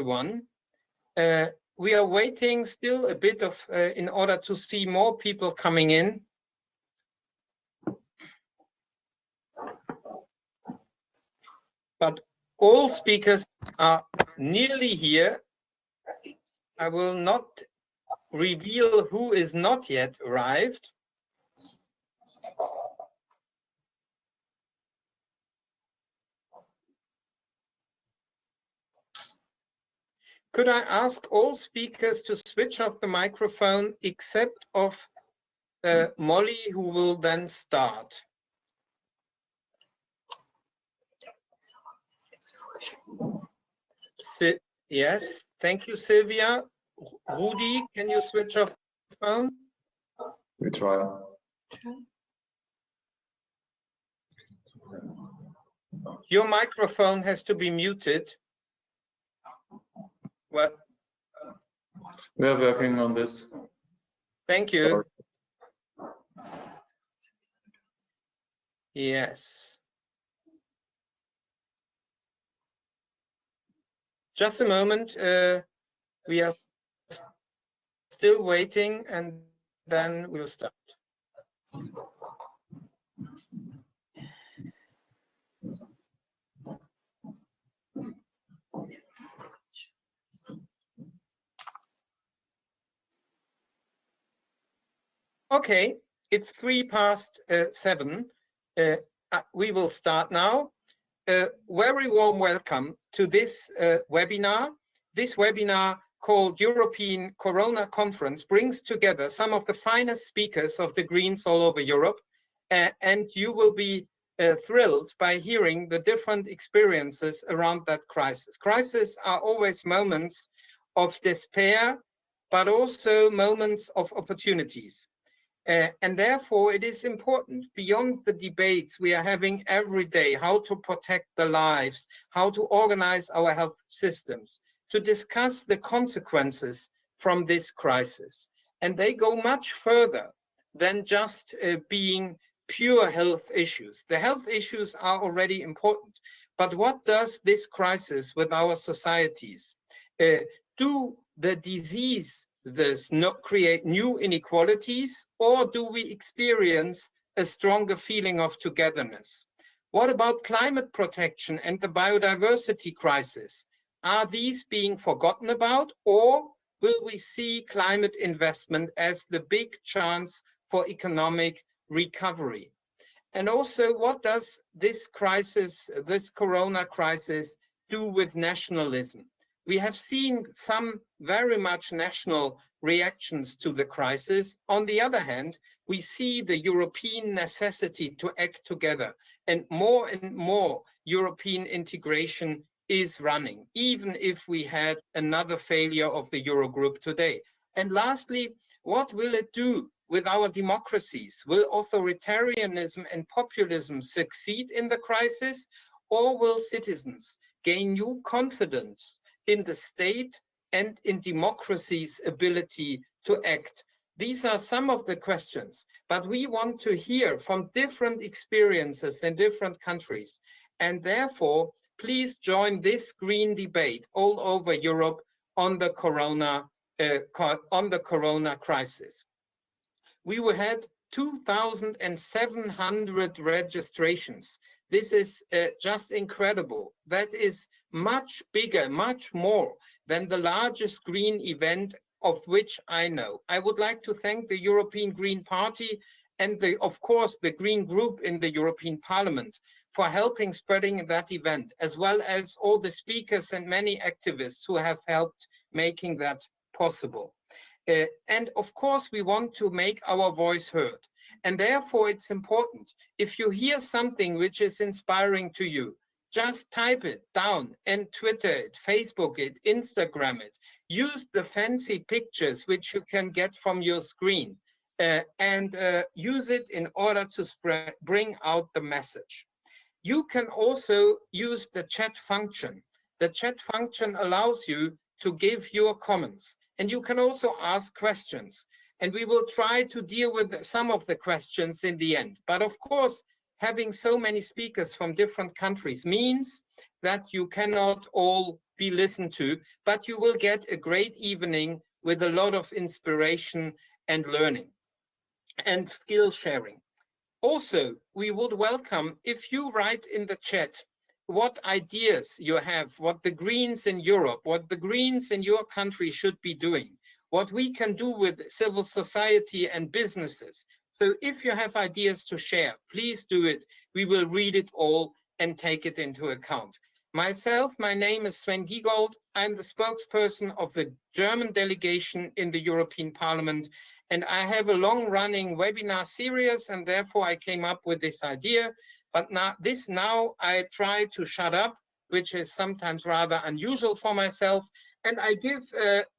one. We are waiting still a bit of in order to see more people coming in. But all speakers are nearly here. I will not reveal who is not yet arrived. Could I ask all speakers to switch off the microphone except of Molly, who will then start? Yes, thank you, Silvia. Rudi, can you switch off the phone? We try. Your microphone has to be muted. Well, we are working on this. Thank you. Sorry. Yes. Just a moment. We are still waiting, and then we'll start. Okay, it's 7:03. We will start now. Very warm welcome to this webinar. This webinar called European Corona Conference brings together some of the finest speakers of the Greens all over Europe, and you will be thrilled by hearing the different experiences around that crisis. Crises are always moments of despair, but also moments of opportunities. And therefore, it is important, beyond the debates we are having every day, how to protect the lives, how to organize our health systems, to discuss the consequences from this crisis. And they go much further than just being pure health issues. The health issues are already important, but what does this crisis with our societies? Do the disease does not create new inequalities, or do we experience a stronger feeling of togetherness? What about climate protection and the biodiversity crisis? Are these being forgotten about, or will we see climate investment as the big chance for economic recovery? And also, what does this crisis, this corona crisis, do with nationalism? We have seen some very much national reactions to the crisis. On the other hand, we see the European necessity to act together, and more European integration is running, even if we had another failure of the Eurogroup today. And lastly, what will it do with our democracies? Will authoritarianism and populism succeed in the crisis, or will citizens gain new confidence in the state and in democracy's ability to act? These are some of the questions, but we want to hear from different experiences in different countries. And therefore, please join this green debate all over Europe on the corona crisis. We had 2,700 registrations. This is just incredible. That is much bigger, much more than the largest green event of which I know. I would like to thank the European Green Party and of course the Green Group in the European Parliament for helping spreading that event, as well as all the speakers and many activists who have helped making that possible. And of course, we want to make our voice heard. And therefore, it's important, if you hear something which is inspiring to you, just type it down and Twitter it, Facebook it, Instagram it. Use the fancy pictures which you can get from your screen and use it in order to bring out the message. You can also use the chat function. The chat function allows you to give your comments, and you can also ask questions. And we will try to deal with some of the questions in the end. But of course, having so many speakers from different countries means that you cannot all be listened to, but you will get a great evening with a lot of inspiration and learning and skill sharing. Also, we would welcome if you write in the chat what ideas you have, what the Greens in Europe, what the Greens in your country should be doing, what we can do with civil society and businesses. So if you have ideas to share, please do it. We will read it all and take it into account. Myself, my name is Sven Giegold. I'm the spokesperson of the German delegation in the European Parliament, and I have a long-running webinar series, and therefore I came up with this idea. But now I try to shut up, which is sometimes rather unusual for myself, and I give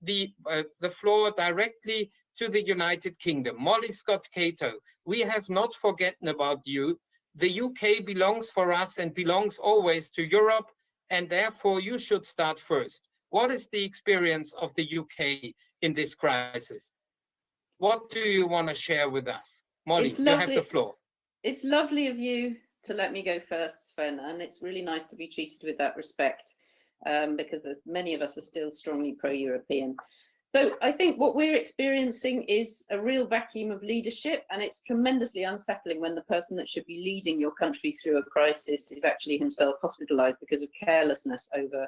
the floor directly to the United Kingdom. Molly Scott-Cato, we have not forgotten about you. The UK belongs for us and belongs always to Europe, and therefore you should start first. What is the experience of the UK in this crisis? What do you want to share with us? Molly, you have the floor. It's lovely of you to let me go first, Sven, and it's really nice to be treated with that respect, because there's many of us are still strongly pro-European. So I think what we're experiencing is a real vacuum of leadership, and it's tremendously unsettling when the person that should be leading your country through a crisis is actually himself hospitalized because of carelessness over,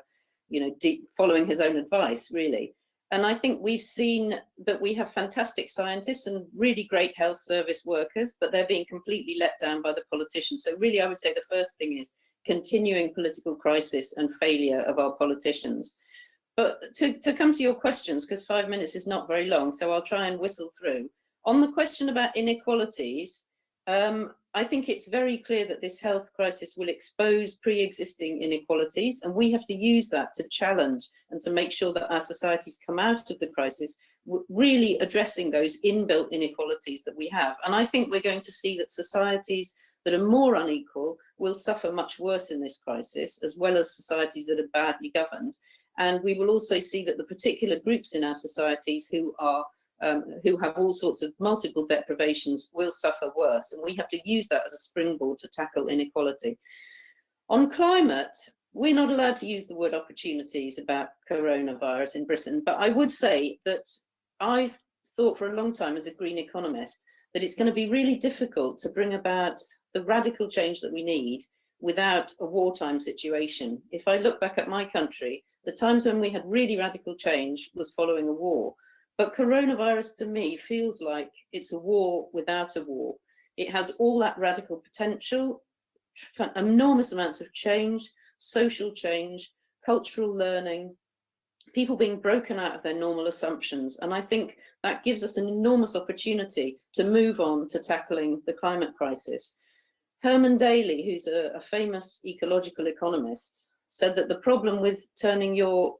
following his own advice, really. And I think we've seen that we have fantastic scientists and really great health service workers, but they're being completely let down by the politicians. So really, I would say the first thing is continuing political crisis and failure of our politicians. But to come to your questions, because 5 minutes is not very long, so I'll try and whistle through. On the question about inequalities, I think it's very clear that this health crisis will expose pre-existing inequalities, and we have to use that to challenge and to make sure that our societies come out of the crisis really addressing those inbuilt inequalities that we have. And I think we're going to see that societies that are more unequal will suffer much worse in this crisis, as well as societies that are badly governed. And we will also see that the particular groups in our societies who have all sorts of multiple deprivations will suffer worse. And we have to use that as a springboard to tackle inequality. On climate, we're not allowed to use the word opportunities about coronavirus in Britain, but I would say that I've thought for a long time as a green economist that it's going to be really difficult to bring about the radical change that we need without a wartime situation. If I look back at my country, the times when we had really radical change was following a war. But coronavirus to me feels like it's a war without a war. It has all that radical potential, enormous amounts of change, social change, cultural learning, people being broken out of their normal assumptions. And I think that gives us an enormous opportunity to move on to tackling the climate crisis. Herman Delli, who's a famous ecological economist, said that the problem with turning your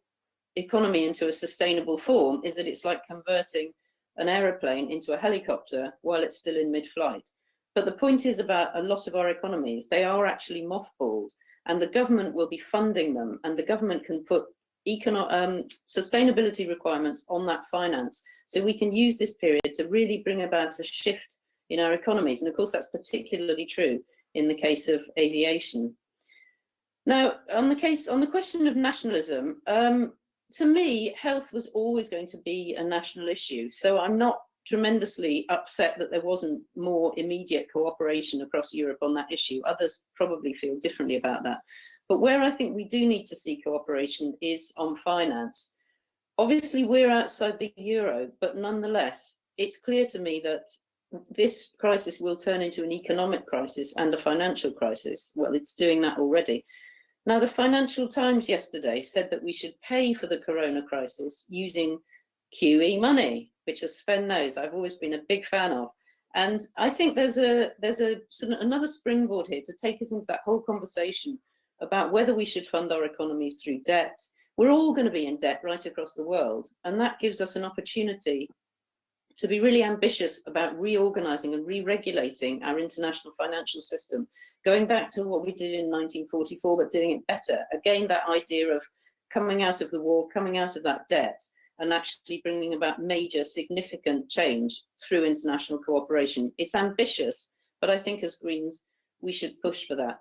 economy into a sustainable form is that it's like converting an aeroplane into a helicopter while it's still in mid-flight. But the point is about a lot of our economies, they are actually mothballed, and the government will be funding them, and the government can put sustainability requirements on that finance. So we can use this period to really bring about a shift in our economies. And of course, that's particularly true in the case of aviation. Now, on the question of nationalism, to me, health was always going to be a national issue. So I'm not tremendously upset that there wasn't more immediate cooperation across Europe on that issue. Others probably feel differently about that. But where I think we do need to see cooperation is on finance. Obviously, we're outside the euro, but nonetheless, it's clear to me that this crisis will turn into an economic crisis and a financial crisis. Well, it's doing that already. Now, the Financial Times yesterday said that we should pay for the corona crisis using QE money, which, as Sven knows, I've always been a big fan of. And I think there's another springboard here to take us into that whole conversation about whether we should fund our economies through debt. We're all going to be in debt right across the world, and that gives us an opportunity to be really ambitious about reorganizing and re-regulating our international financial system, going back to what we did in 1944, but doing it better. Again, that idea of coming out of the war, coming out of that debt, and actually bringing about major, significant change through international cooperation. It's ambitious, but I think as Greens, we should push for that.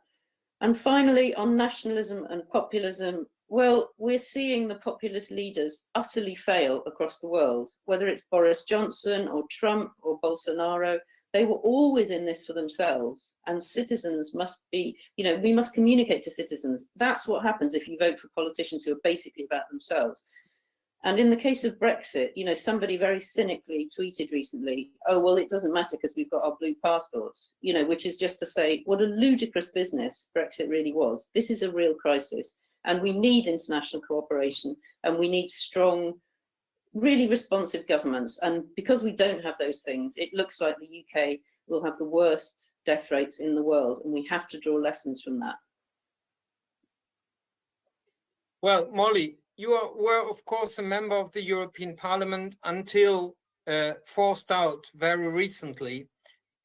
And finally, on nationalism and populism, well, we're seeing the populist leaders utterly fail across the world, whether it's Boris Johnson or Trump or Bolsonaro. They were always in this for themselves, and citizens must be, we must communicate to citizens. That's what happens if you vote for politicians who are basically about themselves. And in the case of Brexit, somebody very cynically tweeted recently, oh, well, it doesn't matter because we've got our blue passports, which is just to say what a ludicrous business Brexit really was. This is a real crisis, and we need international cooperation, and we need strong, really responsive governments. And because we don't have those things, it looks like the UK will have the worst death rates in the world, and we have to draw lessons from that. Well, Molly, you were, of course, a member of the European Parliament until forced out very recently.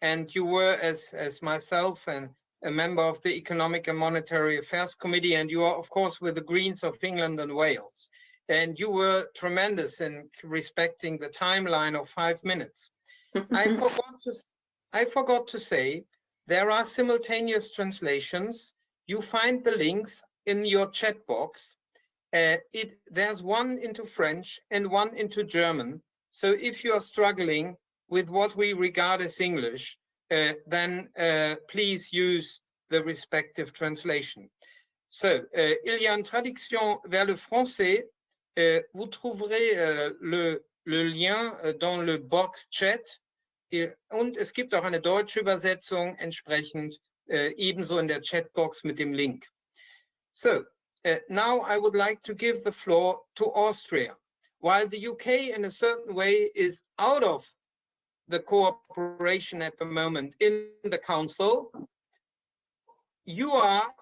And you were, as myself, and a member of the Economic and Monetary Affairs Committee. And you are, of course, with the Greens of England and Wales. And you were tremendous in respecting the timeline of 5 minutes. I forgot to say, there are simultaneous translations. You find the links in your chat box. There's one into French and one into German. So if you are struggling with what we regard as English, then please use the respective translation. So, il y a une traduction vers le français. Vous trouverez le lien dans le Box Chat. Und es gibt auch eine deutsche Übersetzung entsprechend ebenso in der Chatbox mit dem Link. So, now I would like to give the floor to Austria. While the UK in a certain way is out of the cooperation at the moment in the Council, you are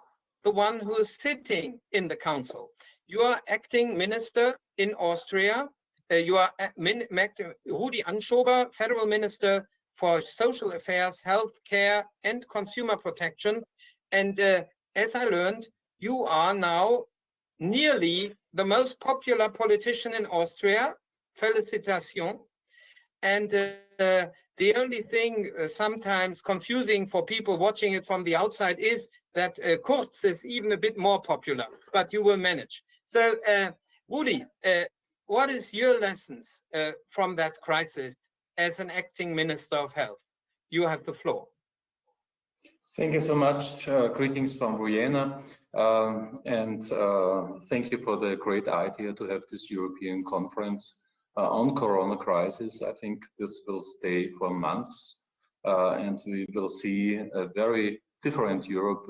the one who is sitting in the Council. You are acting minister in Austria. You are Rudi Anschober, Federal Minister for Social Affairs, Health Care and Consumer Protection. And as I learned, you are now nearly the most popular politician in Austria. Félicitations. And the only thing sometimes confusing for people watching it from the outside is that Kurz is even a bit more popular, but you will manage. So, Rudi, what is your lessons from that crisis as an acting Minister of Health? You have the floor. Thank you so much. Greetings from Vienna. And thank you for the great idea to have this European conference on Corona crisis. I think this will stay for months, and we will see a very different Europe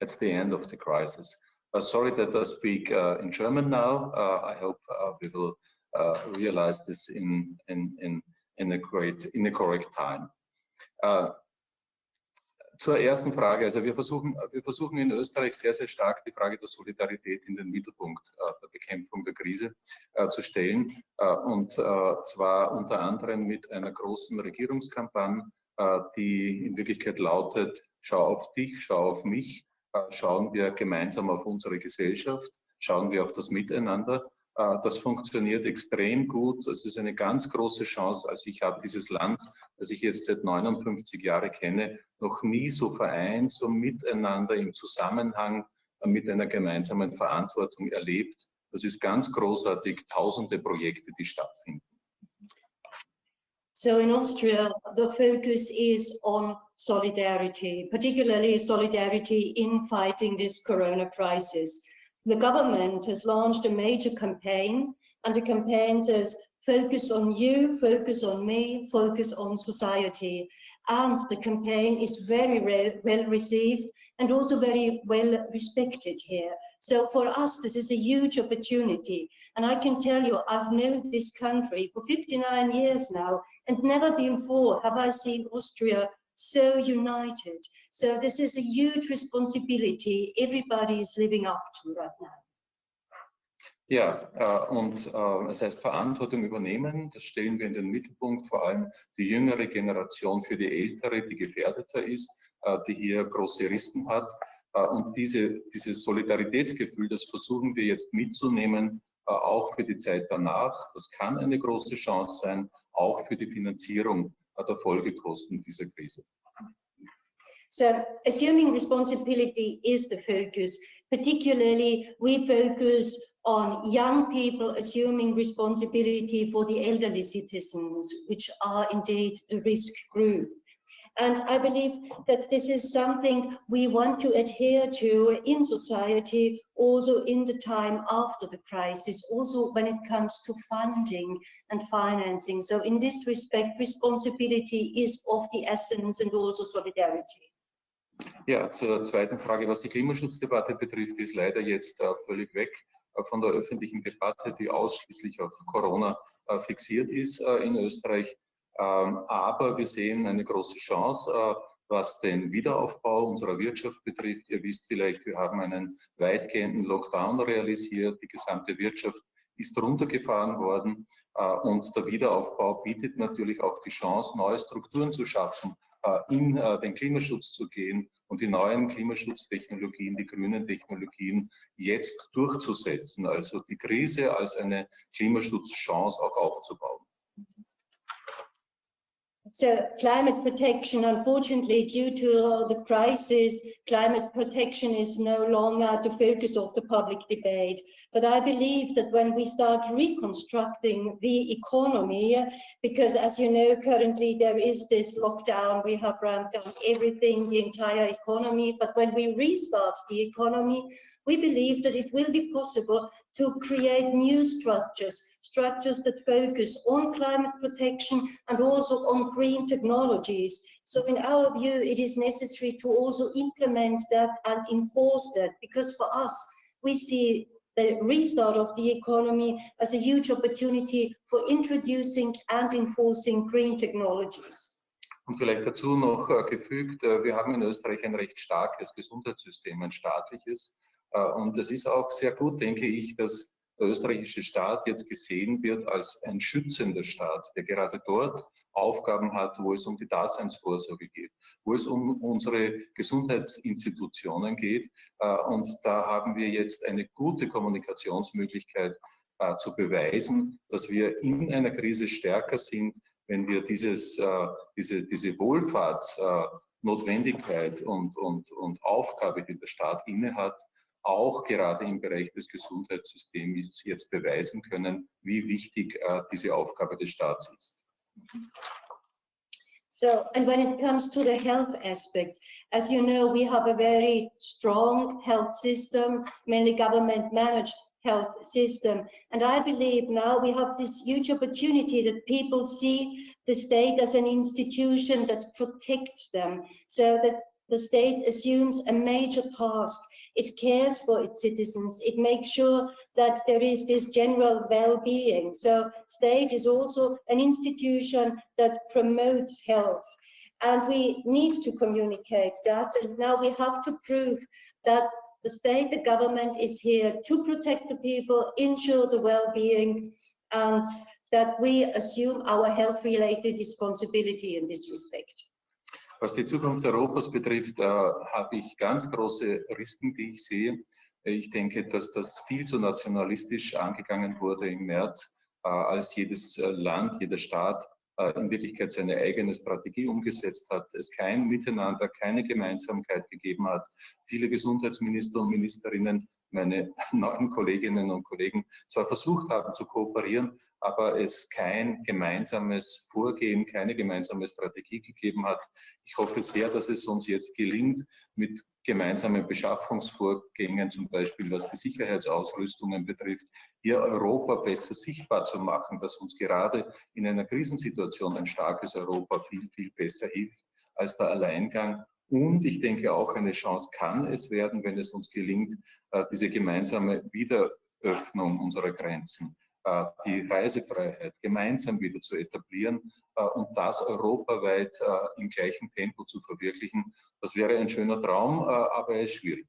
at the end of the crisis. Sorry that I speak in German now. I hope we will realize this in a correct time. Zur ersten Frage, also wir versuchen in Österreich sehr, sehr stark die Frage der Solidarität in den Mittelpunkt der Bekämpfung der Krise zu stellen, und zwar unter anderem mit einer großen Regierungskampagne, die in Wirklichkeit lautet: Schau auf dich, schau auf mich, schauen wir gemeinsam auf unsere Gesellschaft, schauen wir auf das Miteinander. Das funktioniert extrem gut. Es ist eine ganz große Chance. Also ich habe dieses Land, das ich jetzt seit 59 Jahren kenne, noch nie so vereint, so miteinander im Zusammenhang mit einer gemeinsamen Verantwortung erlebt. Das ist ganz großartig. Tausende Projekte, die stattfinden. So in Austria, the focus is on solidarity, particularly solidarity in fighting this corona crisis. The government has launched a major campaign, and the campaign says, focus on you, focus on me, focus on society. And the campaign is very well received and also very well respected here. So for us, this is a huge opportunity. And I can tell you, I've known this country for 59 years now, and never before have I seen Austria so united. So this is a huge responsibility everybody is living up to right now. Ja, und das heißt Verantwortung übernehmen, das stellen wir in den Mittelpunkt, vor allem die jüngere Generation für die ältere, die gefährdeter ist, die hier große Risiken hat. Und dieses Solidaritätsgefühl, das versuchen wir jetzt mitzunehmen, auch für die Zeit danach. Das kann eine große Chance sein, auch für die Finanzierung der Folgekosten dieser Krise. So assuming responsibility is the focus. Particularly, we focus on young people assuming responsibility for the elderly citizens, which are indeed the risk group. And I believe that this is something we want to adhere to in society, also in the time after the crisis, also when it comes to funding and financing. So in this respect, responsibility is of the essence and also solidarity. Ja, zur zweiten Frage, was die Klimaschutzdebatte betrifft, ist leider jetzt völlig weg von der öffentlichen Debatte, die ausschließlich auf Corona fixiert ist in Österreich. Aber wir sehen eine große Chance, was den Wiederaufbau unserer Wirtschaft betrifft. Ihr wisst vielleicht, wir haben einen weitgehenden Lockdown realisiert. Die gesamte Wirtschaft ist runtergefahren worden und der Wiederaufbau bietet natürlich auch die Chance, neue Strukturen zu schaffen, in den Klimaschutz zu gehen und die neuen Klimaschutztechnologien, die grünen Technologien jetzt durchzusetzen. Also die Krise als eine Klimaschutzchance auch aufzubauen. So climate protection, unfortunately, due to the crisis, climate protection is no longer the focus of the public debate. But I believe that when we start reconstructing the economy, because as you know, currently there is this lockdown, we have ramped down everything, the entire economy. But when we restart the economy, we believe that it will be possible to create new structures that focus on climate protection and also on green technologies. So in our view, it is necessary to also implement that and enforce that, because for us, we see the restart of the economy as a huge opportunity for introducing and enforcing green technologies. Und vielleicht dazu noch gefügt, wir haben in Österreich ein recht starkes Gesundheitssystem, ein staatliches. Und es ist auch sehr gut, denke ich, dass der österreichische Staat jetzt gesehen wird als ein schützender Staat, der gerade dort Aufgaben hat, wo es um die Daseinsvorsorge geht, wo es um unsere Gesundheitsinstitutionen geht. Und da haben wir jetzt eine gute Kommunikationsmöglichkeit zu beweisen, dass wir in einer Krise stärker sind, wenn wir diese Wohlfahrtsnotwendigkeit und Aufgabe, die der Staat innehat, auch gerade im Bereich des Gesundheitssystems jetzt beweisen können, wie wichtig diese Aufgabe des Staats ist. So, and when it comes to the health aspect, as you know, we have a very strong health system, mainly government managed health system. And I believe now we have this huge opportunity that people see the state as an institution that protects them, so that the state assumes a major task. It cares for its citizens. It makes sure that there is this general well-being. So state is also an institution that promotes health. And we need to communicate that. And now we have to prove that the state, the government is here to protect the people, ensure the well-being, and that we assume our health-related responsibility in this respect. Was die Zukunft Europas betrifft, habe ich ganz große Risiken, die ich sehe. Ich denke, dass das viel zu nationalistisch angegangen wurde im März, als jedes Land, jeder Staat in Wirklichkeit seine eigene Strategie umgesetzt hat, es kein Miteinander, keine Gemeinsamkeit gegeben hat. Viele Gesundheitsminister und Ministerinnen, meine neuen Kolleginnen und Kollegen, zwar versucht haben zu kooperieren, aber es kein gemeinsames Vorgehen, keine gemeinsame Strategie gegeben hat. Ich hoffe sehr, dass es uns jetzt gelingt, mit gemeinsamen Beschaffungsvorgängen, zum Beispiel was die Sicherheitsausrüstungen betrifft, hier Europa besser sichtbar zu machen, dass uns gerade in einer Krisensituation ein starkes Europa viel, viel besser hilft als der Alleingang. Und ich denke auch, eine Chance kann es werden, wenn es uns gelingt, diese gemeinsame Wiederöffnung unserer Grenzen, die Reisefreiheit gemeinsam wieder zu etablieren und das europaweit im gleichen Tempo zu verwirklichen. Das wäre ein schöner Traum, aber er ist schwierig.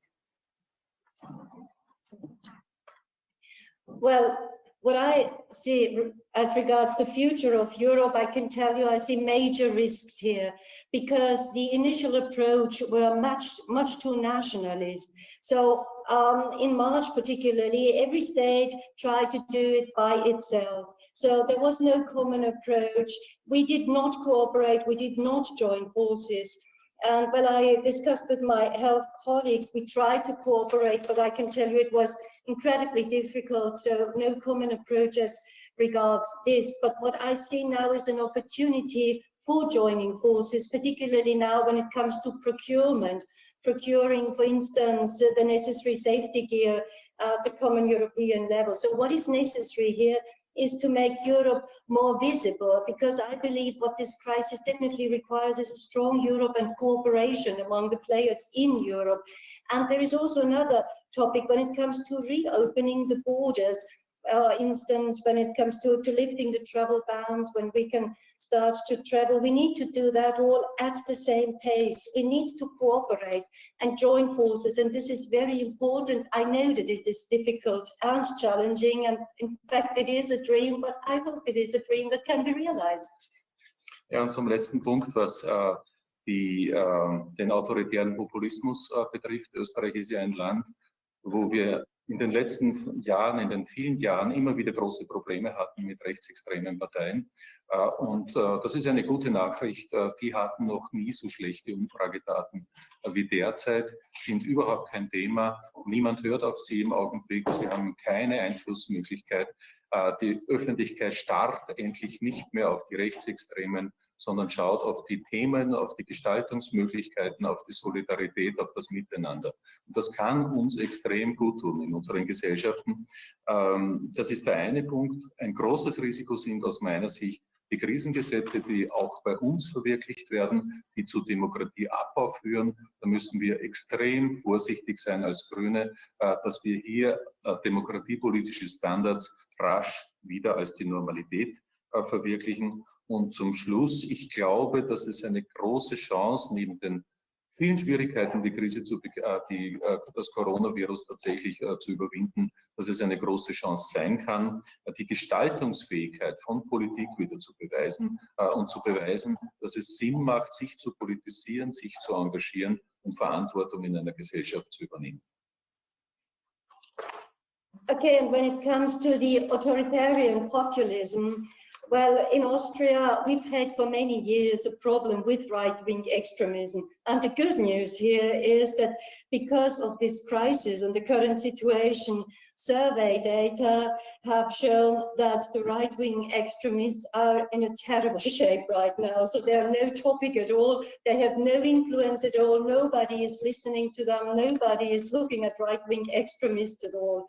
Well, what I see as regards the future of Europe, I can tell you I see major risks here, because the initial approach were much too nationalist. So in March particularly, every state tried to do it by itself. So there was no common approach. We did not cooperate, we did not join forces. And when I discussed with my health colleagues, we tried to cooperate, but I can tell you it was incredibly difficult. So no common approaches regards this. But what I see now is an opportunity for joining forces, particularly now when it comes to procurement, procuring, for instance, the necessary safety gear at the common European level. So what is necessary here is to make Europe more visible, because I believe what this crisis definitely requires is a strong Europe and cooperation among the players in Europe. And there is also another topic when it comes to reopening the borders. Instance, when it comes to lifting the travel bans, when we can start to travel, we need to do that all at the same pace. We need to cooperate and join forces, and this is very important. I know that it is difficult and challenging, and in fact it is a dream, but I hope it is a dream that can be realized. Ja, und zum letzten Punkt, was den autoritären Populismus betrifft. Österreich ist ja ein Land, wo wir in den letzten Jahren, in den vielen Jahren immer wieder große Probleme hatten mit rechtsextremen Parteien. Und das ist eine gute Nachricht. Die hatten noch nie so schlechte Umfragedaten wie derzeit, sind überhaupt kein Thema. Niemand hört auf sie im Augenblick. Sie haben keine Einflussmöglichkeit. Die Öffentlichkeit starrt endlich nicht mehr auf die Rechtsextremen, sondern schaut auf die Themen, auf die Gestaltungsmöglichkeiten, auf die Solidarität, auf das Miteinander. Und das kann uns extrem gut tun in unseren Gesellschaften. Das ist der eine Punkt. Ein großes Risiko sind aus meiner Sicht die Krisengesetze, die auch bei uns verwirklicht werden, die zu Demokratieabbau führen. Da müssen wir extrem vorsichtig sein als Grüne, dass wir hier demokratiepolitische Standards rasch wieder als die Normalität verwirklichen. Und zum Schluss, ich glaube, dass es eine große Chance neben den vielen Schwierigkeiten, die Krise das Coronavirus tatsächlich zu überwinden, dass es eine große Chance sein kann, die Gestaltungsfähigkeit von Politik wieder zu beweisen und zu beweisen, dass es Sinn macht, sich zu politisieren, sich zu engagieren und Verantwortung in einer Gesellschaft zu übernehmen. Okay, and when it comes to the authoritarian populism, well, in Austria, we've had for many years a problem with right-wing extremism. And the good news here is that because of this crisis and the current situation, survey data have shown that the right-wing extremists are in a terrible shape right now. So they are no topic at all. They have no influence at all. Nobody is listening to them. Nobody is looking at right-wing extremists at all.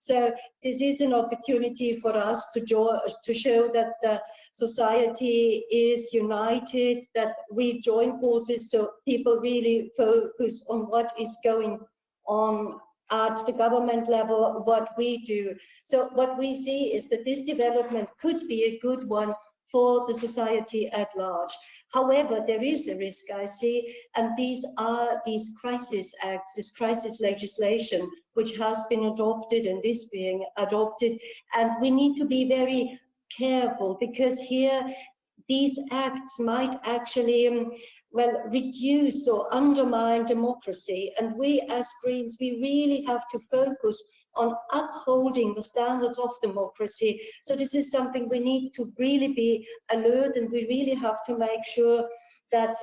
So this is an opportunity for us to show that the society is united, that we join forces so people really focus on what is going on at the government level, what we do. So what we see is that this development could be a good one for the society at large. However, there is a risk I see, and these are these crisis acts, this crisis legislation, which has been adopted and is being adopted. And we need to be very careful, because here these acts might actually well, reduce or undermine democracy. And we as Greens, we really have to focus on upholding the standards of democracy. So this is something we need to really be alert, and we really have to make sure that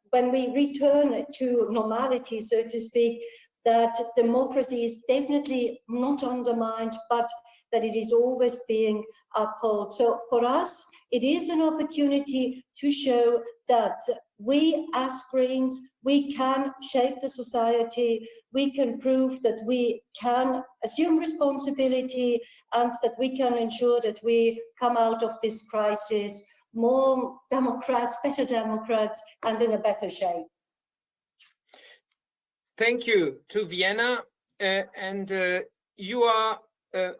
when we return to normality, so to speak, that democracy is definitely not undermined, but that it is always being upheld. So for us, it is an opportunity to show that we as Greens, we can shape the society, we can prove that we can assume responsibility, and that we can ensure that we come out of this crisis more Democrats, better Democrats, and in a better shape. Thank you to Vienna, you are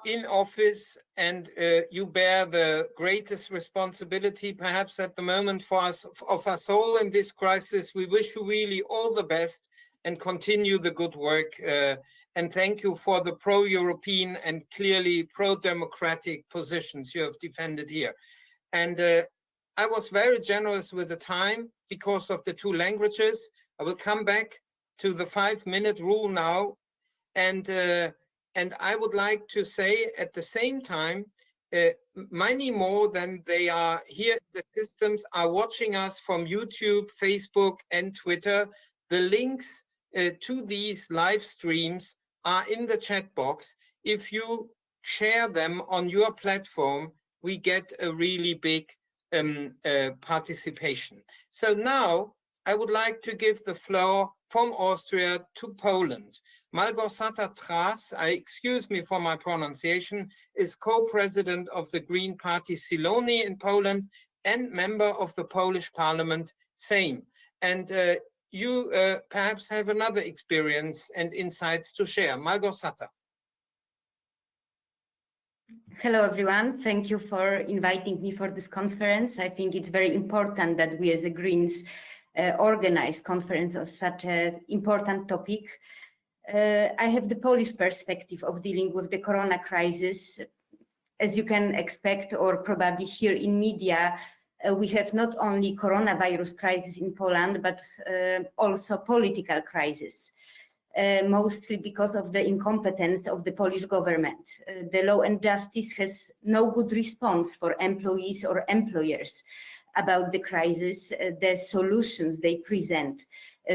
in office, and you bear the greatest responsibility perhaps at the moment for us all in this crisis. We wish you really all the best and continue the good work, and thank you for the pro-European and clearly pro-democratic positions you have defended here. And I was very generous with the time because of the 2 languages. I will come back to the 5-minute rule now, and I would like to say at the same time many more than they are here. The systems are watching us from YouTube, Facebook, and Twitter. The links to these live streams are in the chat box. If you share them on your platform, we get a really big participation. So now I would like to give the floor from Austria to Poland. Malgorzata Tracz, excuse me for my pronunciation, is co-president of the Green Party Zieloni in Poland and member of the Polish Parliament, same. And you perhaps have another experience and insights to share. Malgorzata. Hello, everyone. Thank you for inviting me for this conference. I think it's very important that we as a Greens organize conference on such an important topic. I have the Polish perspective of dealing with the corona crisis. As you can expect or probably hear in media, we have not only coronavirus crisis in Poland, but also political crisis. Mostly because of the incompetence of the Polish government. The Law and Justice has no good response for employees or employers about the crisis. The solutions they present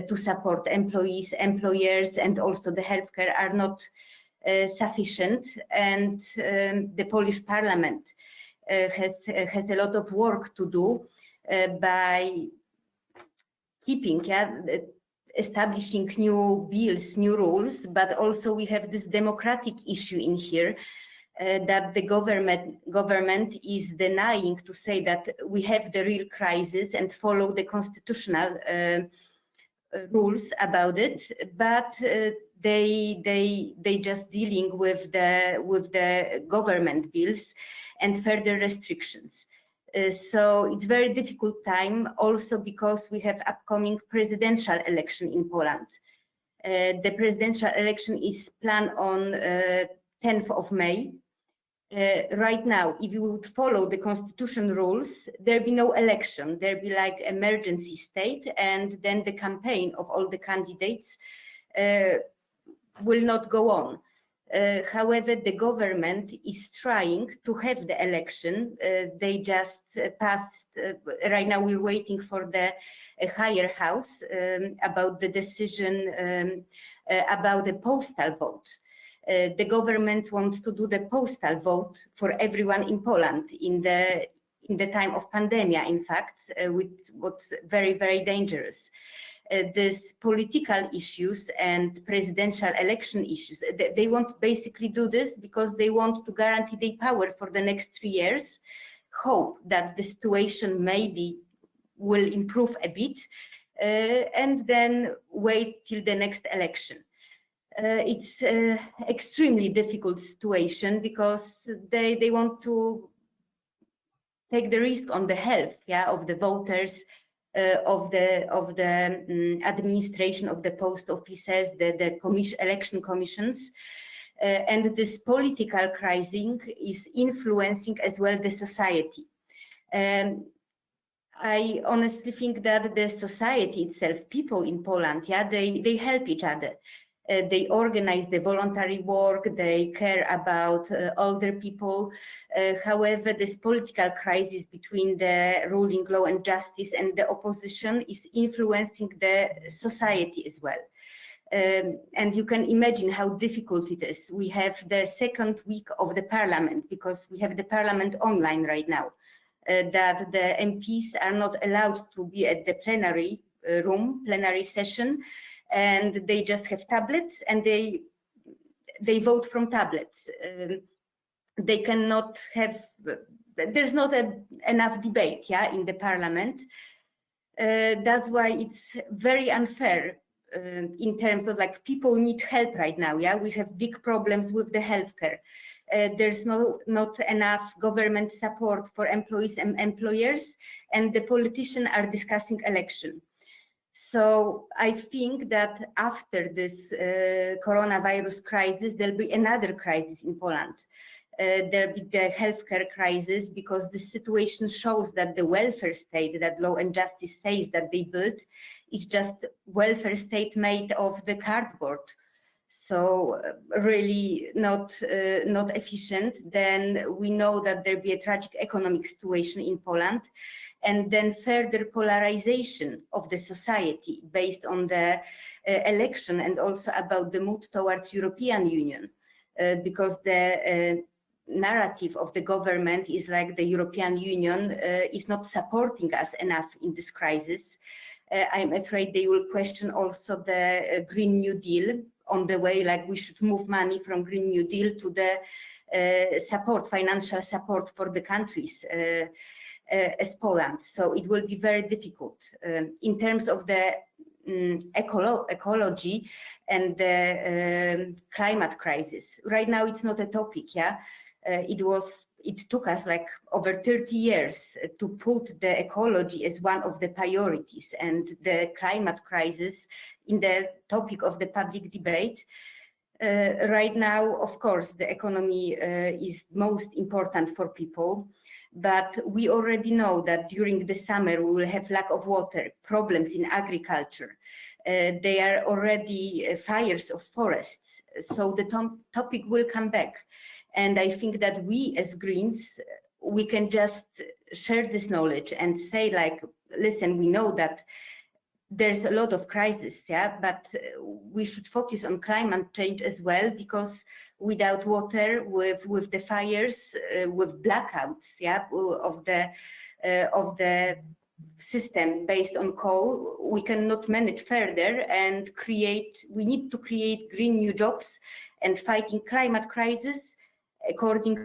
to support employees, employers, and also the healthcare are not sufficient. And the Polish Parliament has a lot of work to do by keeping establishing new bills, new rules, but also we have this democratic issue in here that the government is denying to say that we have the real crisis and follow the constitutional rules about it, but they just dealing with the government bills and further restrictions. So it's very difficult time also because we have upcoming presidential election in Poland. The presidential election is planned on 10th of May. Right now, if you would follow the constitution rules, there'll be no election. There'll be like emergency state, and then the campaign of all the candidates will not go on. However, the government is trying to have the election. They just passed, right now we're waiting for the higher house about the decision about the postal vote. The government wants to do the postal vote for everyone in Poland in the time of pandemic, in fact, which was very, very dangerous. These political issues and presidential election issues, they want to basically do this because they want to guarantee their power for the next 3 years, hope that the situation maybe will improve a bit, and then wait till the next election. It's an extremely difficult situation because they want to take the risk on the health, of the voters, of the administration of the post offices, the election commissions, and this political crisis is influencing as well the society. I honestly think that the society itself, people in Poland, they help each other. They organize the voluntary work, they care about older people. However, this political crisis between the ruling Law and Justice and the opposition is influencing the society as well. And you can imagine how difficult it is. We have the second week of the parliament because we have the parliament online right now, that the MPs are not allowed to be at the plenary room, plenary session, and they just have tablets and they vote from tablets. They cannot have, there's not enough debate in the parliament. That's why it's very unfair in terms of like people need help right now. We have big problems with the healthcare. There's not enough government support for employees and employers, and the politicians are discussing election. So I think that after this coronavirus crisis, there'll be another crisis in Poland. There'll be the healthcare crisis because the situation shows that the welfare state that Law and Justice says that they built is just welfare state made of the cardboard. so really not efficient, then we know that there'll be a tragic economic situation in Poland, and then further polarization of the society based on the election and also about the mood towards European Union, because the narrative of the government is like the European Union is not supporting us enough in this crisis. I'm afraid they will question also the Green New Deal on the way, like we should move money from Green New Deal to the support, financial support for the countries as Poland. So it will be very difficult in terms of the ecology and the climate crisis. Right now, it's not a topic, yeah. It took us like over 30 years to put the ecology as one of the priorities and the climate crisis in the topic of the public debate. Right now, of course, the economy is most important for people, but we already know that during the summer we will have lack of water, problems in agriculture. There are already fires of forests, so the topic will come back. And I think that we as Greens, we can just share this knowledge and say like, listen, we know that there's a lot of crisis, yeah, but we should focus on climate change as well, because without water, with the fires, with blackouts, yeah, of the system based on coal, we cannot manage further and we need to create green new jobs, and fighting climate crisis according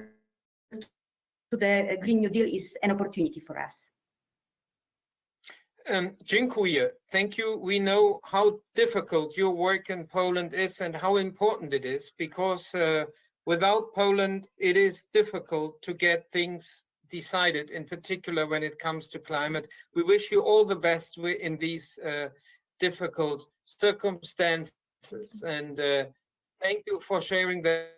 to the Green New Deal is an opportunity for us. Dziękuję. Thank you. We know how difficult your work in Poland is and how important it is, because without Poland, it is difficult to get things decided, in particular when it comes to climate. We wish you all the best in these difficult circumstances, and thank you for sharing that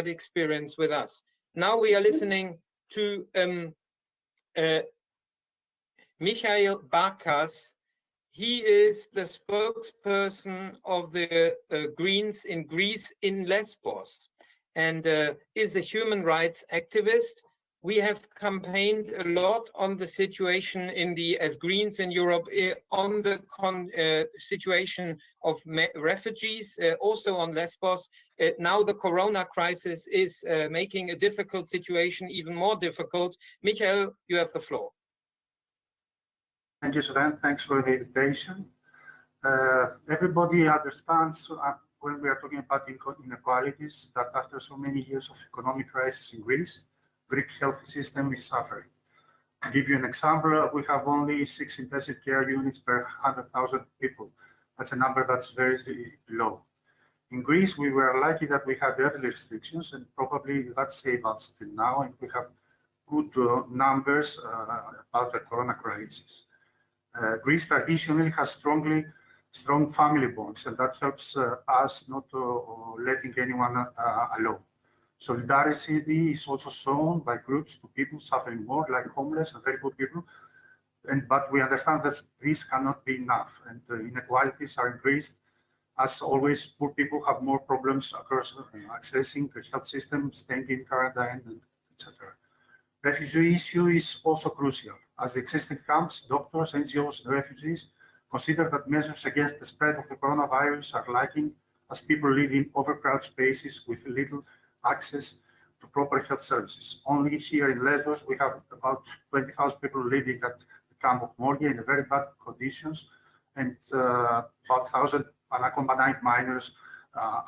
experience with us. Now we are listening to Michael Bakas. He is the spokesperson of the Greens in Greece in Lesbos, and is a human rights activist. We have campaigned a lot on the situation as Greens in Europe, on the situation of refugees, also on Lesbos. Now the corona crisis is making a difficult situation even more difficult. Michael, you have the floor. Thank you, Sven. Thanks for the invitation. Everybody understands when we are talking about inequalities that after so many years of economic crisis in Greece, Greek health system is suffering. To give you an example, we have only 6 intensive care units per 100,000 people. That's a number that's very low. In Greece, we were lucky that we had early restrictions, and probably that saved us till now, and we have good numbers about the corona crisis. Greece traditionally has strong family bonds, and that helps us not letting anyone alone. Solidarity is also shown by groups to people suffering more, like homeless and very poor people. But we understand that this cannot be enough, and inequalities are increased. As always, poor people have more problems across accessing the health system, staying in quarantine, etc. Refugee issue is also crucial, as the existing camps, doctors, NGOs, and refugees consider that measures against the spread of the coronavirus are lacking, as people live in overcrowded spaces with little access to proper health services. Only here in Lesbos, we have about 20,000 people living at the camp of Moria in very bad conditions, and about 1,000 unaccompanied minors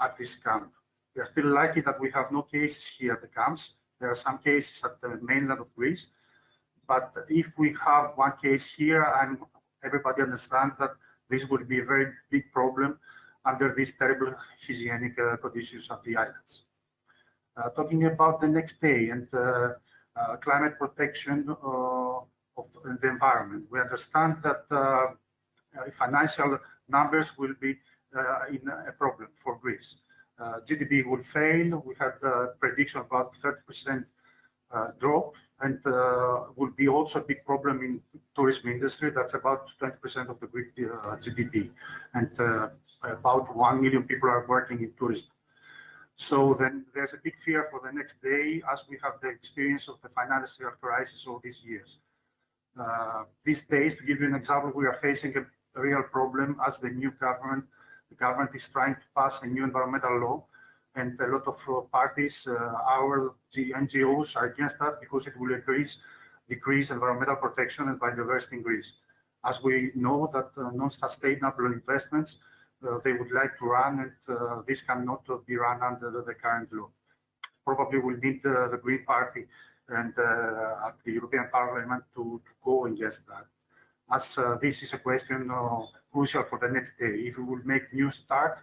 at this camp. We are still lucky that we have no cases here at the camps. There are some cases at the mainland of Greece, but if we have one case here, and everybody understands that this will be a very big problem under these terrible hygienic conditions of the islands. Talking about the next day and climate protection of the environment, we understand that financial numbers will be in a problem for Greece. GDP will fail. We had a prediction about 30% drop, and will be also a big problem in tourism industry. That's about 20% of the Greek GDP. And about 1 million people are working in tourism. So then there's a big fear for the next day, as we have the experience of the financial crisis all these years. These days, to give you an example, we are facing a real problem as the government is trying to pass a new environmental law, and a lot of parties, our NGOs are against that because it will decrease environmental protection and biodiversity in Greece. As we know that non-sustainable investments, they would like to run, and this cannot be run under the current law. Probably we'll need the Green Party and at the European Parliament to go against that. As this is a question crucial for the next day, if we will make new start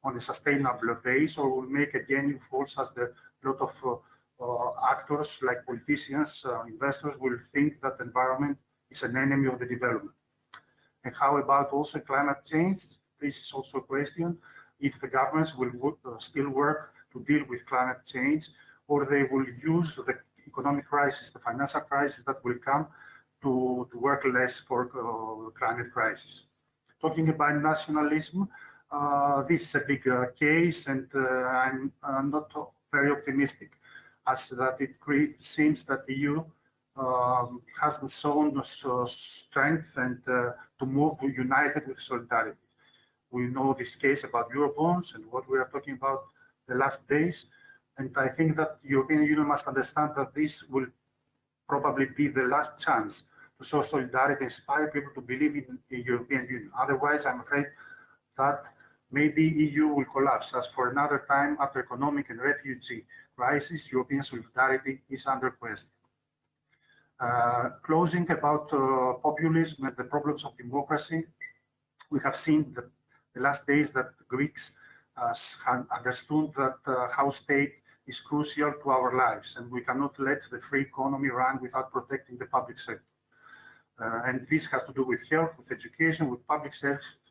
on a sustainable base, or will make again new faults, as the lot of actors like politicians, investors will think that the environment is an enemy of the development. And how about also climate change? This is also a question. If the governments will still work to deal with climate change, or they will use the economic crisis, the financial crisis that will come to work less for climate crisis. Talking about nationalism, this is a big case, and I'm not very optimistic, as that it seems that the EU hasn't shown strength and to move united with solidarity. We know this case about Eurobonds and what we are talking about the last days, and I think that the European Union must understand that this will probably be the last chance to show solidarity, inspire people to believe in the European Union. Otherwise, I'm afraid that maybe EU will collapse, as for another time after economic and refugee crisis, European solidarity is under question. Closing about populism and the problems of democracy, we have seen the last days that Greeks understood that how state is crucial to our lives, and we cannot let the free economy run without protecting the public sector. And this has to do with health, with education, with public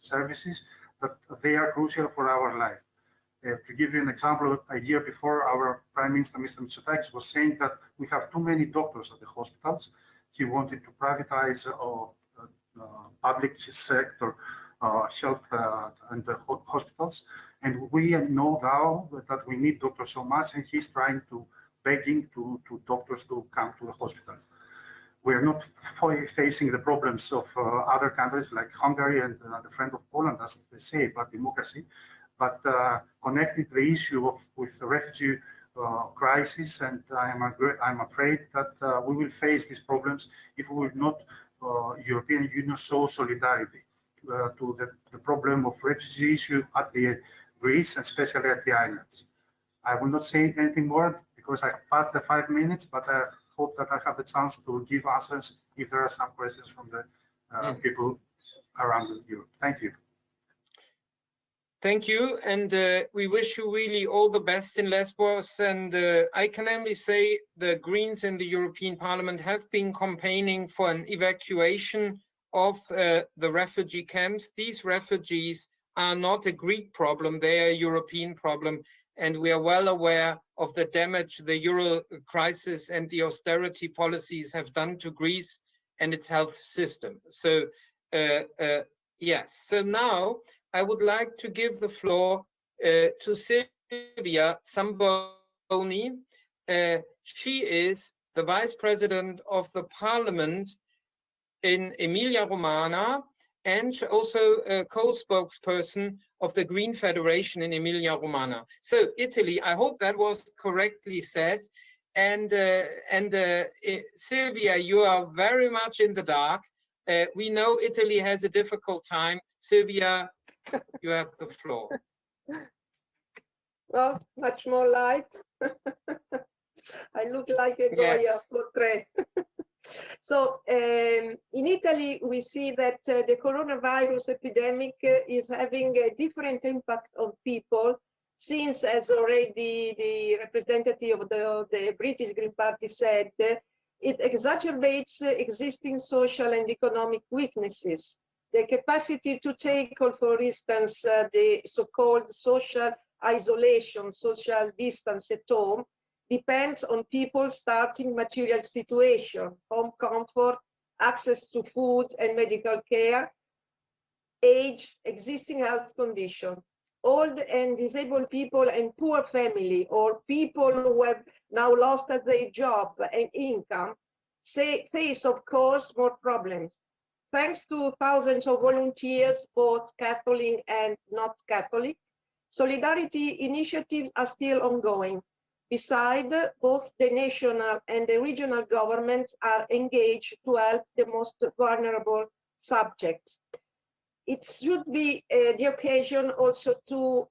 services, that they are crucial for our life. To give you an example, a year before, our Prime Minister, Mr. Mitsotakis, was saying that we have too many doctors at the hospitals. He wanted to privatize public sector health and the hospitals. And we know now that we need doctors so much, and he's trying to begging to doctors to come to the hospital. We're not facing the problems of other countries like Hungary and the friend of Poland, as they say, about democracy, but connected the issue with the refugee crisis, and I'm afraid that we will face these problems if we will not European Union show solidarity to the problem of refugee issue at the Greece, and especially at the islands. I will not say anything more because I passed the 5 minutes, but I hope that I have the chance to give answers if there are some questions from the people around Europe. Thank you. Thank you, and we wish you really all the best in Lesbos. And I can only say the Greens in the European Parliament have been campaigning for an evacuation of the refugee camps. These refugees are not a Greek problem, they are a European problem. And we are well aware of the damage the Euro crisis and the austerity policies have done to Greece and its health system. So, yes. So now I would like to give the floor to Silvia Zamboni. She is the Vice President of the Parliament in Emilia-Romagna, and also a co-spokesperson of the Green Federation in Emilia-Romagna. So Italy, I hope that was correctly said. And Silvia, you are very much in the dark. We know Italy has a difficult time. Silvia, you have the floor. Well, much more light. I look like a Goya portrait. So in Italy, we see that the coronavirus epidemic is having a different impact on people, since, as already the representative of the British Green Party said, it exacerbates existing social and economic weaknesses. The capacity to tackle, for instance, the so-called social isolation, social distance at home, depends on people's starting material situation, home comfort, access to food and medical care, age, existing health condition, old and disabled people and poor family, or people who have now lost their job and income, face, of course, more problems. Thanks to thousands of volunteers, both Catholic and not Catholic, solidarity initiatives are still ongoing. Besides, both the national and the regional governments are engaged to help the most vulnerable subjects. It should be the occasion also to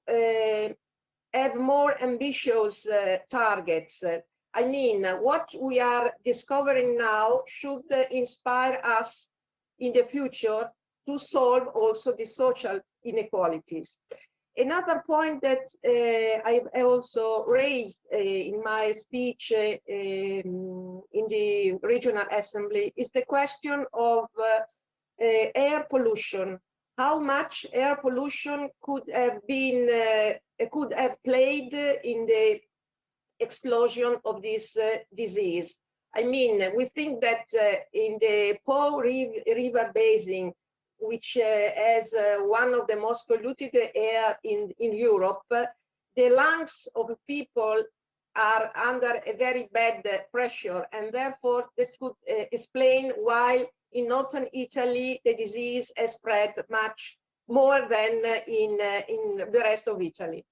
have more ambitious targets. I mean, what we are discovering now should inspire us in the future to solve also the social inequalities. Another point that I also raised in my speech in the regional assembly is the question of air pollution. How much air pollution could have played in the explosion of this disease? I mean, we think that in the Po River Basin, which has one of the most polluted air in Europe, the lungs of people are under a very bad pressure, and therefore this could explain why in northern Italy the disease has spread much more than in the rest of Italy.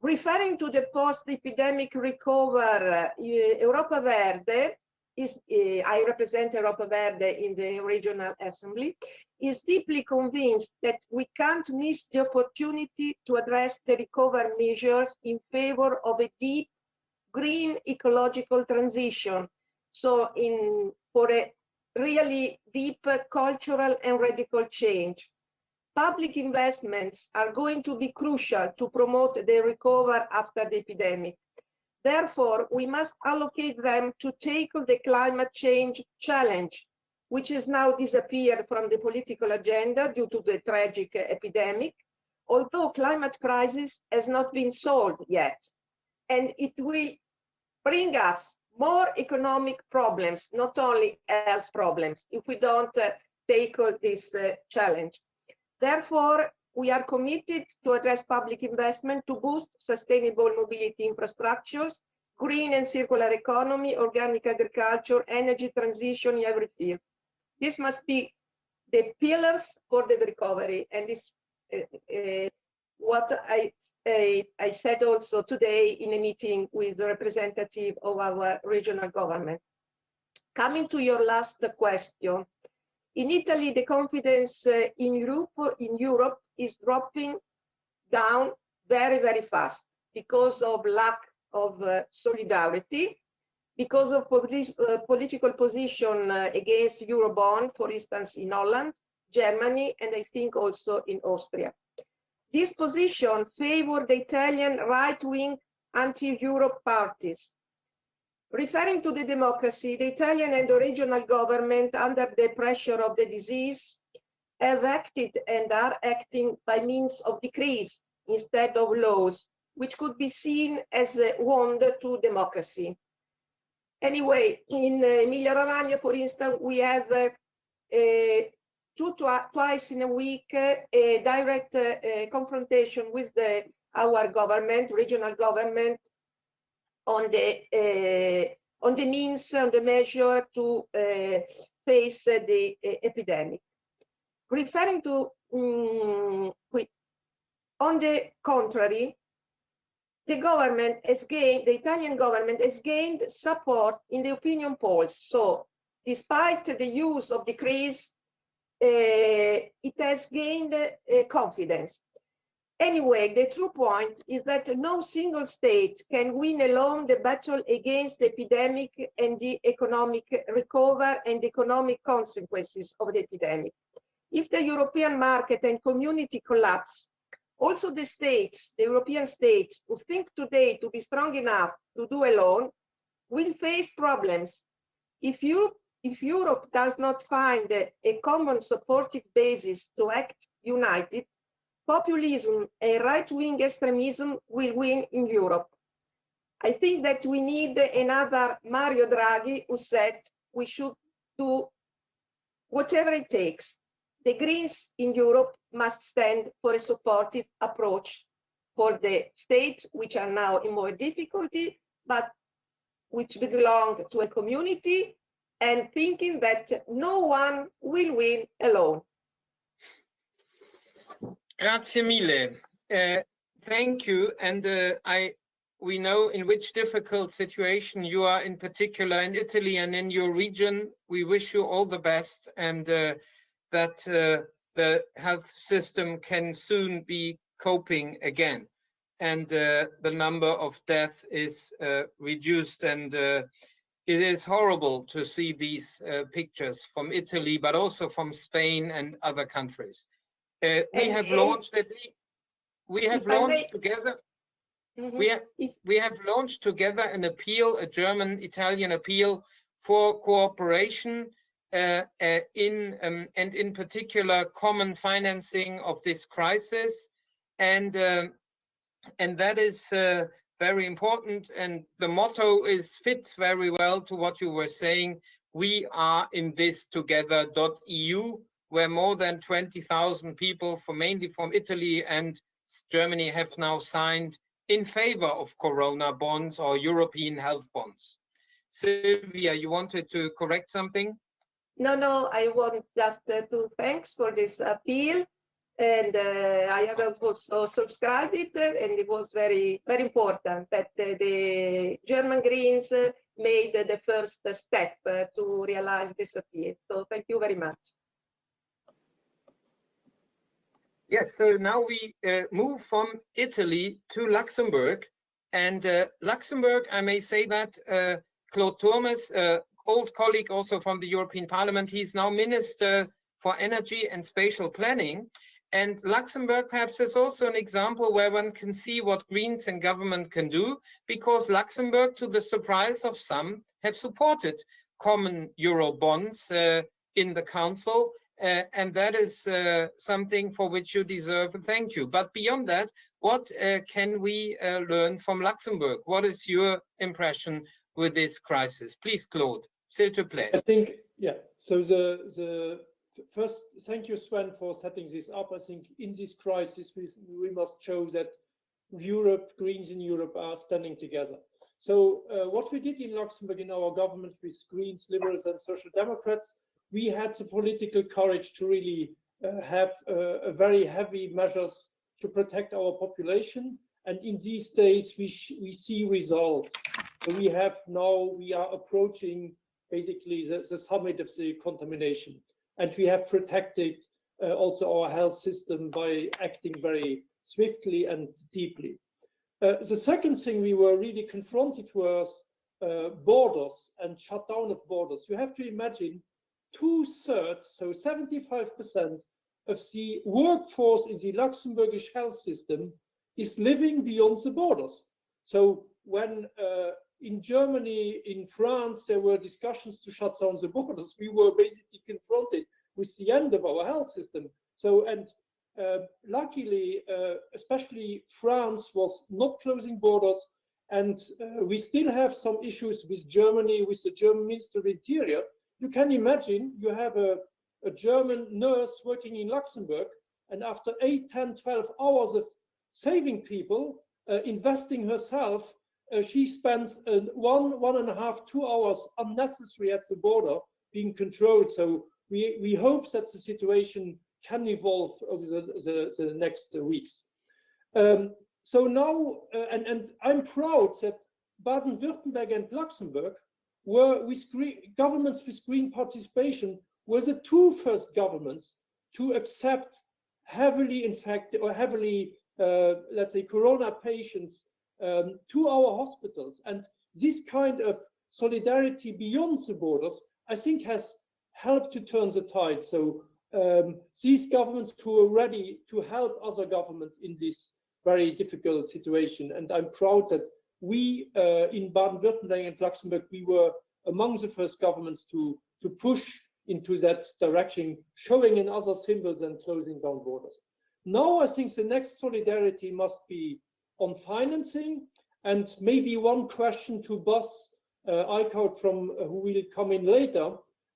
Referring to the post-epidemic recovery, Europa Verde is, I represent Europa Verde in the regional assembly, is deeply convinced that we can't miss the opportunity to address the recovery measures in favor of a deep green ecological transition. So for a really deep cultural and radical change. Public investments are going to be crucial to promote the recovery after the epidemic. Therefore, we must allocate them to tackle the climate change challenge, which has now disappeared from the political agenda due to the tragic epidemic, although climate crisis has not been solved yet. And it will bring us more economic problems, not only health problems, if we don't tackle this challenge. Therefore, we are committed to address public investment to boost sustainable mobility infrastructures, green and circular economy, organic agriculture, energy transition in every field. This must be the pillars for the recovery, and this what I said also today in a meeting with the representative of our regional government. Coming to your last question, in Italy, the confidence in Europe is dropping down very, very fast because of lack of solidarity, because of political position against Eurobond, for instance, in Holland, Germany, and I think also in Austria. This position favored the Italian right-wing anti-Europe parties. Referring to the democracy, the Italian and the regional government, under the pressure of the disease, have acted and are acting by means of decrees instead of laws, which could be seen as a wound to democracy. Anyway, in Emilia-Romagna, for instance, we have twice in a week a direct confrontation with our government, regional government, on the means, on the measure to face the epidemic. Referring to, on the contrary, the Italian government has gained support in the opinion polls. So, despite the use of decrees, it has gained confidence. Anyway, the true point is that no single state can win alone the battle against the epidemic and the economic recovery and economic consequences of the epidemic. If the European market and community collapse, also the states, the European states, who think today to be strong enough to do alone, will face problems. If Europe does not find a common supportive basis to act united, populism and right-wing extremism will win in Europe. I think that we need another Mario Draghi who said we should do whatever it takes. The Greens in Europe must stand for a supportive approach for the states which are now in more difficulty, but which belong to a community, and thinking that no one will win alone. Grazie mille. Thank you. And we know in which difficult situation you are, in particular in Italy and in your region. We wish you all the best, and that the health system can soon be coping again, and the number of deaths is reduced. And it is horrible to see these pictures from Italy, but also from Spain and other countries. We have launched together. We have launched together an appeal, a German-Italian appeal for cooperation in particular common financing of this crisis, and that is very important. And the motto fits very well to what you were saying. We are in this together.eu, where more than 20,000 people, mainly from Italy and Germany, have now signed in favor of Corona bonds or European health bonds. Silvia, you wanted to correct something? No, I want just to thanks for this appeal, and I have also subscribed it, and it was very, very important that the German Greens made the first step to realize this appeal. So thank you very much. Yes, so now we move from Italy to Luxembourg. And Luxembourg, I may say that Claude Turmes, old colleague also from the European Parliament, he's now Minister for Energy and Spatial Planning. And Luxembourg perhaps is also an example where one can see what Greens and government can do, because Luxembourg, to the surprise of some, have supported common Euro bonds in the Council. And that is something for which you deserve a thank you. But beyond that, what can we learn from Luxembourg? What is your impression with this crisis? Please, Claude, s'il te plaît. I think, yeah, so the first, thank you, Sven, for setting this up. I think in this crisis, we must show that Europe, Greens in Europe are standing together. So what we did in Luxembourg in our government with Greens, Liberals and Social Democrats, we had the political courage to really have a very heavy measures to protect our population. And in these days, we see results. So we are approaching basically the summit of the contamination. And we have protected also our health system by acting very swiftly and deeply. The second thing we were really confronted was borders and shutdown of borders. You have to imagine 2/3, so 75% of the workforce in the Luxembourgish health system is living beyond the borders. So when in Germany, in France, there were discussions to shut down the borders, we were basically confronted with the end of our health system. So, and luckily, especially France was not closing borders, and we still have some issues with Germany, with the German Minister of Interior. You can imagine you have a German nurse working in Luxembourg, and after 8, 10, 12 hours of saving people, investing herself, she spends 1.5, 2 hours unnecessary at the border being controlled. So we hope that the situation can evolve over the next weeks. So now, and I'm proud that Baden-Württemberg and Luxembourg were with governments with Green participation were the two first governments to accept heavily infected or heavily, let's say, Corona patients to our hospitals. And this kind of solidarity beyond the borders, I think, has helped to turn the tide. So these governments who are ready to help other governments in this very difficult situation. And I'm proud that we in Baden-Württemberg and Luxembourg, we were among the first governments to push into that direction, showing in other symbols and closing down borders. Now I think the next solidarity must be on financing, and maybe one question to Bas Eickhout who will come in later.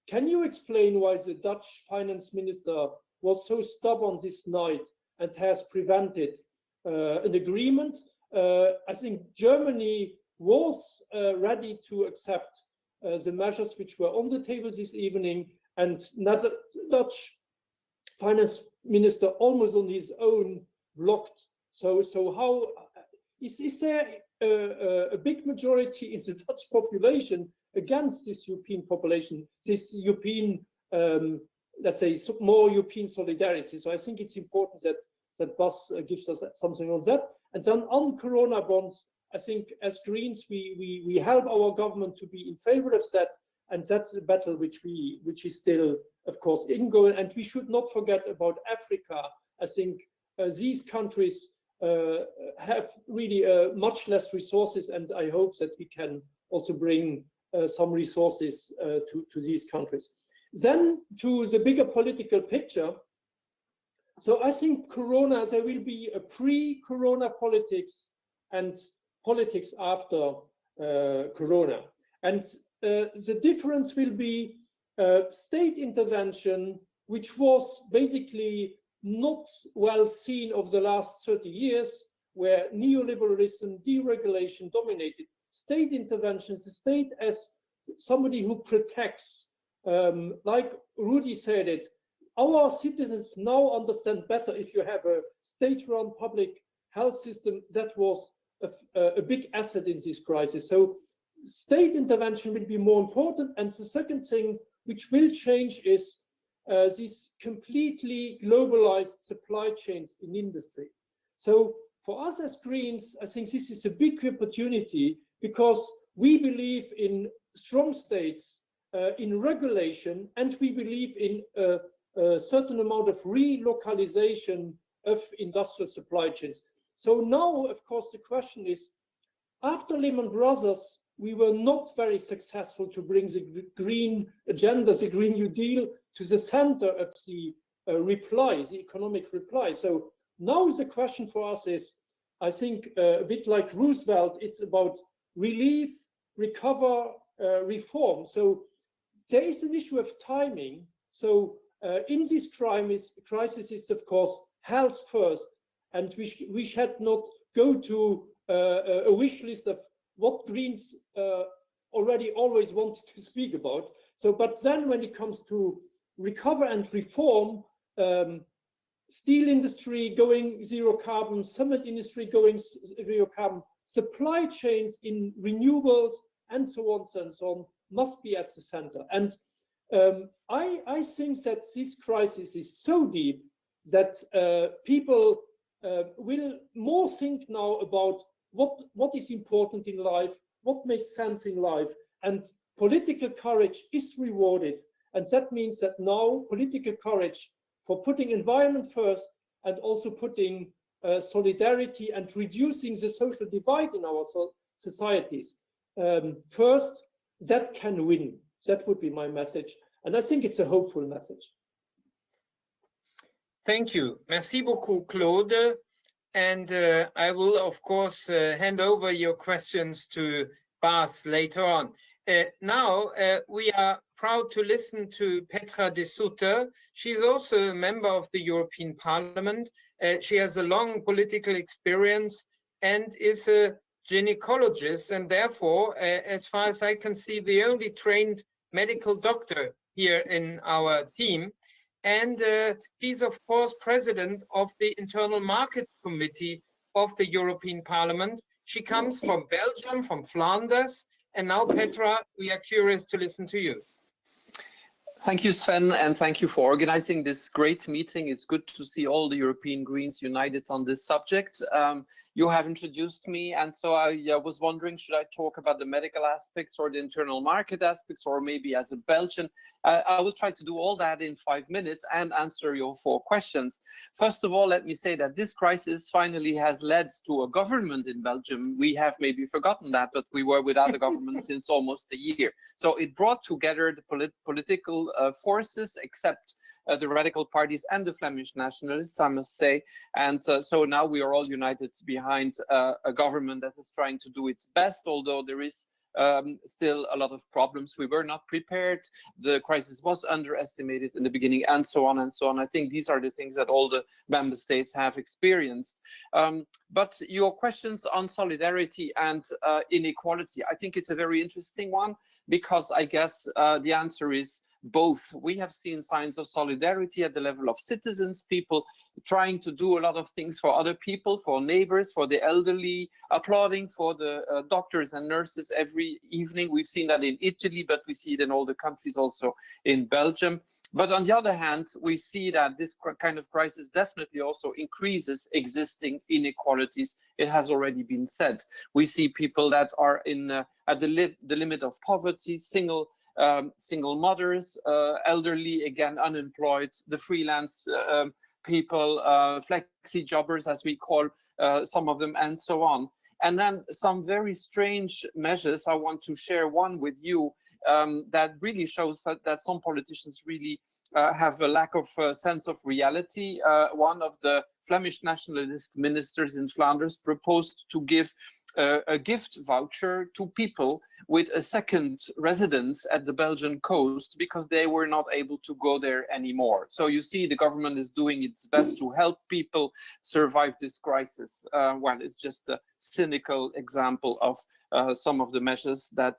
Can you explain why the Dutch finance minister was so stubborn this night and has prevented an agreement. I think Germany was ready to accept the measures which were on the table this evening, and Dutch finance minister almost on his own blocked. So how is there a big majority in the Dutch population against this European population, this European, let's say, more European solidarity? So I think it's important that Bas gives us something on that. And then on Corona bonds, I think as Greens, we help our government to be in favor of that, and that's a battle which is still, of course, ongoing. And we should not forget about Africa. I think these countries have really much less resources, and I hope that we can also bring some resources to these countries. Then to the bigger political picture. So I think Corona, there will be a pre-Corona politics and politics after Corona. And the difference will be state intervention, which was basically not well seen over the last 30 years, where neoliberalism, deregulation dominated. State interventions, the state as somebody who protects, like Rudi said it, our citizens now understand better if you have a state-run public health system. That was a big asset in this crisis. So state intervention will be more important. And the second thing which will change is these completely globalized supply chains in industry. So for us as Greens, I think this is a big opportunity, because we believe in strong states, in regulation, and we believe in a certain amount of relocalization of industrial supply chains. So now, of course, the question is, after Lehman Brothers, we were not very successful to bring the green agenda, the Green New Deal, to the center of the reply, the economic reply. So now the question for us is, I think a bit like Roosevelt, it's about relief, recover, reform. So there is an issue of timing. So in this crisis is, of course, health first, and we should not go to a wish list of what Greens already always wanted to speak about. So, but then when it comes to recover and reform, steel industry going zero carbon, cement industry going zero carbon, supply chains in renewables, and so on, must be at the center. And I think that this crisis is so deep that people will more think now about what is important in life, what makes sense in life, and political courage is rewarded. And that means that now political courage for putting environment first, and also putting solidarity and reducing the social divide in our societies first, that can win. That would be my message. And I think it's a hopeful message. Thank you. Merci beaucoup, Claude. And I will, of course, hand over your questions to Bas later on. Now, we are proud to listen to Petra de Sutter. She's also a member of the European Parliament. She has a long political experience and is a gynecologist, and therefore, as far as I can see, the only trained medical doctor here in our team. And he's, of course, president of the Internal Market Committee of the European Parliament. She comes from Belgium, from Flanders. And now, Petra, we are curious to listen to you. Thank you, Sven, and thank you for organizing this great meeting. It's good to see all the European Greens united on this subject. You have introduced me, and so I was wondering, should I talk about the medical aspects or the internal market aspects, or maybe as a Belgian? I will try to do all that in 5 minutes and answer your 4 questions. First of all, let me say that this crisis finally has led to a government in Belgium. We have maybe forgotten that, but we were without a government since almost a year. So it brought together the political forces, except the radical parties and the Flemish nationalists, I must say. And so now we are all united behind a government that is trying to do its best, although there is still a lot of problems. We were not prepared. The crisis was underestimated in the beginning, and so on and so on. I think these are the things that all the member states have experienced. But your questions on solidarity and inequality, I think it's a very interesting one, because I guess the answer is both. We have seen signs of solidarity at the level of citizens, people trying to do a lot of things for other people, for neighbors, for the elderly, applauding for the doctors and nurses every evening. We've seen that in Italy, but we see it in all the countries, also in Belgium. But on the other hand, we see that this kind of crisis definitely also increases existing inequalities. It has already been said. We see people that are in at the limit of poverty, single mothers, elderly, again, unemployed, the freelance people, flexi jobbers, as we call some of them, and so on. And then some very strange measures. I want to share one with you that really shows that some politicians really have a lack of sense of reality. One of the Flemish nationalist ministers in Flanders proposed to give a gift voucher to people with a second residence at the Belgian coast because they were not able to go there anymore. So you see, the government is doing its best to help people survive this crisis. Well, it's just a cynical example of some of the measures that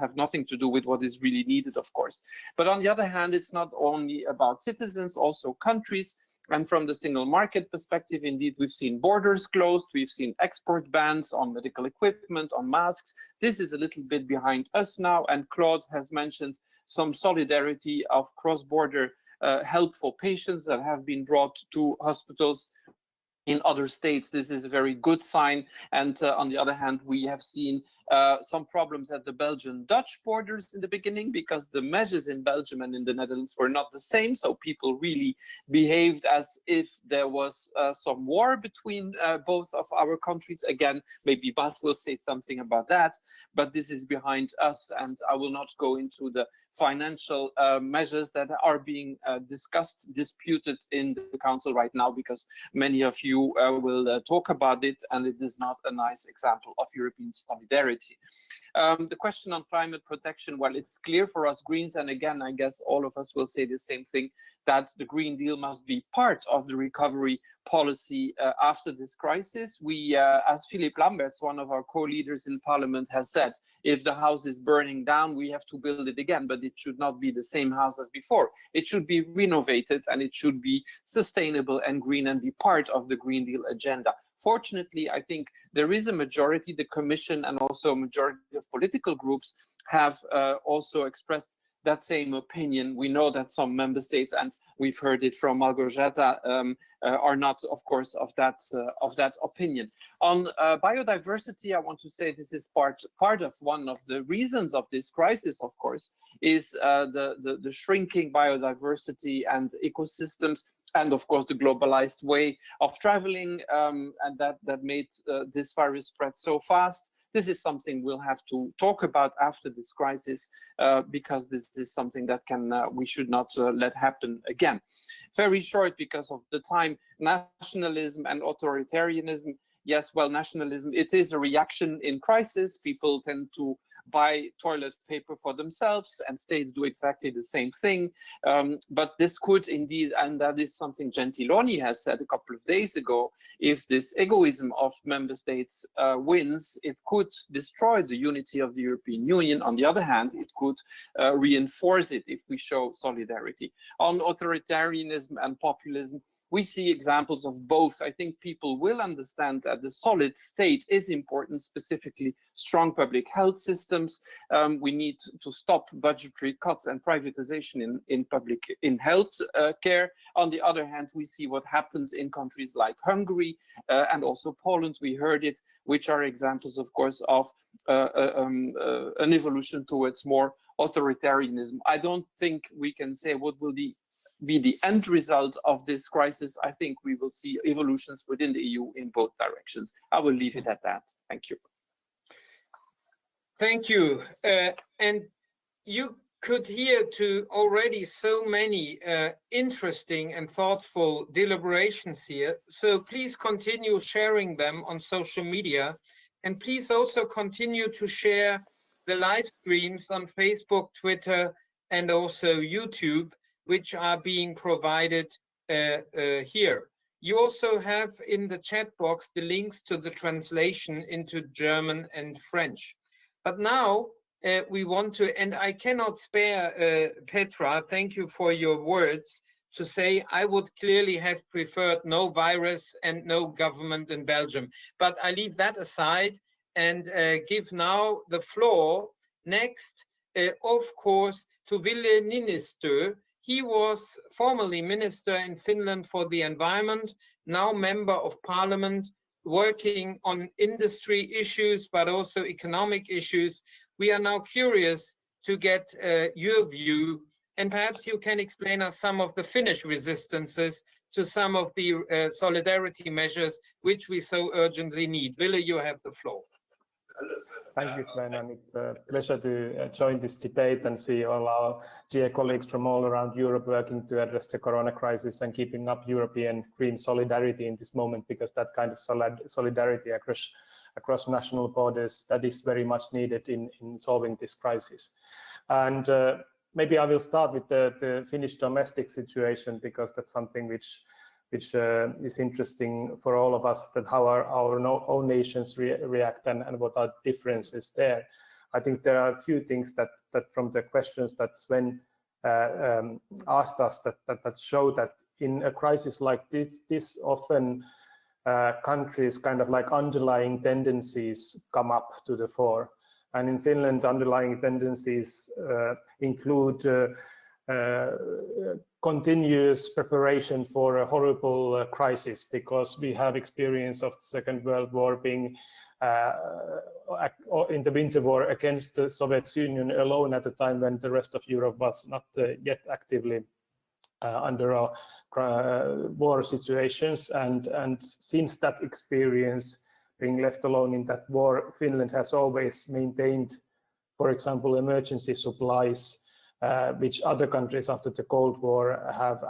have nothing to do with what is really needed, of course. But on the other hand, it's not only about citizens, also countries. And from the single market perspective, indeed, we've seen borders closed, we've seen export bans on medical equipment, on masks. This is a little bit behind us now, and Claude has mentioned some solidarity of cross-border help for patients that have been brought to hospitals in other states. This is a very good sign. And on the other hand, we have seen some problems at the Belgian-Dutch borders in the beginning, because the measures in Belgium and in the Netherlands were not the same. So people really behaved as if there was some war between both of our countries. Again, maybe Bas will say something about that, but this is behind us, and I will not go into the financial measures that are being disputed in the Council right now, because many of you will talk about it, and it is not a nice example of European solidarity. The question on climate protection, well, it's clear for us Greens, and again, I guess all of us will say the same thing, that the Green Deal must be part of the recovery policy after this crisis. We, as Philippe Lamberts, one of our co-leaders in Parliament, has said, if the house is burning down, we have to build it again, but it should not be the same house as before. It should be renovated, and it should be sustainable and green and be part of the Green Deal agenda. Fortunately, I think there is a majority. The Commission and also a majority of political groups have also expressed that same opinion. We know that some member states, and we've heard it from Malgorzata, are not, of course, of that opinion. On biodiversity, I want to say this is part of one of the reasons of this crisis, of course, is the shrinking biodiversity and ecosystems, and of course the globalized way of traveling, and that made this virus spread so fast. This is something we'll have to talk about after this crisis, because this is something that we should not let happen again. Very short, because of the time, nationalism and authoritarianism. Yes, well, nationalism, it is a reaction in crisis. People tend to buy toilet paper for themselves, and states do exactly the same thing. But this could indeed, and that is something Gentiloni has said a couple of days ago, if this egoism of member states wins, it could destroy the unity of the European Union. On the other hand, it could reinforce it if we show solidarity. On authoritarianism and populism, we see examples of both. I think people will understand that the solid state is important, specifically strong public health systems. We need to stop budgetary cuts and privatization in health care. On the other hand, we see what happens in countries like Hungary and also Poland. We heard it, which are examples, of course, of an evolution towards more authoritarianism. I don't think we can say what will be the end result of this crisis. I think we will see evolutions within the EU in both directions. I will leave it at that. Thank you. Thank you. And you could hear to already so many interesting and thoughtful deliberations here. So please continue sharing them on social media. And please also continue to share the live streams on Facebook, Twitter, and also YouTube, which are being provided here. You also have in the chat box the links to the translation into German and French. But now we want to, and I cannot spare Petra, thank you for your words, to say I would clearly have preferred no virus and no government in Belgium. But I leave that aside and give now the floor next, of course, to Ville Niinistö. He was formerly minister in Finland for the environment, now member of parliament, working on industry issues, but also economic issues. We are now curious to get your view, and perhaps you can explain us some of the Finnish resistances to some of the solidarity measures which we so urgently need. Ville, you have the floor. Thank you, Sven, and it's a pleasure to join this debate and see all our dear colleagues from all around Europe working to address the corona crisis and keeping up European green solidarity in this moment, because that kind of solidarity across national borders, that is very much needed in solving this crisis. And maybe I will start with the Finnish domestic situation, because that's something which is interesting for all of us, that how our own nations react and what are differences there. I think there are a few things that from the questions that Sven asked us that show that in a crisis like this often countries kind of like underlying tendencies come up to the fore. And in Finland, underlying tendencies include continuous preparation for a horrible crisis, because we have experience of the Second World War being in the Winter War against the Soviet Union alone at a time when the rest of Europe was not yet actively under war situations. And since that experience, being left alone in that war, Finland has always maintained, for example, emergency supplies, which other countries after the Cold War have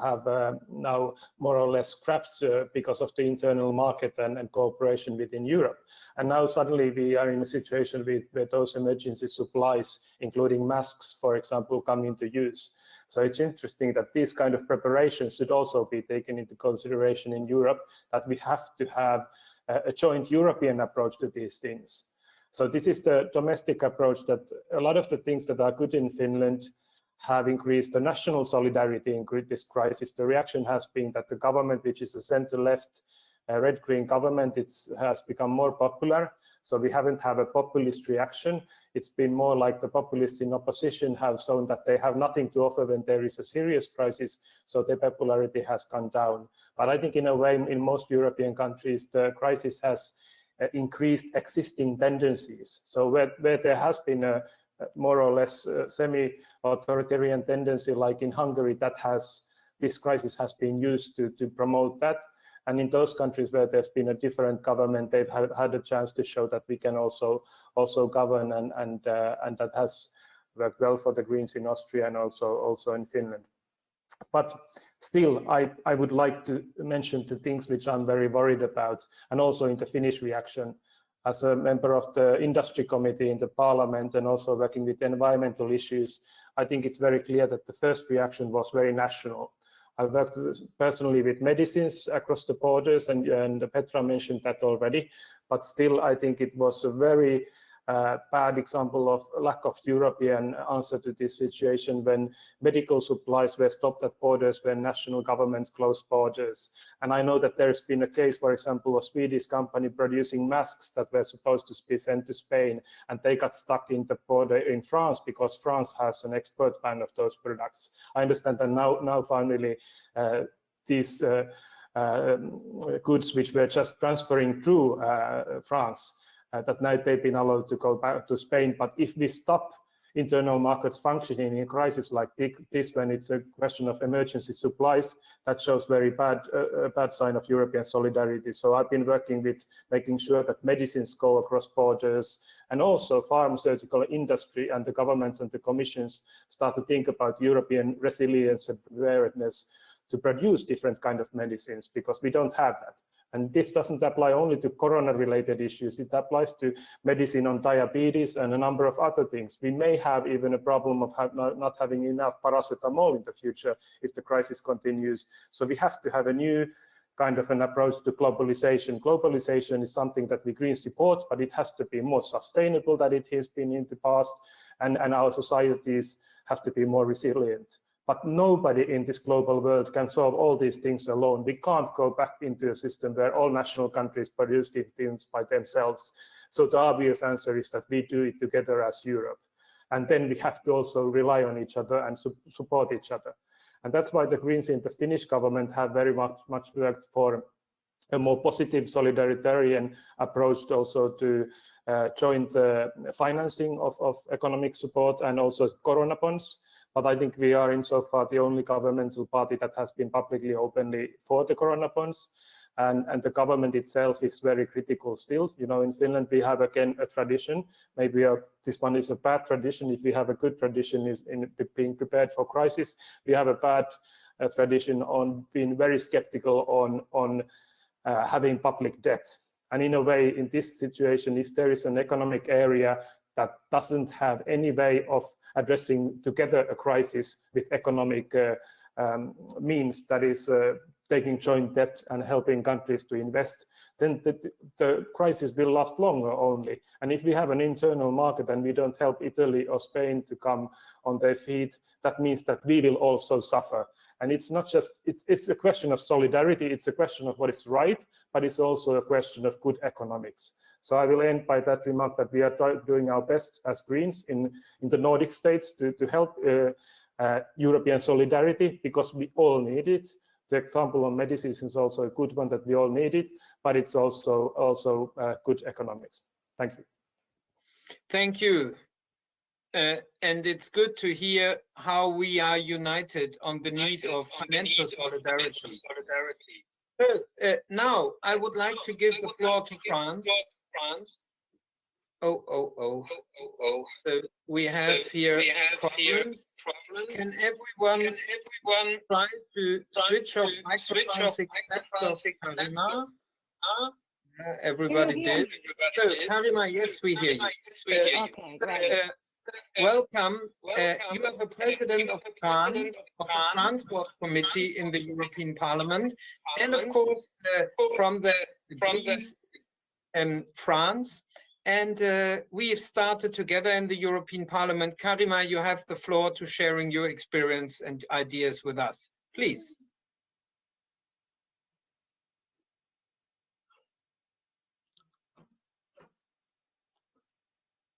now more or less scrapped because of the internal market and cooperation within Europe. And now suddenly we are in a situation where those emergency supplies, including masks, for example, come into use. So it's interesting that these kind of preparations should also be taken into consideration in Europe, that we have to have a joint European approach to these things. So this is the domestic approach, that a lot of the things that are good in Finland have increased the national solidarity in this crisis. The reaction has been that the government, which is a center-left red-green government, has become more popular. So we haven't had a populist reaction. It's been more like the populists in opposition have shown that they have nothing to offer when there is a serious crisis. So their popularity has gone down. But I think in a way, in most European countries, the crisis has increased existing tendencies. So where there has been a more or less semi-authoritarian tendency, like in Hungary, this crisis has been used to promote that. And in those countries where there's been a different government, they've had a chance to show that we can also govern, and that has worked well for the Greens in Austria and also in Finland. But still, I would like to mention the things which I'm very worried about, and also in the Finnish reaction. As a member of the industry committee in the parliament and also working with environmental issues, I think it's very clear that the first reaction was very national. I worked personally with medicines across the borders, and Petra mentioned that already, but still I think it was a very bad example of lack of European answer to this situation when medical supplies were stopped at borders when national governments closed borders. And I know that there's been a case, for example, a Swedish company producing masks that were supposed to be sent to Spain, and they got stuck in the border in France because France has an export ban of those products. I understand that now finally these goods which were just transferring through France, that now they've been allowed to go back to Spain. But if we stop internal markets functioning in a crisis like this, when it's a question of emergency supplies, that shows very bad sign of European solidarity. So I've been working with making sure that medicines go across borders, and also pharmaceutical industry and the governments and the commissions start to think about European resilience and preparedness to produce different kind of medicines, because we don't have that. And this doesn't apply only to corona-related issues. It applies to medicine on diabetes and a number of other things. We may have even a problem of not having enough paracetamol in the future if the crisis continues. So we have to have a new kind of an approach to globalization. Globalization is something that we Greens support, but it has to be more sustainable than it has been in the past, and our societies have to be more resilient. But nobody in this global world can solve all these things alone. We can't go back into a system where all national countries produce these things by themselves. So the obvious answer is that we do it together as Europe. And then we have to also rely on each other and support each other. And that's why the Greens in the Finnish government have very much worked for a more positive solidaritarian approach also to joint financing of economic support and also corona bonds. But I think we are insofar the only governmental party that has been publicly openly for the corona bonds. And the government itself is very critical still. You know, in Finland, we have again a tradition. Maybe this one is a bad tradition. If we have a good tradition is in being prepared for crisis, we have a bad tradition on being very skeptical on having public debt. And in a way, in this situation, if there is an economic area that doesn't have any way of addressing together a crisis with economic means, that is taking joint debt and helping countries to invest, then the crisis will last longer only. And if we have an internal market and we don't help Italy or Spain to come on their feet, that means that we will also suffer. And it's not just, it's a question of solidarity, it's a question of what is right, but it's also a question of good economics. So I will end by that remark that we are doing our best as Greens in the Nordic states to help European solidarity, because we all need it. The example on medicines is also a good one, that we all need it, but it's also good economics. Thank you. Thank you. And it's good to hear how we are united on the need of financial solidarity. So, now I would like to give the floor to France. So we have here problems. Can everyone try to switch off microphones except of Karima? Everybody did. So, Karima, yes, we hear you. Okay, great. Welcome. You are the president of the Transport Committee in the European Parliament, and of course from the Greens in France. And we have started together in the European Parliament. Karima, you have the floor to sharing your experience and ideas with us. Please.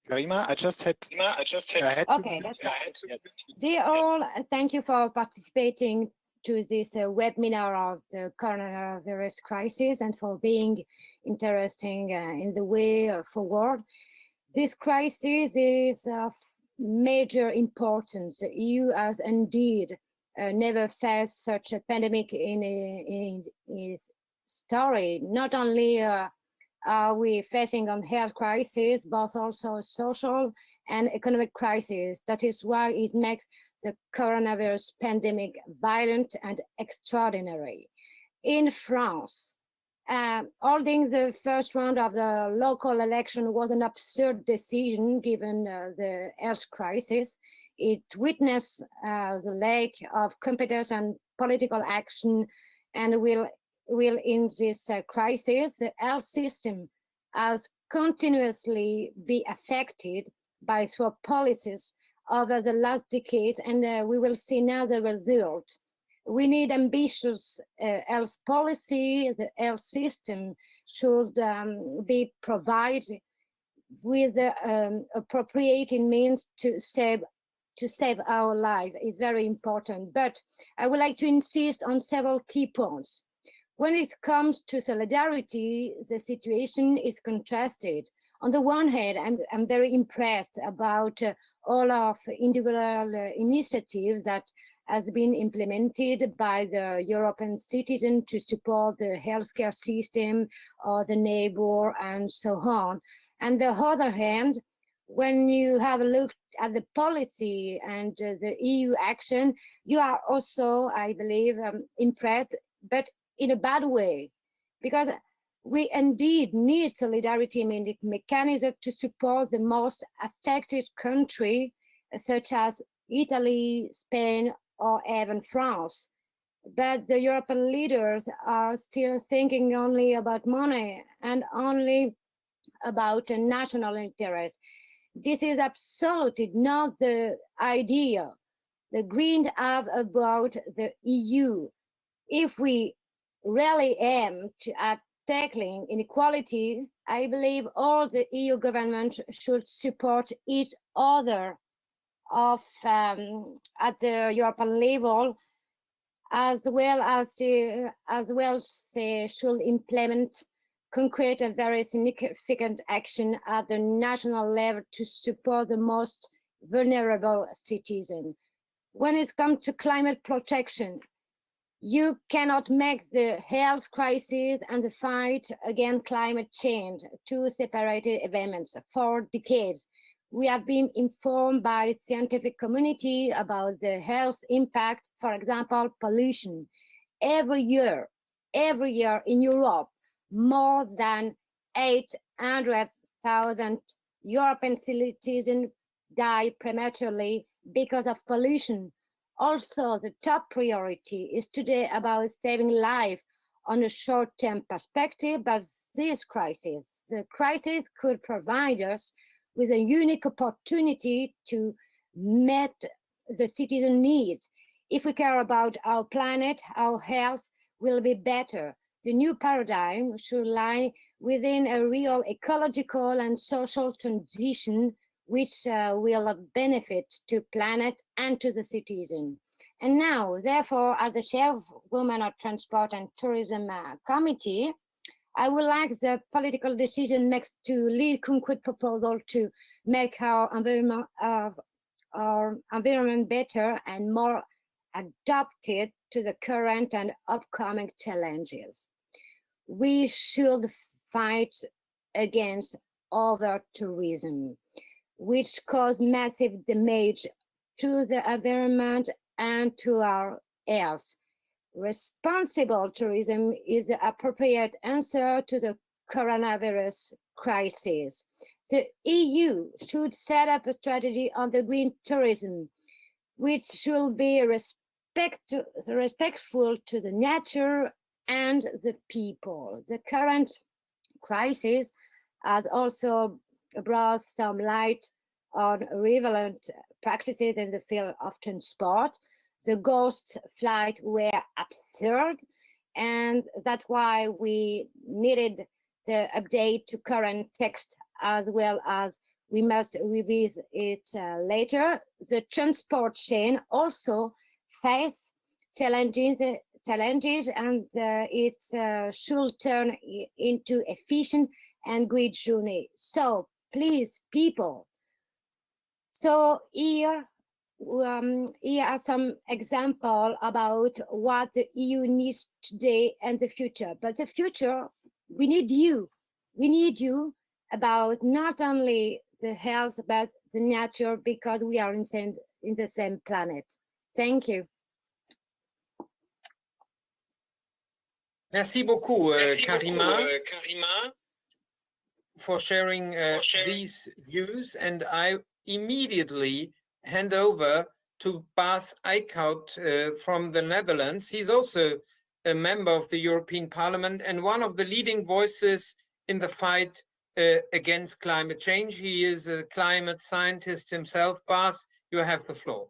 Karima, I just had Okay, that's right. Dear all, thank you for participating to this webinar of the coronavirus crisis and for being interesting in the way forward. This crisis is of major importance. The EU has indeed never faced such a pandemic in its story. Not only are we facing a health crisis, but also social and economic crisis. That is why it makes the coronavirus pandemic violent and extraordinary. In France, holding the first round of the local election was an absurd decision given the health crisis. It witnessed the lack of competence and political action, and will in this crisis, the health system has continuously been affected by swap policies over the last decade, and we will see now the result. We need ambitious health policy. The health system should be provided with the appropriate means to save our life. Is very important. But I would like to insist on several key points. When it comes to solidarity, the situation is contrasted. On the one hand, I'm very impressed about all of individual initiatives that has been implemented by the European citizen to support the healthcare system or the neighbor and so on. On the other hand, when you have looked at the policy and the EU action, you are also, I believe, impressed, but in a bad way, because we indeed need solidarity mechanism to support the most affected country, such as Italy, Spain, or even France. But the European leaders are still thinking only about money and only about a national interest. This is absolutely not the idea the Greens have about the EU. If we really aim at tackling inequality, I believe all the EU governments should support each other at the European level, as well they should implement concrete and very significant action at the national level to support the most vulnerable citizens. When it comes to climate protection, you cannot make the health crisis and the fight against climate change two separated events. For decades, we have been informed by the scientific community about the health impact, for example, pollution. Every year in Europe, more than 800,000 European citizens die prematurely because of pollution. Also, the top priority is today about saving life on a short-term perspective, but the crisis could provide us with a unique opportunity to meet the citizen needs. If we care about our planet, our health will be better. The new paradigm should lie within a real ecological and social transition which will benefit to planet and to the citizen. And now, therefore, as the chairwoman of Transport and Tourism Committee, I would like the political decision makes to lead concrete proposal to make our environment better and more adapted to the current and upcoming challenges. We should fight against over-tourism, which cause massive damage to the environment and to our health. Responsible tourism is the appropriate answer to the coronavirus crisis. The EU should set up a strategy on the green tourism, which should be respectful to the nature and the people. The current crisis has also brought some light on relevant practices in the field of transport. The ghost flights were absurd, and that's why we needed the update to current text, as well as we must revise it later. The transport chain also face challenges and it should turn into efficient and green journey. So please, people. So here are some examples about what the EU needs today and the future. But the future, we need you. We need you about not only the health, but the nature, because we are in the same planet. Thank you. Merci beaucoup, Karima, for sharing these views. And I immediately hand over to Bas Eickhout from the Netherlands. He's also a member of the European Parliament and one of the leading voices in the fight against climate change. He is a climate scientist himself. Bas, you have the floor.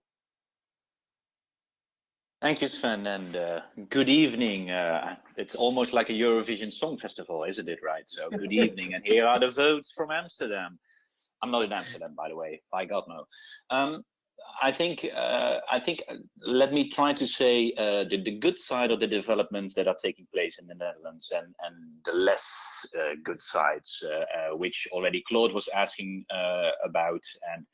Thank you, Sven, and good evening. It's almost like a Eurovision Song Festival, isn't it, right? So good evening, and here are the votes from Amsterdam. I'm not in Amsterdam, by the way, by God, no. I think let me try to say the good side of the developments that are taking place in the Netherlands and the less good sides, which already Claude was asking about, and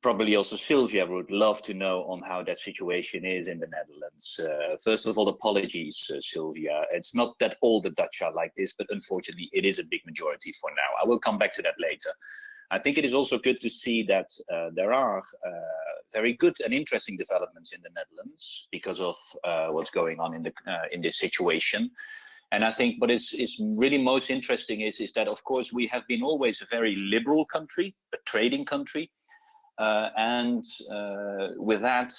probably also Silvia would love to know on how that situation is in the Netherlands. First of all, apologies, Silvia. It's not that all the Dutch are like this, but unfortunately it is a big majority for now. I will come back to that later. I think it is also good to see that there are very good and interesting developments in the Netherlands because of what's going on in this situation. And I think what is really most interesting is that, of course, we have been always a very liberal country, a trading country. And with that,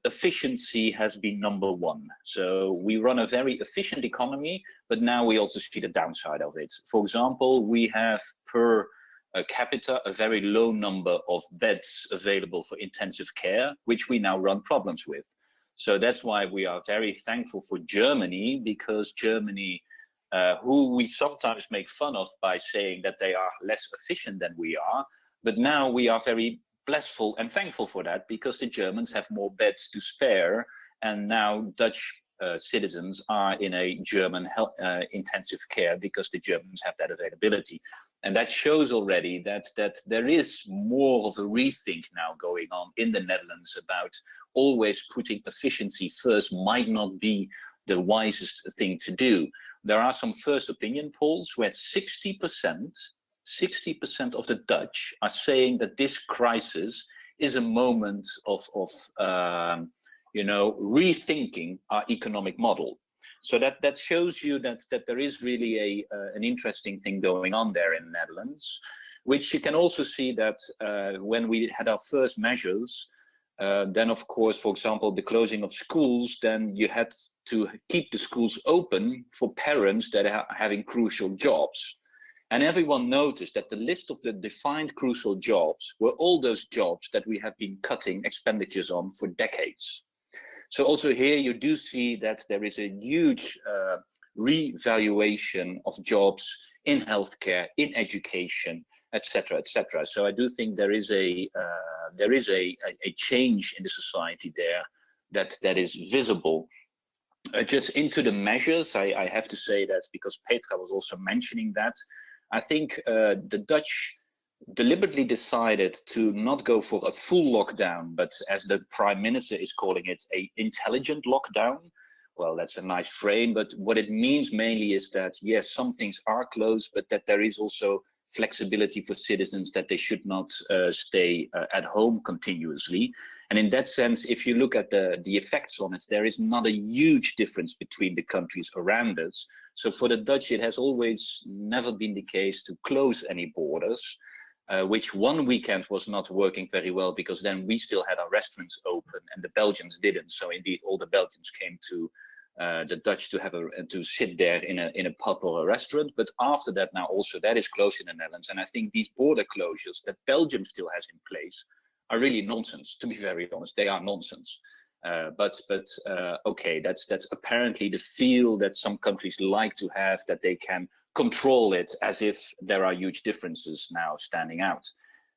efficiency has been number one. So we run a very efficient economy, but now we also see the downside of it. For example, we have per capita a very low number of beds available for intensive care, which we now run problems with. So that's why we are very thankful for Germany, because Germany, who we sometimes make fun of by saying that they are less efficient than we are, but now we are very blissful and thankful for that, because the Germans have more beds to spare, and now Dutch citizens are in a German health, intensive care, because the Germans have that availability. And that shows already that there is more of a rethink now going on in the Netherlands about always putting efficiency first might not be the wisest thing to do. There are some first opinion polls where 60% of the Dutch are saying that this crisis is a moment of rethinking our economic model. So that shows you that there is really an interesting thing going on there in the Netherlands, which you can also see that when we had our first measures, then of course, for example, the closing of schools, then you had to keep the schools open for parents that are having crucial jobs. And everyone noticed that the list of the defined crucial jobs were all those jobs that we have been cutting expenditures on for decades. So also here you do see that there is a huge revaluation of jobs in healthcare, in education, etc., etc. So I do think there is a change in the society there that is visible. Just into the measures, I have to say that, because Petra was also mentioning that, I think the Dutch deliberately decided to not go for a full lockdown, but as the Prime Minister is calling it, an intelligent lockdown. Well, that's a nice frame, but what it means mainly is that, yes, some things are closed, but that there is also flexibility for citizens, that they should not stay at home continuously. And in that sense, if you look at the effects on it, there is not a huge difference between the countries around us. So for the Dutch, it has always never been the case to close any borders. Which one weekend was not working very well, because then we still had our restaurants open and the Belgians didn't. So indeed, all the Belgians came to the Dutch to sit there in a pub or a restaurant. But after that, now also that is closed in the Netherlands. And I think these border closures that Belgium still has in place are really nonsense. To be very honest, they are nonsense. But okay, that's apparently the feel that some countries like to have, that they can control it as if there are huge differences now standing out.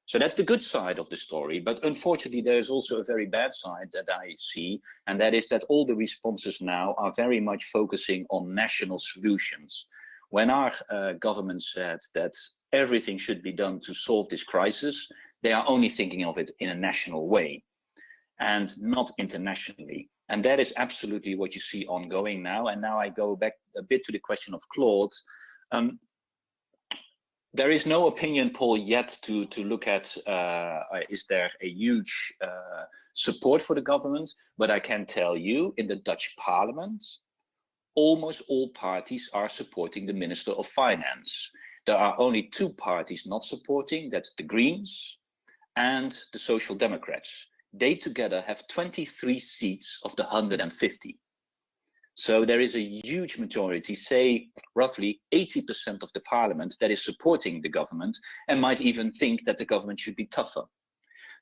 So that's the good side of the story. But unfortunately, there is also a very bad side that I see, and that is that all the responses now are very much focusing on national solutions. When our government said that everything should be done to solve this crisis, they are only thinking of it in a national way and not internationally. And that is absolutely what you see ongoing now. And now I go back a bit to the question of Claude. There is no opinion poll yet to look at, is there a huge support for the government? But I can tell you, in the Dutch parliament, almost all parties are supporting the Minister of Finance. There are only two parties not supporting, that's the Greens and the Social Democrats. They together have 23 seats of the 150. So there is a huge majority, say roughly 80% of the parliament, that is supporting the government and might even think that the government should be tougher.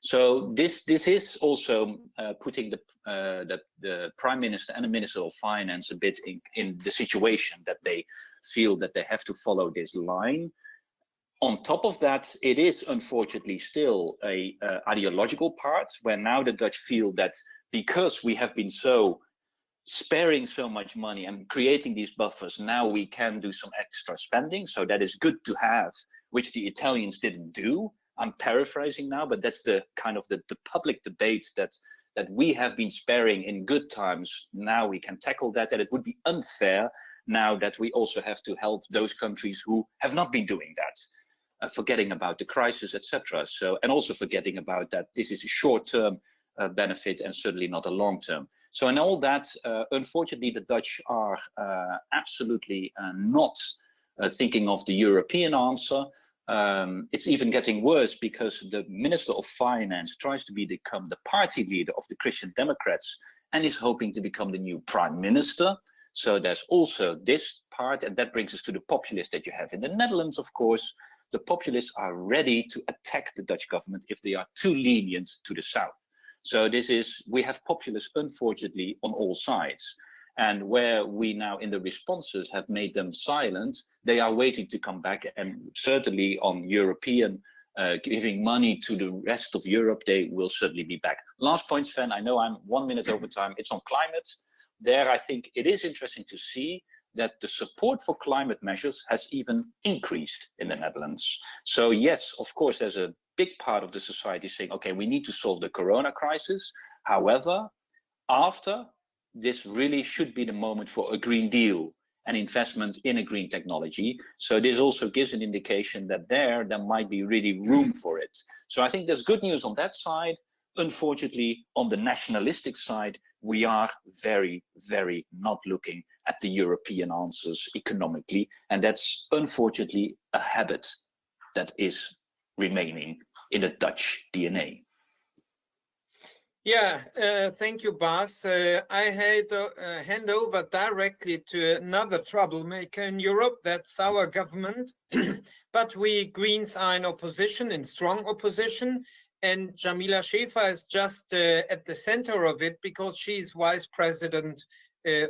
So this is also putting the Prime Minister and the Minister of Finance a bit in the situation that they feel that they have to follow this line. On top of that, it is unfortunately still a ideological part, where now the Dutch feel that because we have been so sparing so much money and creating these buffers, now we can do some extra spending. So that is good to have, which the Italians didn't do. I'm paraphrasing now, but that's the kind of the public debate that we have been sparing in good times. Now we can tackle that, and it would be unfair now that we also have to help those countries who have not been doing that, forgetting about the crisis, etc. So, and also forgetting about that this is a short-term benefit and certainly not a long-term. So in all that, unfortunately, the Dutch are absolutely not thinking of the European answer. It's even getting worse because the Minister of Finance tries to become the party leader of the Christian Democrats and is hoping to become the new Prime Minister. So there's also this part, and that brings us to the populists that you have in the Netherlands, of course. The populists are ready to attack the Dutch government if they are too lenient to the south. So we have populists, unfortunately, on all sides. And where we now in the responses have made them silent, they are waiting to come back. And certainly on European, giving money to the rest of Europe, they will certainly be back. Last point, Sven, I know I'm 1 minute over time. It's on climate. There, I think it is interesting to see that the support for climate measures has even increased in the Netherlands. So yes, of course, there's a big part of the society saying, okay, we need to solve the corona crisis. However, after this really should be the moment for a Green Deal and investment in a green technology. So this also gives an indication that there might be really room for it. So I think there's good news on that side. Unfortunately, on the nationalistic side, we are very, very not looking at the European answers economically. And that's unfortunately a habit that is remaining in the Dutch DNA. Yeah, thank you, Bas. I had hand over directly to another troublemaker in Europe. That's our government. But we Greens are in opposition, in strong opposition. And Jamila Schäfer is just at the center of it because she's vice president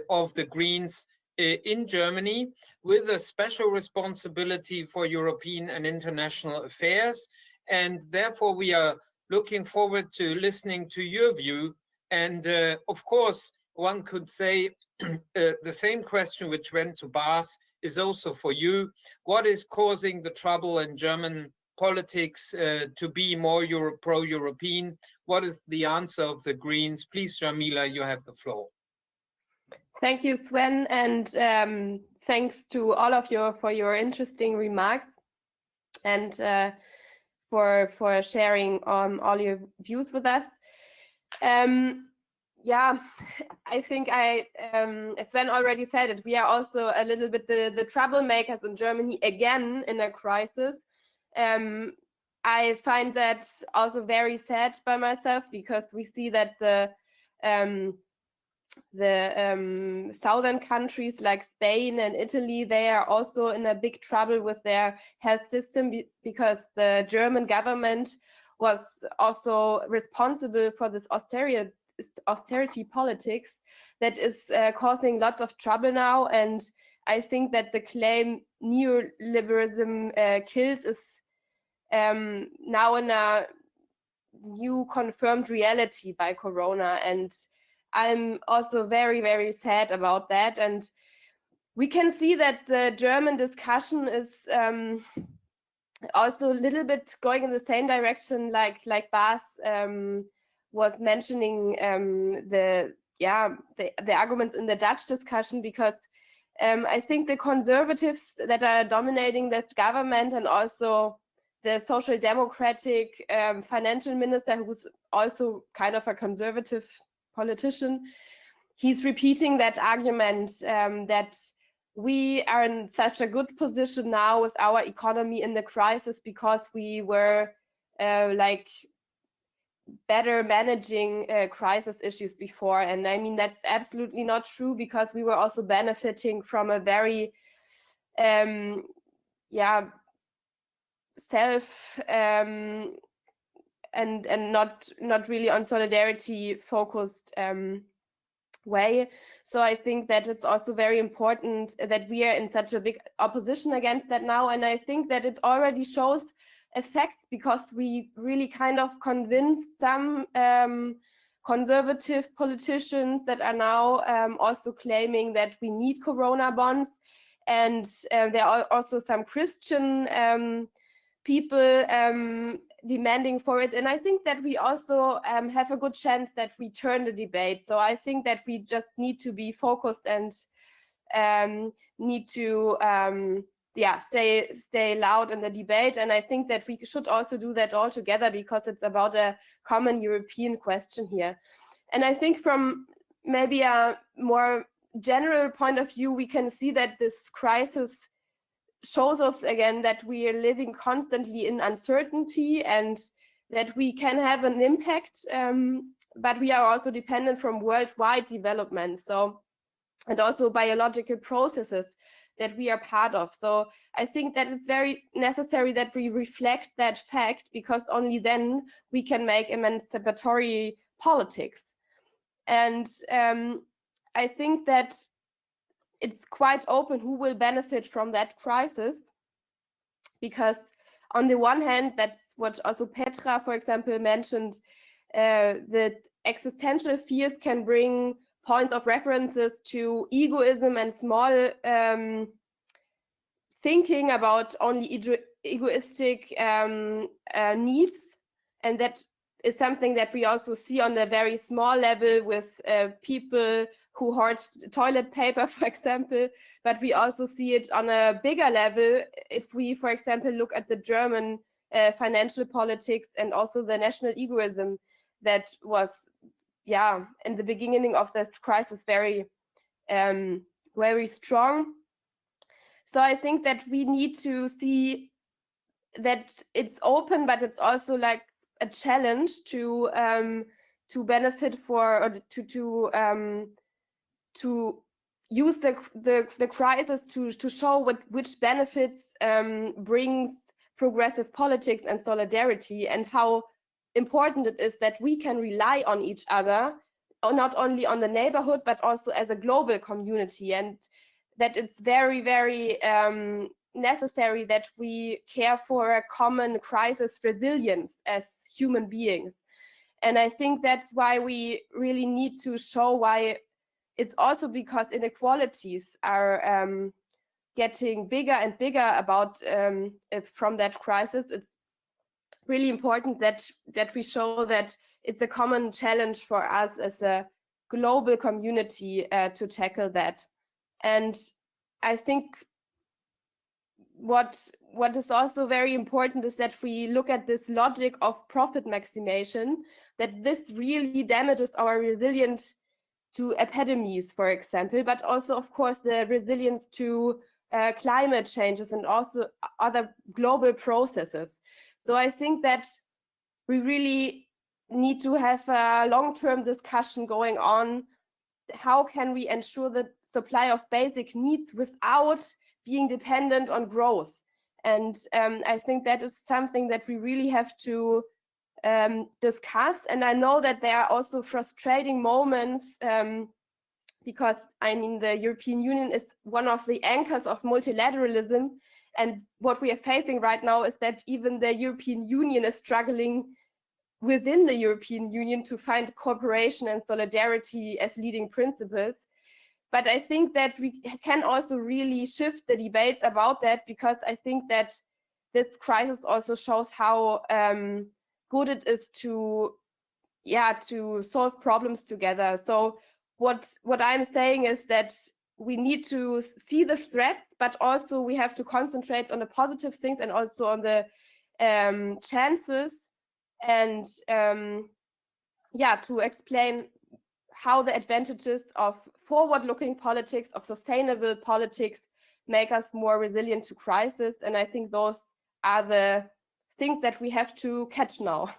of the Greens in Germany with a special responsibility for European and international affairs. And therefore, we are looking forward to listening to your view. And of course, one could say the same question which went to Bas is also for you. What is causing the trouble in German politics to be more pro-European? What is the answer of the Greens? Please, Jamila, you have the floor. Thank you, Sven, and thanks to all of you for your interesting remarks and for sharing all your views with us. Yeah, I think as Sven already said it, we are also a little bit the troublemakers in Germany again in a crisis. I find that also very sad by myself because we see that the southern countries like Spain and Italy, they are also in a big trouble with their health system because the German government was also responsible for this austerity politics that is causing lots of trouble now. And I think that the claim neoliberalism kills is now in a new confirmed reality by Corona. And I'm also very, very sad about that. And we can see that the German discussion is also a little bit going in the same direction like Bas was mentioning the arguments in the Dutch discussion, because I think the conservatives that are dominating that government and also the social democratic financial minister, who's also kind of a conservative politician, he's repeating that argument that we are in such a good position now with our economy in the crisis because we were like better managing crisis issues before. And I mean, that's absolutely not true, because we were also benefiting from a very self and not really on solidarity focused way. So I think that it's also very important that we are in such a big opposition against that now. And I think that it already shows effects, because we really kind of convinced some conservative politicians that are now also claiming that we need Corona bonds. And there are also some Christian people demanding for it. And I think that we also have a good chance that we turn the debate. So I think that we just need to be focused and need to stay loud in the debate. And I think that we should also do that all together, because it's about a common European question here. And I think from maybe a more general point of view, we can see that this crisis shows us again that we are living constantly in uncertainty and that we can have an impact, but we are also dependent from worldwide development. So, and also biological processes that we are part of. So I think that it's very necessary that we reflect that fact, because only then we can make emancipatory politics. And I think that it's quite open who will benefit from that crisis, because on the one hand, that's what also Petra, for example, mentioned, that existential fears can bring points of references to egoism and small thinking about only egoistic needs. And that is something that we also see on a very small level with people who hoard toilet paper, for example, but we also see it on a bigger level if we, for example, look at the German financial politics and also the national egoism that was, yeah, in the beginning of the crisis, very, very strong. So I think that we need to see that it's open, but it's also like a challenge to benefit for, or to use the crisis to show which benefits brings progressive politics and solidarity, and how important it is that we can rely on each other, not only on the neighborhood, but also as a global community, and that it's very, very necessary that we care for a common crisis resilience as human beings. And I think that's why we really need to show why it's also because inequalities are getting bigger and bigger about from that crisis. It's really important that we show that it's a common challenge for us as a global community to tackle that. And I think what is also very important is that we look at this logic of profit maximization, that this really damages our resilience to epidemics, for example, but also, of course, the resilience to climate changes and also other global processes. So I think that we really need to have a long-term discussion going on. How can we ensure the supply of basic needs without being dependent on growth? And I think that is something that we really have to discuss. And I know that there are also frustrating moments because, I mean, the European Union is one of the anchors of multilateralism. And what we are facing right now is that even the European Union is struggling within the European Union to find cooperation and solidarity as leading principles. But I think that we can also really shift the debates about that, because I think that this crisis also shows how good it is to solve problems together. So what I'm saying is that we need to see the threats, but also we have to concentrate on the positive things and also on the chances, and to explain how the advantages of forward-looking politics, of sustainable politics, make us more resilient to crisis. And I think those are the things that we have to catch now.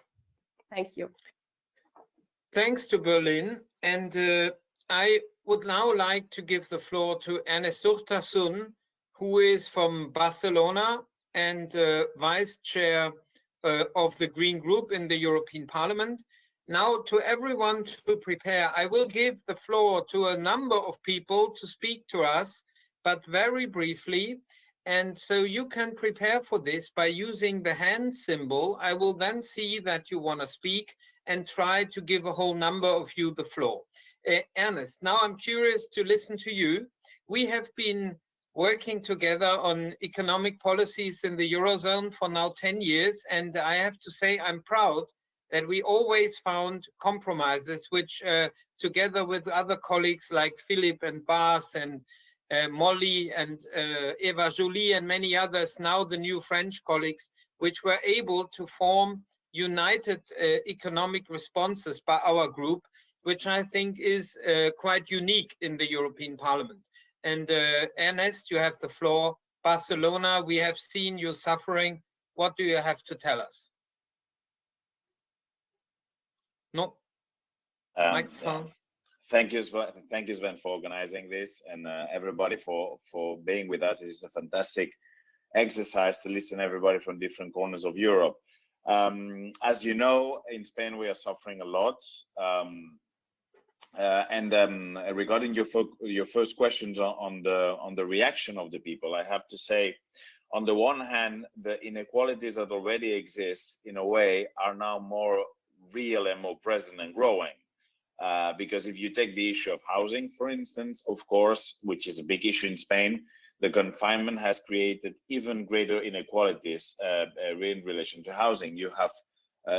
Thank you. Thanks to Berlin. And I would now like to give the floor to Ernest Urtasun, who is from Barcelona and vice chair of the Green Group in the European Parliament. Now, to everyone to prepare, I will give the floor to a number of people to speak to us, but very briefly. And so you can prepare for this by using the hand symbol. I will then see that you want to speak and try to give a whole number of you the floor. Ernest, now I'm curious to listen to you. We have been working together on economic policies in the Eurozone for now 10 years. And I have to say, I'm proud that we always found compromises, which together with other colleagues like Philippe and Bas and Molly and Eva Joly and many others, now the new French colleagues, which were able to form united economic responses by our group, which I think is quite unique in the European Parliament. And Ernest, you have the floor. Barcelona, we have seen you suffering. What do you have to tell us? No. Microphone. Yeah. Thank you, Sven, for organizing this, and everybody for being with us. It's a fantastic exercise to listen to everybody from different corners of Europe. As you know, in Spain we are suffering a lot. Regarding your first questions on the reaction of the people, I have to say, on the one hand, the inequalities that already exist in a way are now more real and more present and growing. Because if you take the issue of housing, for instance, of course, which is a big issue in Spain, the confinement has created even greater inequalities in relation to housing. You have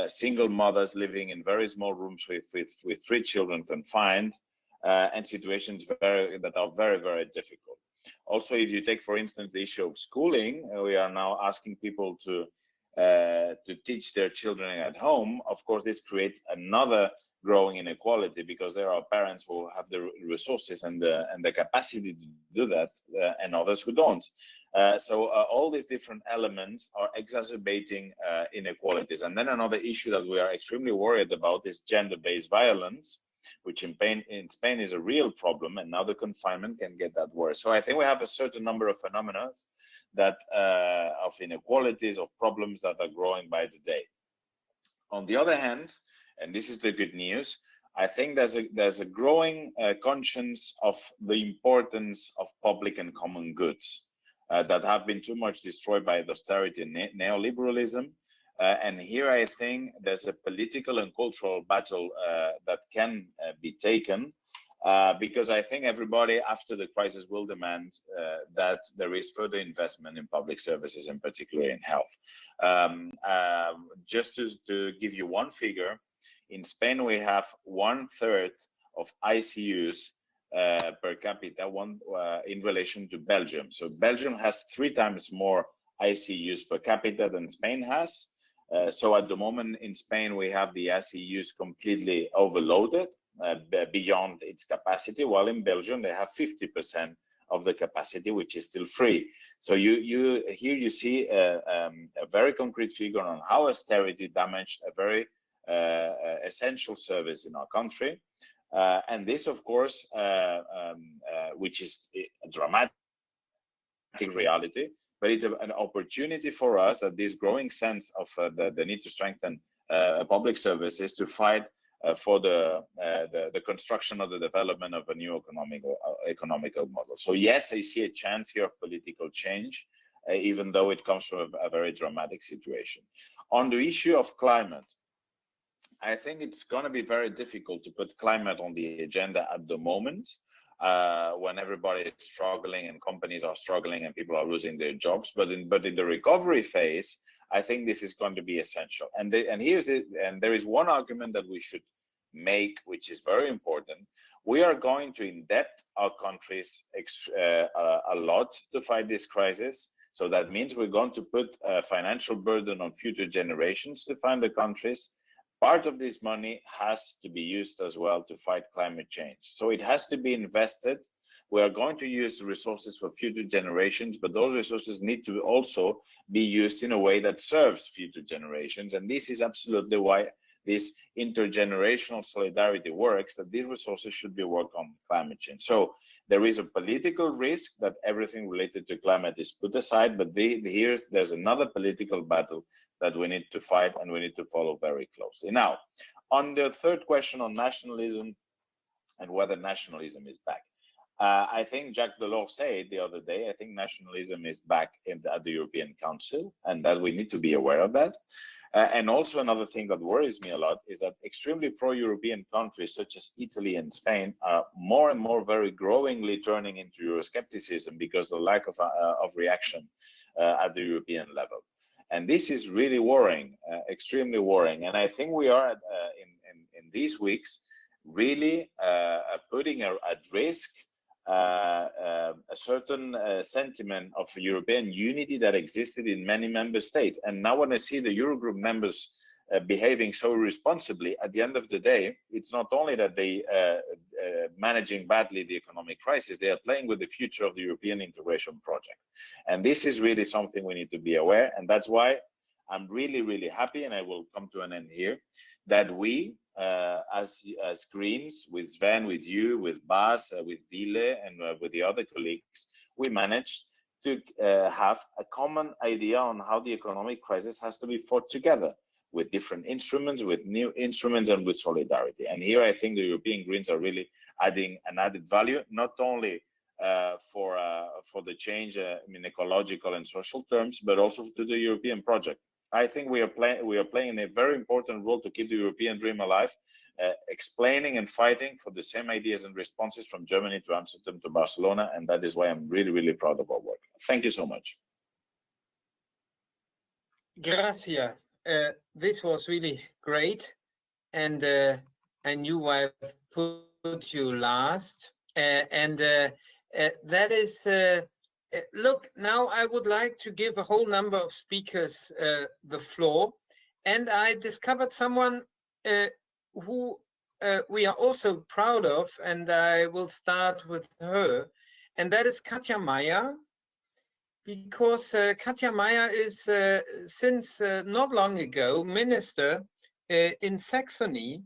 single mothers living in very small rooms with 3 children confined, and situations that are very, very difficult. Also, if you take, for instance, the issue of schooling, we are now asking people to teach their children at home. Of course, this creates another growing inequality because there are parents who have the resources and the capacity to do that, and others who don't. So all these different elements are exacerbating inequalities. And then another issue that we are extremely worried about is gender-based violence, which in Spain is a real problem, and now the confinement can get that worse. So I think we have a certain number of phenomena that of inequalities, of problems that are growing by the day. On the other hand, and this is the good news, I think there's a growing conscience of the importance of public and common goods that have been too much destroyed by the austerity and neoliberalism. And here I think there's a political and cultural battle that can be taken, because I think everybody after the crisis will demand that there is further investment in public services, and particularly in health. Just to give you one figure, in Spain we have 1/3 of ICUs per capita, in relation to Belgium. So Belgium has 3 times more ICUs per capita than Spain has. So at the moment in Spain we have the ICUs completely overloaded beyond its capacity, while in Belgium they have 50% of the capacity, which is still free. So here you see a very concrete figure on how austerity damaged a very essential service in our country. And this, of course, which is a dramatic reality, but it's an opportunity for us, that this growing sense of the need to strengthen public services to fight for the construction of the development of a new economical model. So yes, I see a chance here of political change, even though it comes from a very dramatic situation. On the issue of climate, I think it's going to be very difficult to put climate on the agenda at the moment, when everybody is struggling and companies are struggling and people are losing their jobs. But in the recovery phase, I think this is going to be essential. And there is one argument that we should make, which is very important. We are going to indebt our countries a lot to fight this crisis. So that means we're going to put a financial burden on future generations to fund the countries. Part of this money has to be used as well to fight climate change. So it has to be invested. We are going to use the resources for future generations, but those resources need to also be used in a way that serves future generations. And this is absolutely why this intergenerational solidarity works, that these resources should be worked on climate change. So there is a political risk that everything related to climate is put aside, but there's another political battle that we need to fight, and we need to follow very closely. Now, on the third question on nationalism and whether nationalism is back, I think Jacques Delors said the other day, I think nationalism is back at the European Council, and that we need to be aware of that. And also another thing that worries me a lot is that extremely pro-European countries such as Italy and Spain are more and more very growingly turning into Euroscepticism because of the lack of reaction at the European level. And this is really worrying, extremely worrying. And I think we are in these weeks really putting at risk a certain sentiment of European unity that existed in many member states. And now when I see the Eurogroup members behaving so responsibly, at the end of the day, it's not only that they managing badly the economic crisis, they are playing with the future of the European integration project. And this is really something we need to be aware. And that's why I'm really, really happy, and I will come to an end here, that we, as Greens, with Sven, with you, with Bas, with Ville, and with the other colleagues, we managed to have a common idea on how the economic crisis has to be fought together, with different instruments, with new instruments, and with solidarity. And here I think the European Greens are really adding an added value, not only for the change in ecological and social terms, but also to the European project. I think we are playing a very important role to keep the European dream alive, explaining and fighting for the same ideas and responses from Germany to Amsterdam to Barcelona, and that is why I'm really, really proud of our work. Thank you so much. Gracias. This was really great, and I knew I put you last, that is. Look, now I would like to give a whole number of speakers the floor, and I discovered someone who we are also proud of, and I will start with her, and that is Katja Meyer, because Katja Meyer is since not long ago Minister in Saxony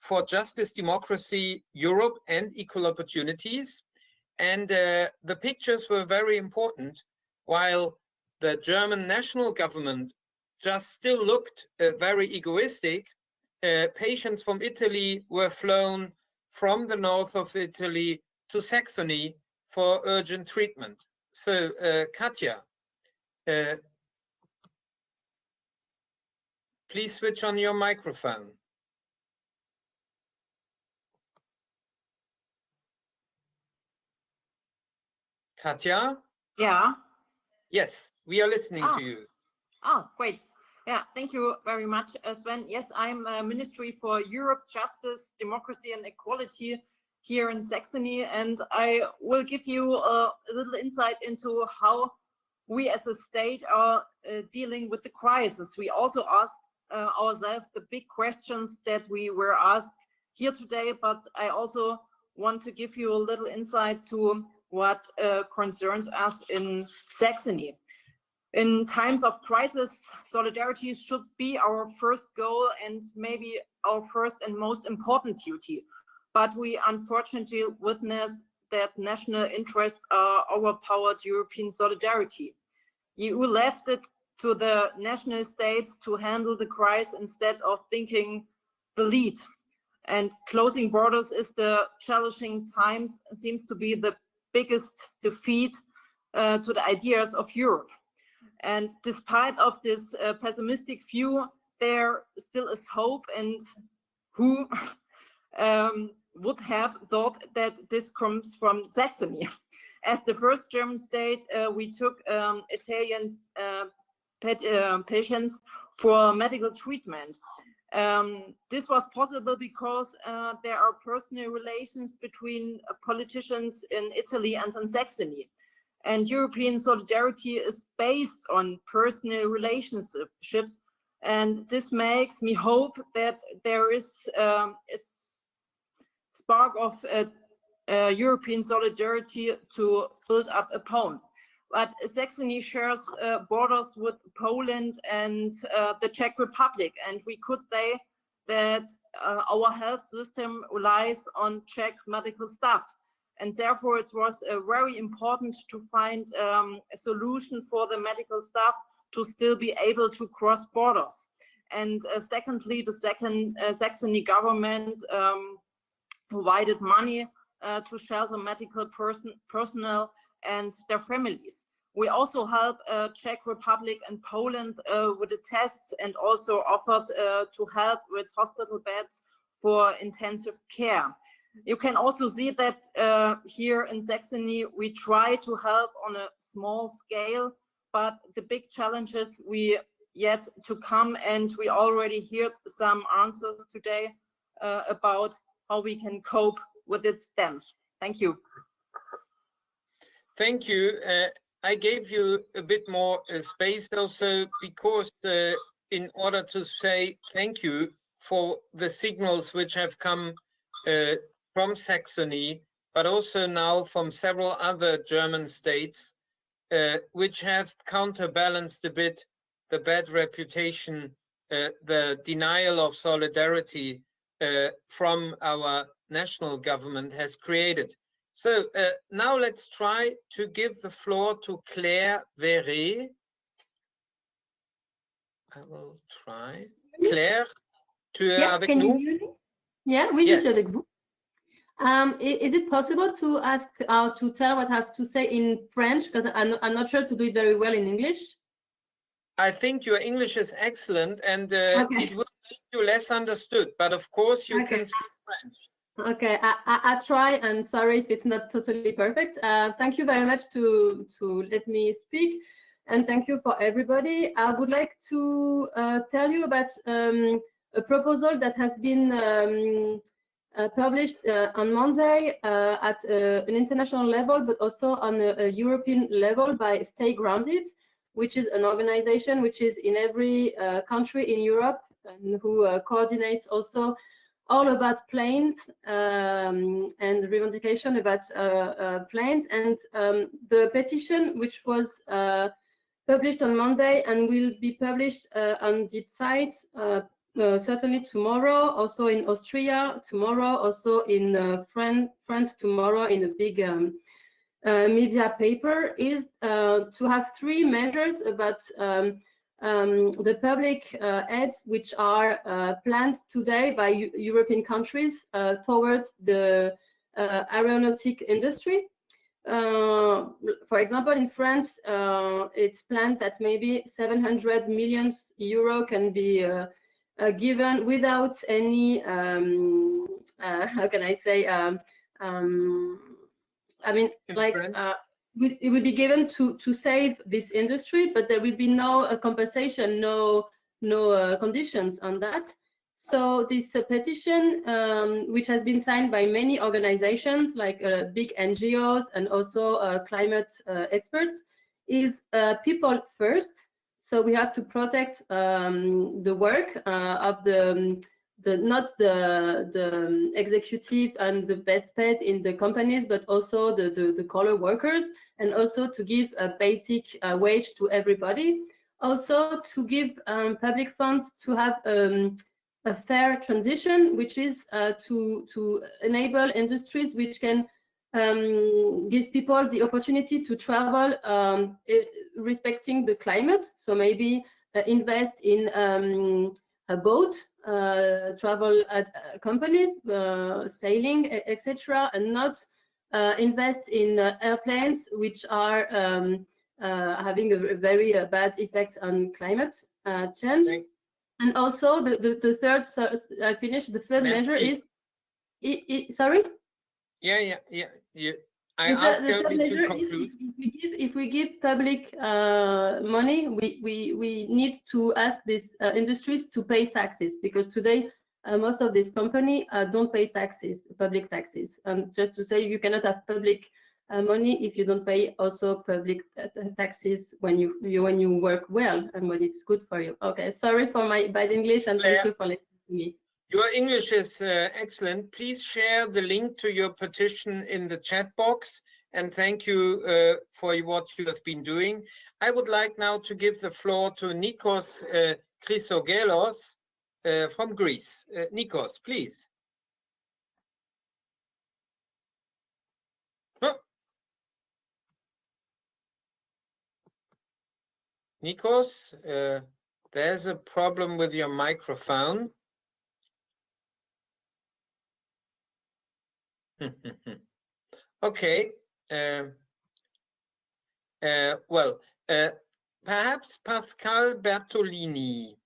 for Justice, Democracy, Europe and Equal Opportunities. And the pictures were very important. While the German national government just still looked very egoistic, patients from Italy were flown from the north of Italy to Saxony for urgent treatment. So, Katja, please switch on your microphone. Katja? Yeah. Yes, we are listening to you. Oh, great. Yeah, thank you very much, Sven. Yes, I'm Ministry for Europe, Justice, Democracy and Equality here in Saxony, and I will give you a little insight into how we as a state are dealing with the crisis. We also ask ourselves the big questions that we were asked here today, but I also want to give you a little insight to what concerns us in Saxony. In times of crisis, solidarity should be our first goal and maybe our first and most important duty. But we unfortunately witness that national interests overpowered European solidarity. EU left it to the national states to handle the crisis instead of thinking the lead. And closing borders is the challenging times seems to be the biggest defeat to the ideas of Europe. And despite of this pessimistic view, there still is hope, and who would have thought that this comes from Saxony. As the first German state, we took Italian patients for medical treatment. This was possible because there are personal relations between politicians in Italy and in Saxony. And European solidarity is based on personal relationships. And this makes me hope that there is a spark of European solidarity to build up upon. But Saxony shares borders with Poland and the Czech Republic, and we could say that our health system relies on Czech medical staff, and therefore it was very important to find a solution for the medical staff to still be able to cross borders. And secondly, the Saxony government provided money to shelter medical personnel and their families. We also helped Czech Republic and Poland with the tests, and also offered to help with hospital beds for intensive care. You can also see that here in Saxony, we try to help on a small scale, but the big challenges we yet to come, and we already heard some answers today about how we can cope with its stems. Thank you. Thank you. I gave you a bit more space also because in order to say thank you for the signals which have come from Saxony, but also now from several other German states, which have counterbalanced a bit the bad reputation, the denial of solidarity from our national government has created. So now let's try to give the floor to Claire Verret. I will try. Claire, tu es avec nous? Yeah, oui, Yes. je suis avec vous. Is it possible to ask to tell what I have to say in French? Because I'm not sure to do it very well in English. I think your English is excellent, and it will make you less understood, but of course you can speak French. Okay, I try, and sorry if it's not totally perfect. Thank you very much to let me speak, and thank you for everybody. I would like to tell you about a proposal that has been published on Monday at an international level, but also on a European level by Stay Grounded, which is an organization which is in every country in Europe and who coordinates also all about planes and revendication about planes. And the petition, which was published on Monday and will be published on the site certainly tomorrow, also in Austria tomorrow, also in France tomorrow in a big media paper, is to have 3 measures about the public aids which are planned today by European countries towards the aeronautic industry. For example, in France, it's planned that maybe 700 million euro can be given without any, how can I say, I mean, like, it will be given to save this industry, but there will be no compensation, no conditions on that. So this petition, which has been signed by many organizations like big NGOs and also climate experts, is people first. So we have to protect the work of not the executive and the best paid in the companies, but also the color workers, and also to give a basic wage to everybody. Also to give public funds to have a fair transition, which is to enable industries which can give people the opportunity to travel respecting the climate. So maybe invest in a boat, travel companies, sailing, etc., and not invest in airplanes which are having a very bad effect on climate change. And also the third, so I finished, the third measure is, sorry? Yeah. I asked only to conclude. If we give public money, we need to ask these industries to pay taxes, because today most of these companies don't pay taxes, public taxes. And just to say, you cannot have public money if you don't pay also public taxes when you work well and when it's good for you. Okay, sorry for my bad English, and thank you for listening to me. Your English is excellent. Please share the link to your petition in the chat box, and thank you for what you have been doing. I would like now to give the floor to Nikos Chrysogelos from Greece. Nikos, please. Oh. Nikos, there's a problem with your microphone. Okay. Well, perhaps Pascal Bertolini.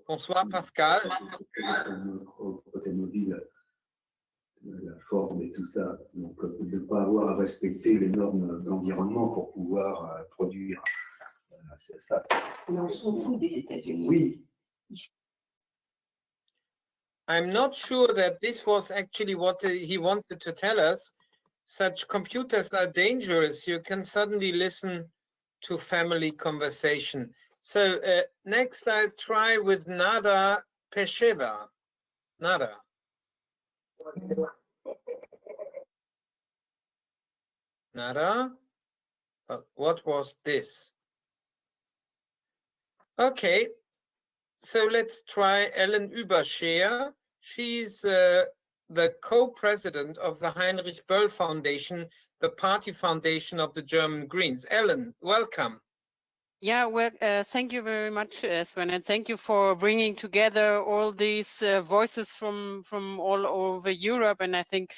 Bonsoir, Pascal. La forme et tout ça, donc ne pas avoir à respecter les normes d'environnement pour pouvoir produire. Ça, on s'en fout des États-Unis. Oui. I'm not sure that this was actually what he wanted to tell us. Such computers are dangerous. You can suddenly listen to family conversation. So next I'll try with Nada Pesheva. Nada. Nada? What was this? Okay, so let's try Ellen Überscheer. She's the co-president of the Heinrich Böll Foundation, the party foundation of the German Greens. Ellen, welcome. Yeah, well, thank you very much, Sven, and thank you for bringing together all these voices from all over Europe. And I think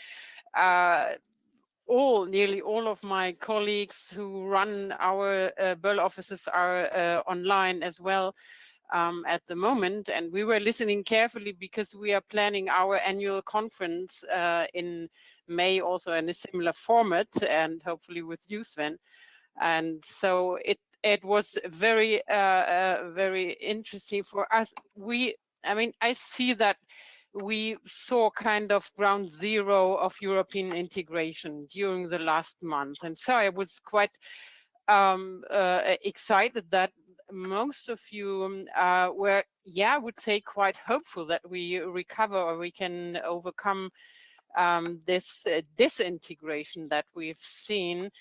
nearly all of my colleagues who run our Böll offices are online as well at the moment. And we were listening carefully because we are planning our annual conference in May, also in a similar format, and hopefully with you, Sven. And so it was very very interesting for us. I see that we saw kind of ground zero of European integration during the last month, and so I was quite excited that most of you were, I would say, quite hopeful that we recover or we can overcome this disintegration that we've seen.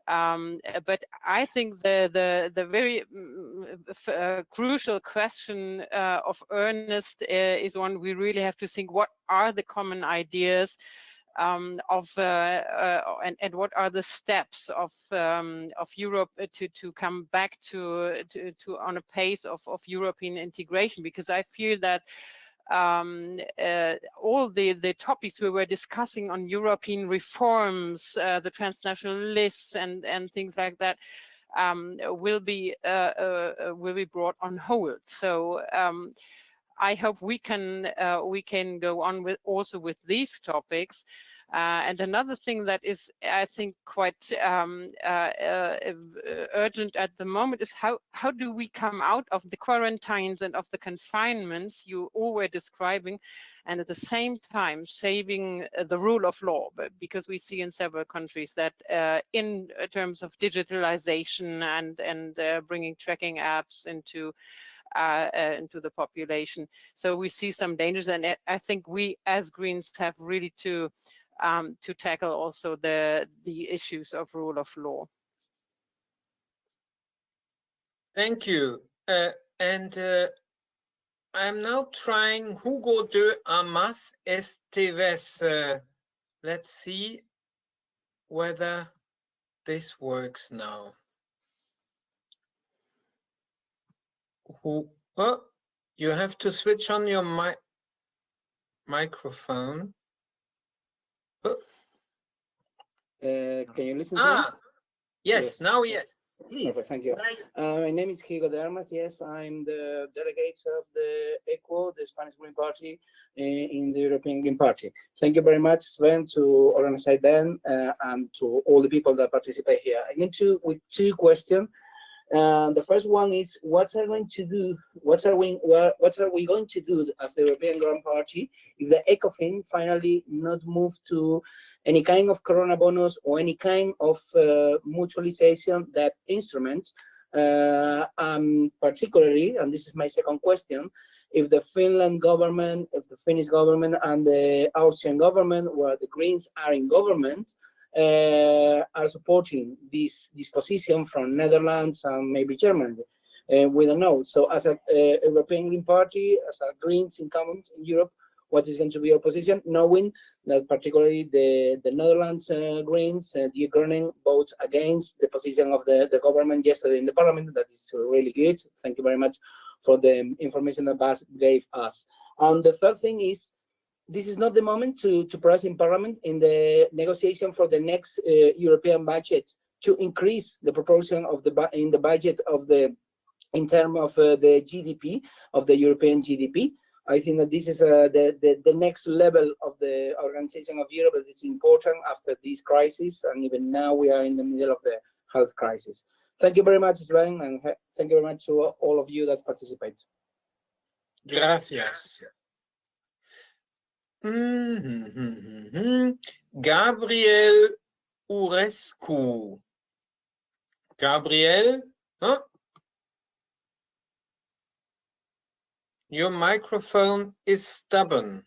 But I think the very crucial question of Ernest is one we really have to think: what are the common ideas and what are the steps of Europe to come back to on a pace of European integration? Because I feel that all the topics we were discussing on European reforms, the transnational lists and things like that, will be brought on hold. So I hope we can go on with these topics. And another thing that is, I think, quite urgent at the moment is how do we come out of the quarantines and of the confinements you all were describing, and at the same time saving the rule of law, because we see in several countries that in terms of digitalization and bringing tracking apps into the population. So we see some dangers, and I think we as Greens have really to tackle also the issues of rule of law. Thank you. And I'm now trying Hugo de Amas Esteves. Let's see whether this works now. Oh, you have to switch on your microphone. Oh. Can you listen to me? Yes, now yes. Perfect, thank you. My name is Hugo de Armas. Yes, I'm the delegate of the ECO, the Spanish Green Party, in the European Green Party. Thank you very much, Sven, to organize them and to all the people that participate here. I get with two questions. The first one is, what are we going to do as the European Green Party if the ECOFIN finally not move to any kind of corona bonus or any kind of mutualization that instruments, particularly, and this is my second question, if the Finland government, if the Finnish government and the Austrian government, where the Greens are in government, are supporting this position from Netherlands and maybe Germany. We don't know. So as a European Green Party, as a Greens incumbent in Europe, what is going to be our position, knowing that particularly the Netherlands Greens, the Groningen, votes against the position of the government yesterday in the parliament. That is really good. Thank you very much for the information that Bas gave us. And the third thing is, this is not the moment to press in parliament in the negotiation for the next European budget to increase the proportion of in the budget of in terms of the GDP of the European GDP. I think that this is the next level of the organization of Europe that is important after this crisis, and even now we are in the middle of the health crisis. Thank you very much, Sven, and thank you very much to all of you that participate. Gracias. Gabriel Urescu. Gabriel, Huh? Your microphone is stubborn.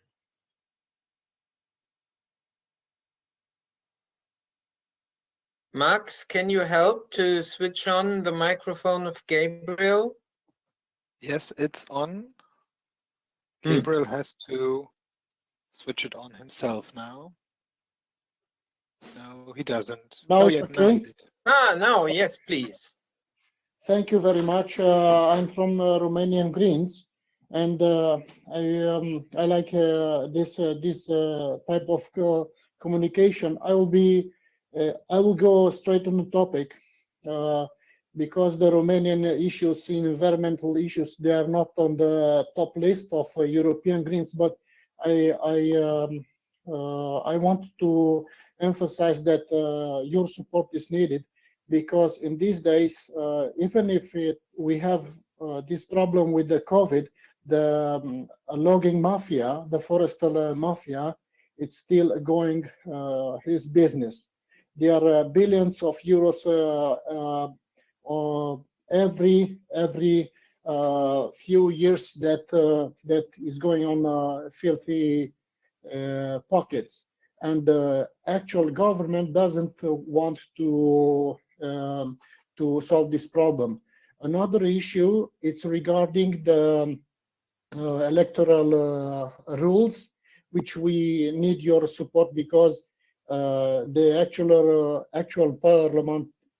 Max, can you help to switch on the microphone of Gabriel? Yes, it's on. Gabriel has to switch it on himself now. No, he doesn't. Now Oh, it's yeah, okay? now he did. Ah, now, yes, please. Thank you very much. I'm from Romanian Greens, and I like this type of communication. I will go straight on the topic because the Romanian issues, environmental issues, they are not on the top list of European Greens. But I want to emphasize that your support is needed, because in these days, even if we have this problem with the COVID, the logging mafia, the forestal mafia, it's still going his business. There are billions of euros every few years that is going on filthy pockets, and the actual government doesn't want to solve this problem. Another issue is regarding the electoral rules, which we need your support, because the actual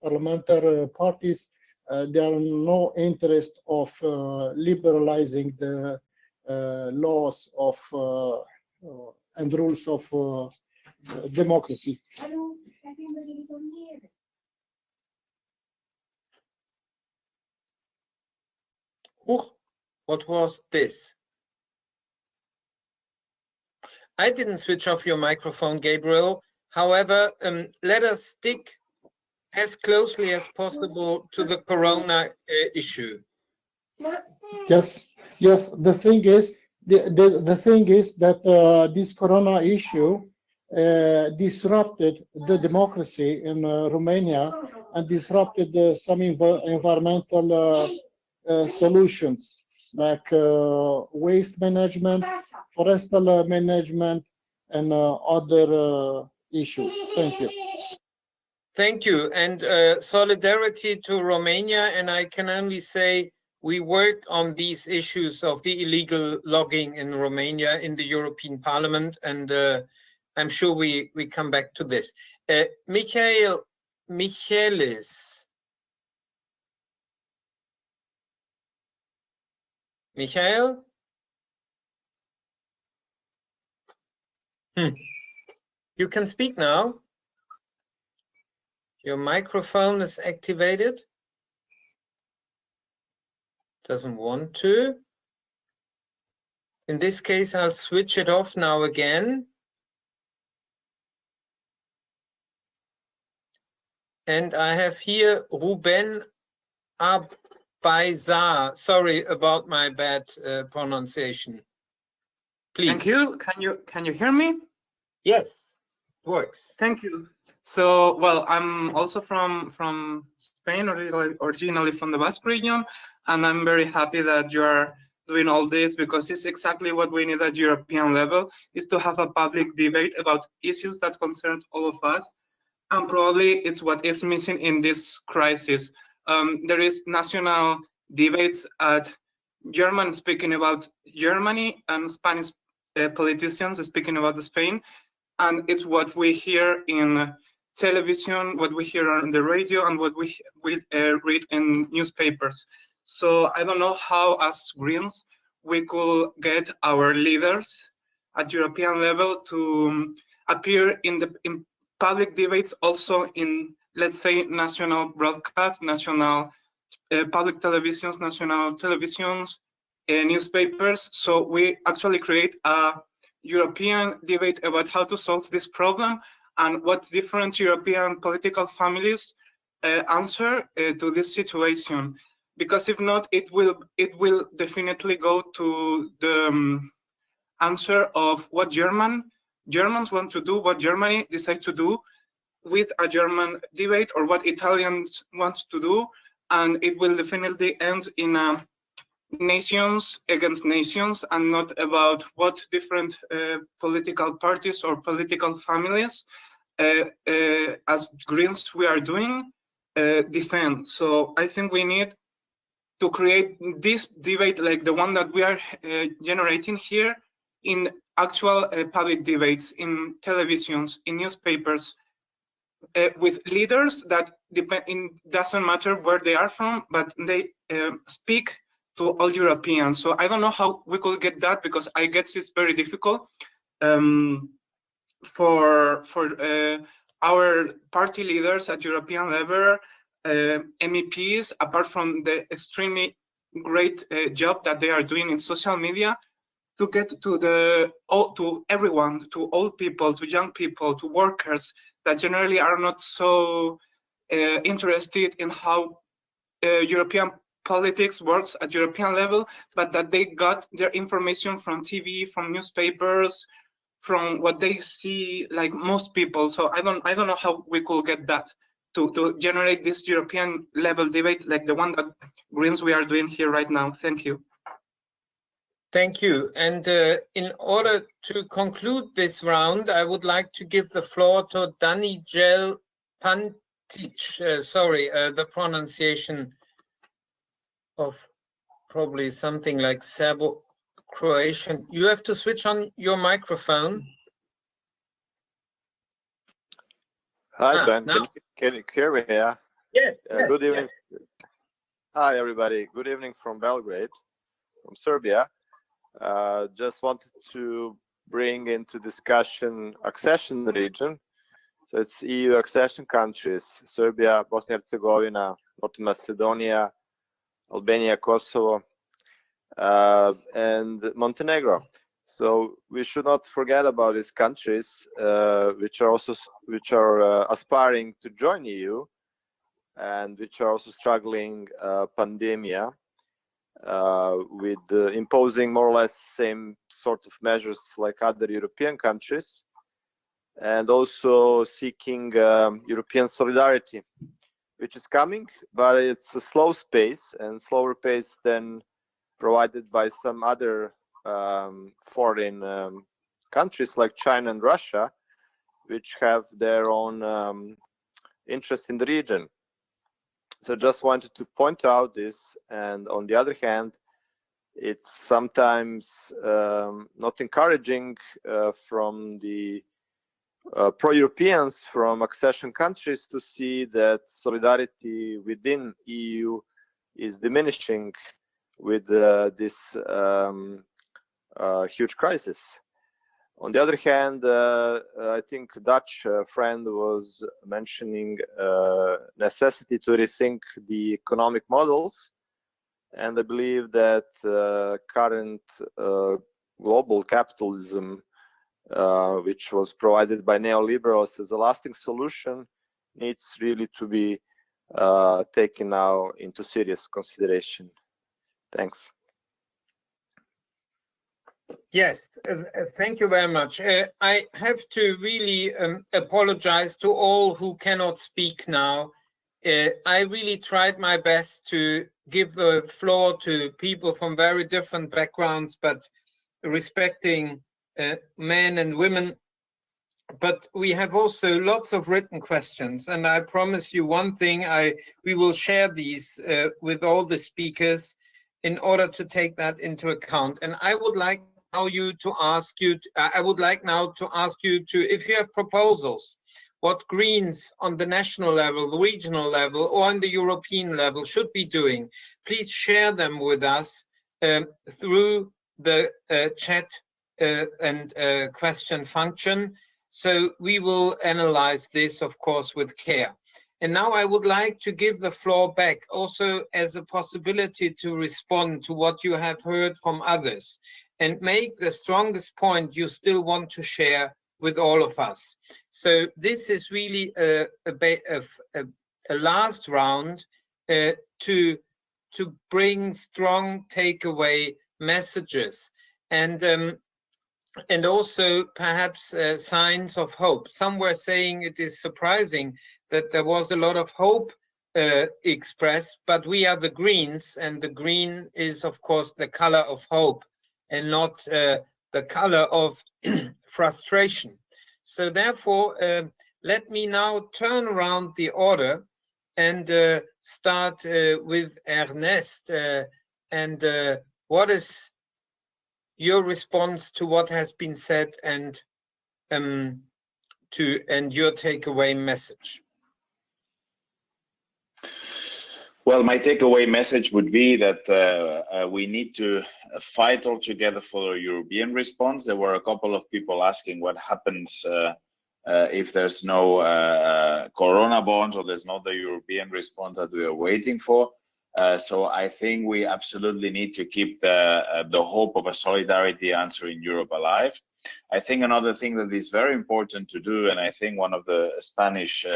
parliamentary parties, there are no interest of liberalizing the laws of and rules of democracy. Oh, what was this? I didn't switch off your microphone, Gabriel. However, let us stick as closely as possible to the corona issue. Yes. The thing is, the thing is that this corona issue disrupted the democracy in Romania and disrupted some environmental solutions like waste management, forestal management, and other issues. Thank you. Thank you, and solidarity to Romania. And I can only say we work on these issues of the illegal logging in Romania in the European Parliament, and I'm sure we come back to this. Michael? You can speak now. Your microphone is activated. Doesn't want to. In this case, I'll switch it off now again. And I have here Ruben Abbaizar. Sorry about my bad pronunciation. Please. Thank you. Can you hear me? Yes, it works. Thank you. So, well, I'm also from Spain, originally from the Basque region, and I'm very happy that you are doing all this, because it's exactly what we need at European level, is to have a public debate about issues that concern all of us. And probably it's what is missing in this crisis. There is national debates at German speaking about Germany and Spanish politicians speaking about Spain. And it's what we hear in television, what we hear on the radio, and what we read in newspapers. So I don't know how, as Greens, we could get our leaders at European level to appear in public debates, also in, let's say, national broadcasts, national public televisions, national televisions, newspapers. So we actually create a European debate about how to solve this problem and what different European political families answer to this situation. Because if not, it will definitely go to the answer of what Germans want to do, what Germany decides to do with a German debate, or what Italians want to do, and it will definitely end in nations against nations, and not about what different political parties or political families, as Greens we are doing, defend. So I think we need to create this debate like the one that we are generating here in actual public debates, in televisions, in newspapers, with leaders that doesn't matter where they are from, but they speak to all Europeans. So I don't know how we could get that, because I guess it's very difficult for our party leaders at European level, MEPs, apart from the extremely great job that they are doing in social media, to get to everyone, to old people, to young people, to workers that generally are not so interested in how European politics works at European level, but that they got their information from TV, from newspapers, from what they see, like most people. So I don't know how we could get that to generate this European level debate like the one that Greens we are doing here right now. Thank you. Thank you. And in order to conclude this round, I would like to give the floor to Danijel Pantic. Sorry, the pronunciation of probably something like Serbo-Croatian. You have to switch on your microphone. Hi, Sven. Can you hear me? Yeah. Yes. Good evening. Yes. Hi, everybody. Good evening from Belgrade, from Serbia. Just wanted to bring into discussion accession region. So it's EU accession countries: Serbia, Bosnia and Herzegovina, North Macedonia, Albania, Kosovo, and Montenegro. So we should not forget about these countries, which are aspiring to join EU, and which are also struggling pandemia, with imposing more or less the same sort of measures like other European countries, and also seeking European solidarity, which is coming, but it's a slow pace, and slower pace than provided by some other foreign countries like China and Russia, which have their own interest in the region. So just wanted to point out this. And on the other hand, it's sometimes not encouraging from the pro-Europeans from accession countries to see that solidarity within EU is diminishing with this huge crisis. On the other hand, I think Dutch friend was mentioning necessity to rethink the economic models, and I believe that current global capitalism, which was provided by neoliberals as a lasting solution, needs really to be taken now into serious consideration. Thanks. Yes, thank you very much. I have to really apologize to all who cannot speak now. I really tried my best to give the floor to people from very different backgrounds, but respecting men and women. But we have also lots of written questions, and I promise you one thing, we will share these with all the speakers in order to take that into account. And I would like now to ask you, if you have proposals, what Greens on the national level, the regional level, or on the European level should be doing, please share them with us through the chat and question function. So we will analyze this, of course, with care. And now I would like to give the floor back also as a possibility to respond to what you have heard from others and make the strongest point you still want to share with all of us. So this is really a last round to bring strong takeaway messages and also perhaps signs of hope. Some were saying it is surprising that there was a lot of hope expressed, but we are the Greens, and the green is, of course, the color of hope and not the color of frustration. So therefore, let me now turn around the order and start with Ernest. And what is your response to what has been said, and your takeaway message? Well, my takeaway message would be that we need to fight all together for a European response. There were a couple of people asking what happens if there's no Corona bonds, or there's not the European response that we are waiting for. So I think we absolutely need to keep the hope of a solidarity answer in Europe alive. I think another thing that is very important to do, and I think one of the Spanish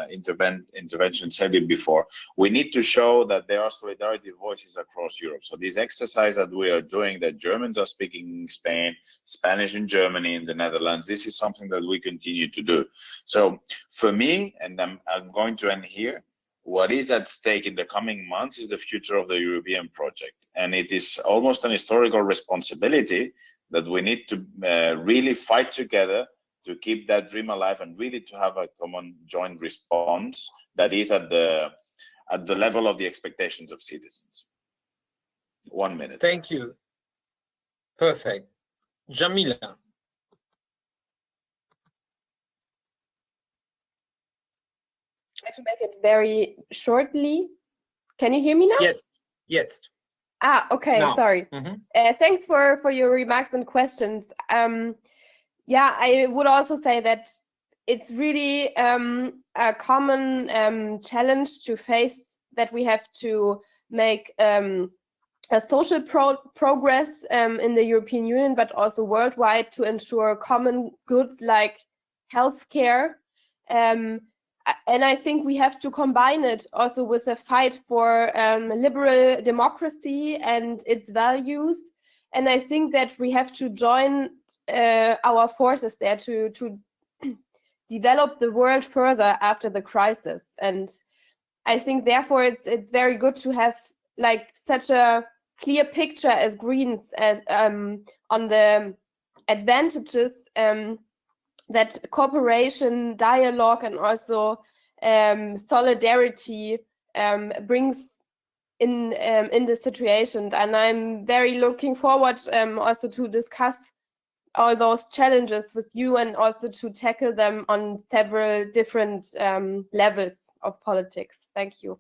interventions said it before, we need to show that there are solidarity voices across Europe. So this exercise that we are doing, that Germans are speaking in Spain, Spanish in Germany, in the Netherlands, this is something that we continue to do. So for me, and I'm going to end here, what is at stake in the coming months is the future of the European project. And it is almost an historical responsibility that we need to really fight together to keep that dream alive, and really to have a common joint response that is at the level of the expectations of citizens. 1 minute. Thank you. Perfect. Jamila. Try to make it very shortly. Can you hear me now? Yes. Yes. Ah, okay, No. sorry. Thanks for your remarks and questions. Yeah, I would also say that it's really a common challenge to face, that we have to make a social progress in the European Union, but also worldwide, to ensure common goods like healthcare. And I think we have to combine it also with a fight for liberal democracy and its values. And I think that we have to join our forces there to develop the world further after the crisis. And I think therefore it's very good to have like such a clear picture as Greens as on the advantages that cooperation, dialogue, and also solidarity brings in this situation. And I'm very looking forward also to discuss all those challenges with you, and also to tackle them on several different levels of politics. Thank you.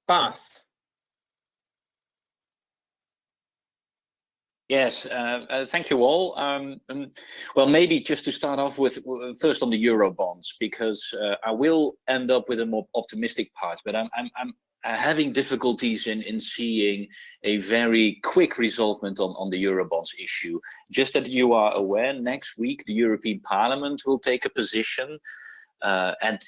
Bas. Yes, thank you all. Well, maybe just to start off with, first on the Euro bonds, because I will end up with a more optimistic part, but I'm having difficulties in seeing a very quick resolvement on the Euro bonds issue. Just that you are aware, next week the European Parliament will take a position, and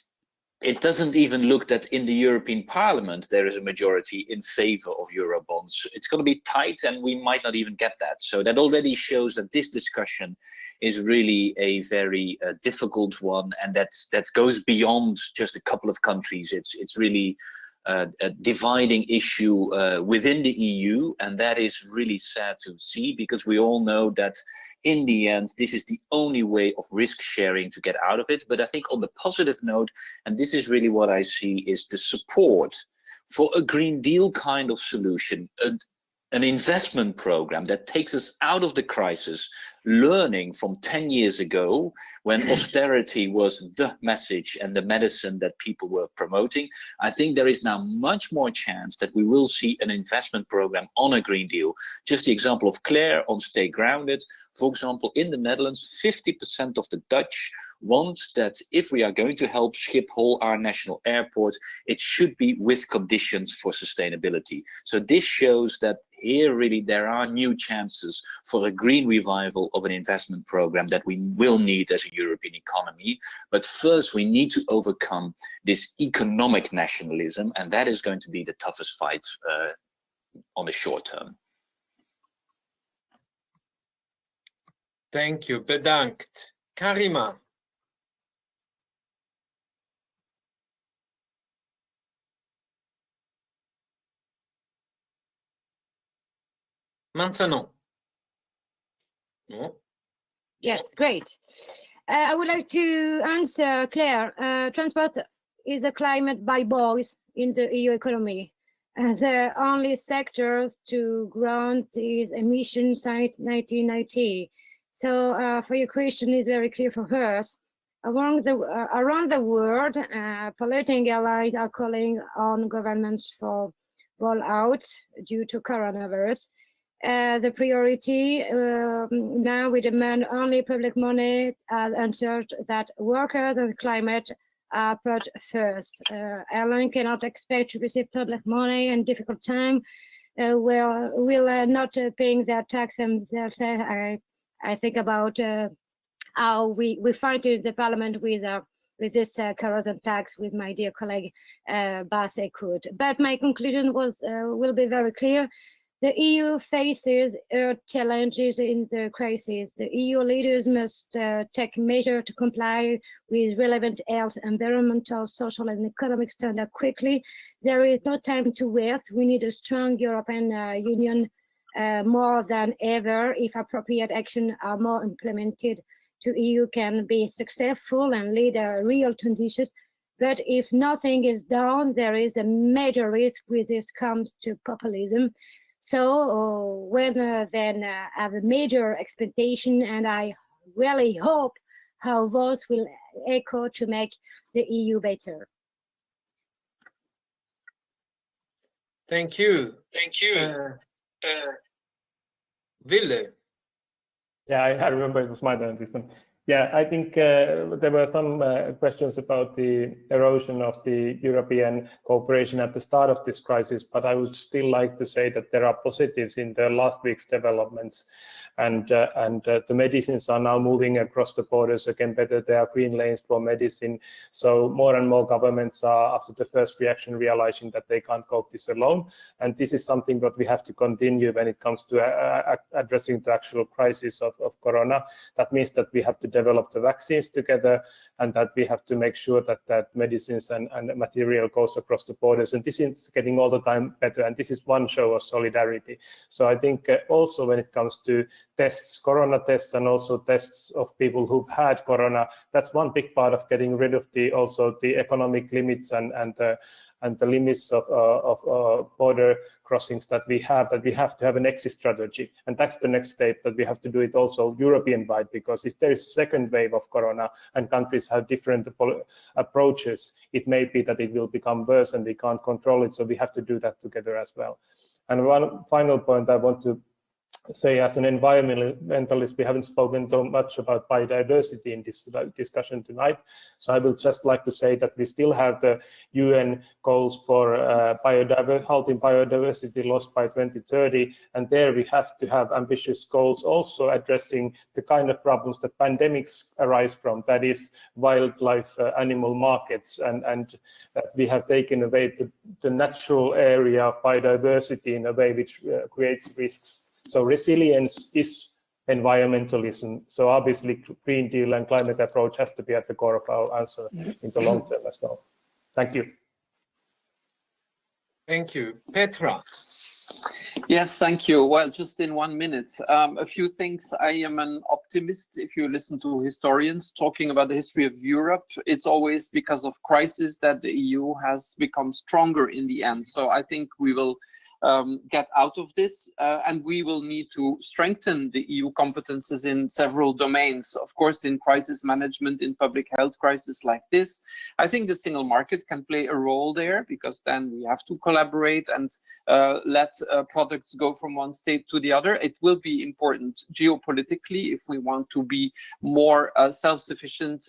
it doesn't even look that in the European Parliament there is a majority in favor of Eurobonds. It's going to be tight, and we might not even get that. So that already shows that this discussion is really a very difficult one, and that goes beyond just a couple of countries. It's really a dividing issue within the EU, and that is really sad to see, because we all know that in the end, this is the only way of risk sharing to get out of it. But I think on the positive note, and this is really what I see, is the support for a Green Deal kind of solution, an investment program that takes us out of the crisis, learning from 10 years ago when austerity was the message and the medicine that people were promoting. I think there is now much more chance that we will see an investment program on a Green Deal. Just the example of Claire on Stay Grounded. For example, in the Netherlands, 50% of the Dutch want that if we are going to help Schiphol, our national airport, it should be with conditions for sustainability. So this shows that here really there are new chances for a green revival of an investment program that we will need as a European economy. But first we need to overcome this economic nationalism, and that is going to be the toughest fight on the short term. Thank you. Bedankt. Karima. Maintenant. No. Yes, great. I would like to answer Claire. Transport is a climate by boys in the EU economy. The only sector to grant is emissions since 1990. So for your question is very clear for us. Around the world, polluting airlines are calling on governments for rollout due to coronavirus. The priority now we demand only public money and ensure that workers and climate are put first. Airline cannot expect to receive public money in difficult time will not paying their tax themselves. I think about how we fight in the parliament with this kerosene tax with my dear colleague Bas Eickhout. But my conclusion will be very clear. The EU faces challenges in the crisis. The EU leaders must take measures to comply with relevant health, environmental, social, and economic standards quickly. There is no time to waste. We need a strong European Union more than ever. If appropriate action are more implemented, the EU can be successful and lead a real transition. But if nothing is done, there is a major risk with this comes to populism. So when then have a major expectation, and I really hope our voice will echo to make the EU better. Thank you. Thank you. Ville. Yeah, I remember it was my turn this time. Yeah, I think there were some questions about the erosion of the European cooperation at the start of this crisis, but I would still like to say that there are positives in the last week's developments, and the medicines are now moving across the borders again better. There are green lanes for medicine, so more and more governments are, after the first reaction, realizing that they can't cope this alone, and this is something that we have to continue when it comes to addressing the actual crisis of corona. That means that we have to develop the vaccines together, and that we have to make sure that medicines and material goes across the borders, and this is getting all the time better, and this is one show of solidarity. So I think also when it comes to tests, corona tests, and also tests of people who've had corona, that's one big part of getting rid of the economic limits and the limits of border crossings that we have to have an exit strategy. And that's the next step, that we have to do it also European-wide, because if there is a second wave of corona and countries have different approaches, it may be that it will become worse and we can't control it. So we have to do that together as well. And one final point I want to say, as an environmentalist, we haven't spoken so much about biodiversity in this discussion tonight. So I would just like to say that we still have the UN goals for halting biodiversity loss by 2030. And there we have to have ambitious goals also addressing the kind of problems that pandemics arise from, that is wildlife animal markets, and we have taken away the natural area of biodiversity in a way which creates risks. So resilience is environmentalism. So obviously Green Deal and climate approach has to be at the core of our answer in the long term as well. Thank you. Thank you. Petra. Yes, thank you. Well, just in 1 minute, a few things. I am an optimist. If you listen to historians talking about the history of Europe, it's always because of crisis that the EU has become stronger in the end. So I think we will get out of this, and we will need to strengthen the EU competences in several domains. Of course, in crisis management, in public health crisis like this, I think the single market can play a role there, because then we have to collaborate and let products go from one state to the other. It will be important geopolitically if we want to be more self-sufficient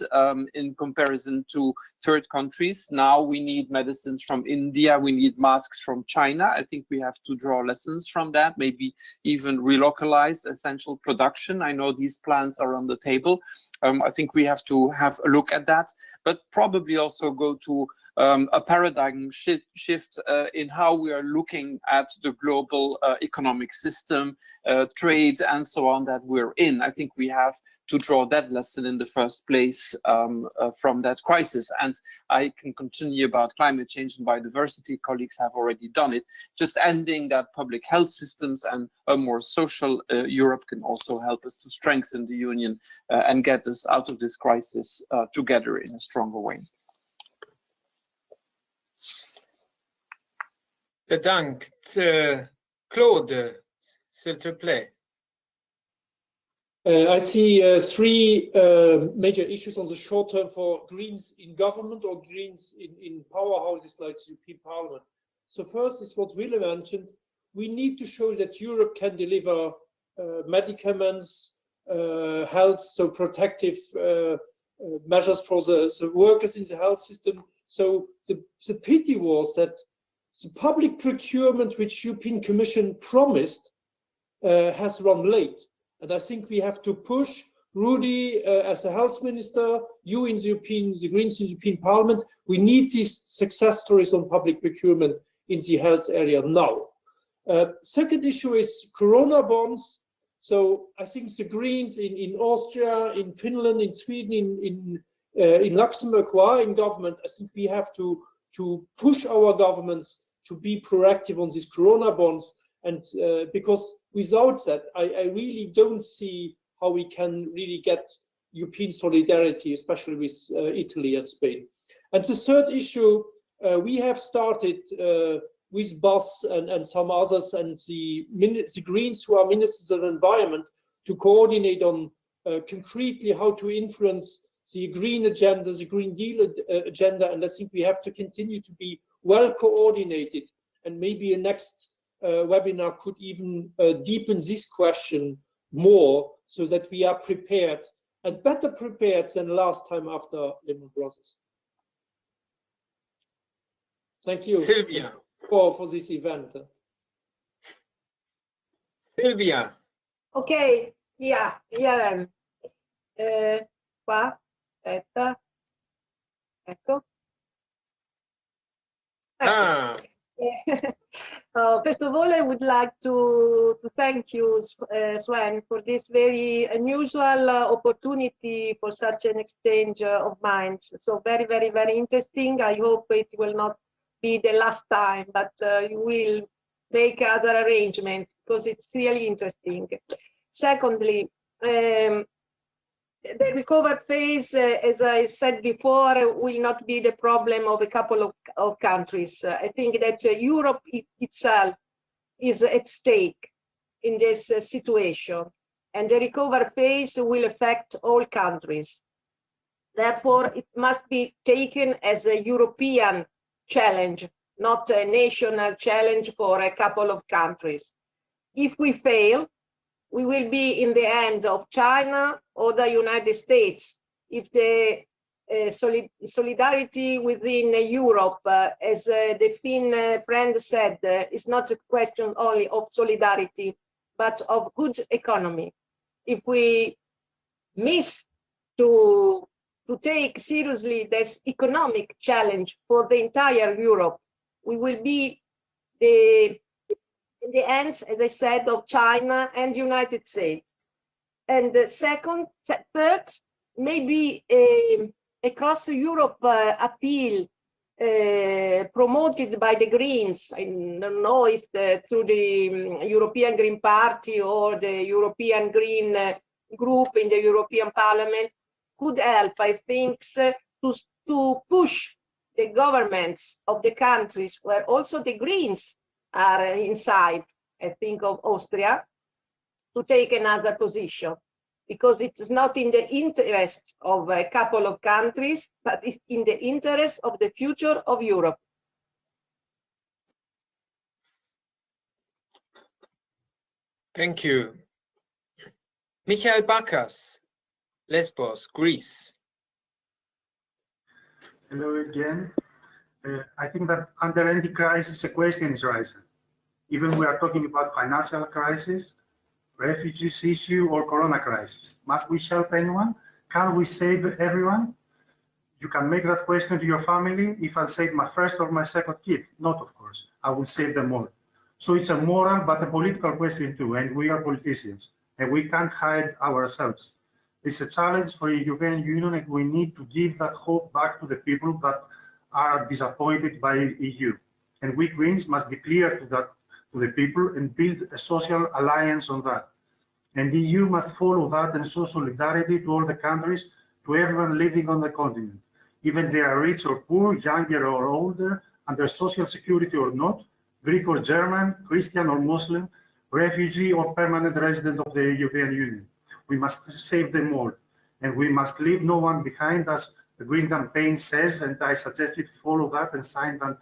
in comparison to third countries. Now we need medicines from India, we need masks from China. I think we have to draw lessons from that, maybe even relocalize essential production. I know these plans are on the table. I think we have to have a look at that, but probably also go to a paradigm shift in how we are looking at the global economic system, trade, and so on that we're in. I think we have to draw that lesson in the first place from that crisis. And I can continue about climate change and biodiversity. Colleagues have already done it. Just ending that public health systems and a more social Europe can also help us to strengthen the Union and get us out of this crisis together in a stronger way. Bedankt. Claude, s'il te plaît. I see three major issues on the short term for Greens in government or Greens in powerhouses like the European Parliament. So first is what Ville mentioned. We need to show that Europe can deliver medicaments, health, so protective measures for the workers in the health system. So the pity was that the public procurement which European Commission promised has run late. And I think we have to push Rudi as a health minister, you in the Greens in the European Parliament. We need these success stories on public procurement in the health area now. Second issue is Corona bonds. So I think the Greens in Austria, in Finland, in Sweden, in Luxembourg who are in government, I think we have to push our governments to be proactive on these Corona bonds. And because without that, I really don't see how we can really get European solidarity, especially with Italy and Spain. And the third issue, we have started with Bas and some others and the Greens who are ministers of environment to coordinate on concretely how to influence the green agenda, the Green Deal agenda. And I think we have to continue to be well coordinated, and maybe a next webinar could even deepen this question more so that we are prepared and better prepared than last time after Lehman Brothers. Thank you, Silvia, for this event. Silvia. Ok, yeah. Qua, aspetta. Ecco. First of all, I would like to thank you, Sven, for this very unusual opportunity for such an exchange of minds. So very, very, very interesting. I hope it will not be the last time, but you will make other arrangements because it's really interesting. Secondly, the recovery phase, as I said before, will not be the problem of a couple of countries. I think that Europe itself is at stake in this situation, and the recovery phase will affect all countries. Therefore, it must be taken as a European challenge, not a national challenge for a couple of countries. If we fail, we will be in the hands of China or the United States. If the solidarity within Europe, as the Finn friend said, is not a question only of solidarity, but of good economy. If we miss to take seriously this economic challenge for the entire Europe, we will be in the hands, as I said, of China and United States. And third, maybe across Europe appeal promoted by the Greens. I don't know if through the European Green Party or the European Green Group in the European Parliament could help, I think, to push the governments of the countries where also the Greens are inside, I think of Austria, to take another position, because it is not in the interest of a couple of countries, but it's in the interest of the future of Europe. Thank you. Michael Bakas, Lesbos, Greece. Hello again. I think that under any crisis, a question is rising. Even we are talking about financial crisis, refugees issue, or corona crisis. Must we help anyone? Can we save everyone? You can make that question to your family. If I'll save my first or my second kid, not of course. I will save them all. So it's a moral but a political question too, and we are politicians, and we can't hide ourselves. It's a challenge for the European Union, and we need to give that hope back to the people that are disappointed by the EU. And we Greens must be clear to the people and build a social alliance on that. And the EU must follow that and show solidarity to all the countries, to everyone living on the continent, even they are rich or poor, younger or older, under social security or not, Greek or German, Christian or Muslim, refugee or permanent resident of the European Union. We must save them all, and we must leave no one behind, as the Green Campaign says, and I suggest you to follow that and sign that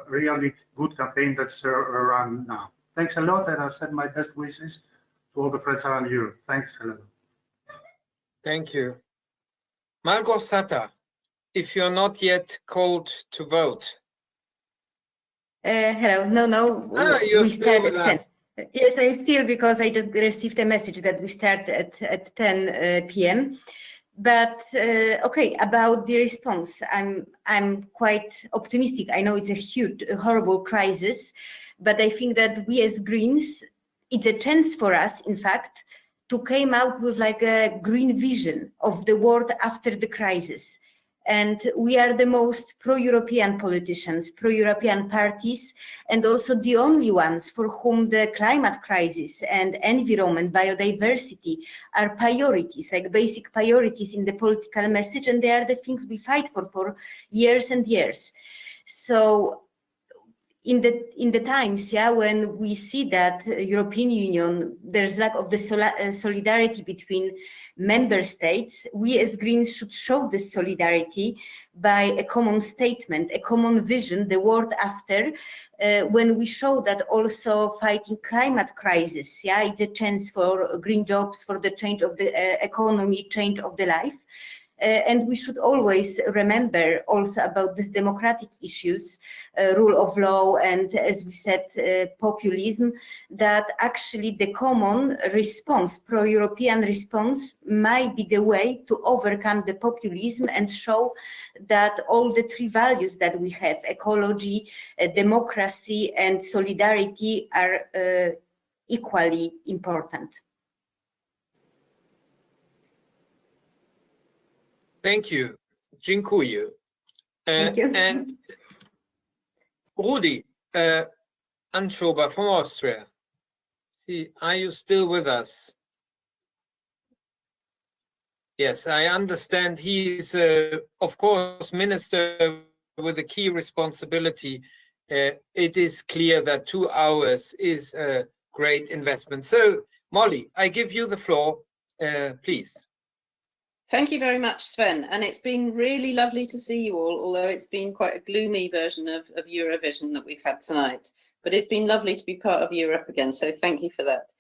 really good campaign that's run now. Thanks a lot, and I'll send my best wishes to all the friends around Europe. Thanks a lot. Thank you. Malgorzata, if you're not yet called to vote. Hello, no, you're we still start with at us. 10. Yes, I'm still, because I just received a message that we start at 10 p.m. But okay, about the response, I'm quite optimistic. I know it's a huge, horrible crisis, but I think that we as Greens, it's a chance for us, in fact, to come out with like a green vision of the world after the crisis. And we are the most pro-European politicians, pro-European parties, and also the only ones for whom the climate crisis and environment, biodiversity are priorities, like basic priorities in the political message, and they are the things we fight for years and years. So in the times, when we see that European Union, there's lack of the solidarity between member states, we as Greens should show this solidarity by a common statement, a common vision, the world after, when we show that also fighting climate crisis, it's a chance for green jobs, for the change of the economy, change of the life. And we should always remember also about these democratic issues, rule of law, and as we said, populism, that actually the common response, pro-European response, might be the way to overcome the populism and show that all the three values that we have, ecology, democracy, and solidarity, are equally important. Thank you. Dziękuję. Thank you. And Rudi, Anschober from Austria. See, are you still with us? Yes, I understand he's, of course, minister with a key responsibility. It is clear that 2 hours is a great investment. So, Molly, I give you the floor, please. Thank you very much, Sven. And it's been really lovely to see you all, although it's been quite a gloomy version of Eurovision that we've had tonight. But it's been lovely to be part of Europe again, so thank you for that.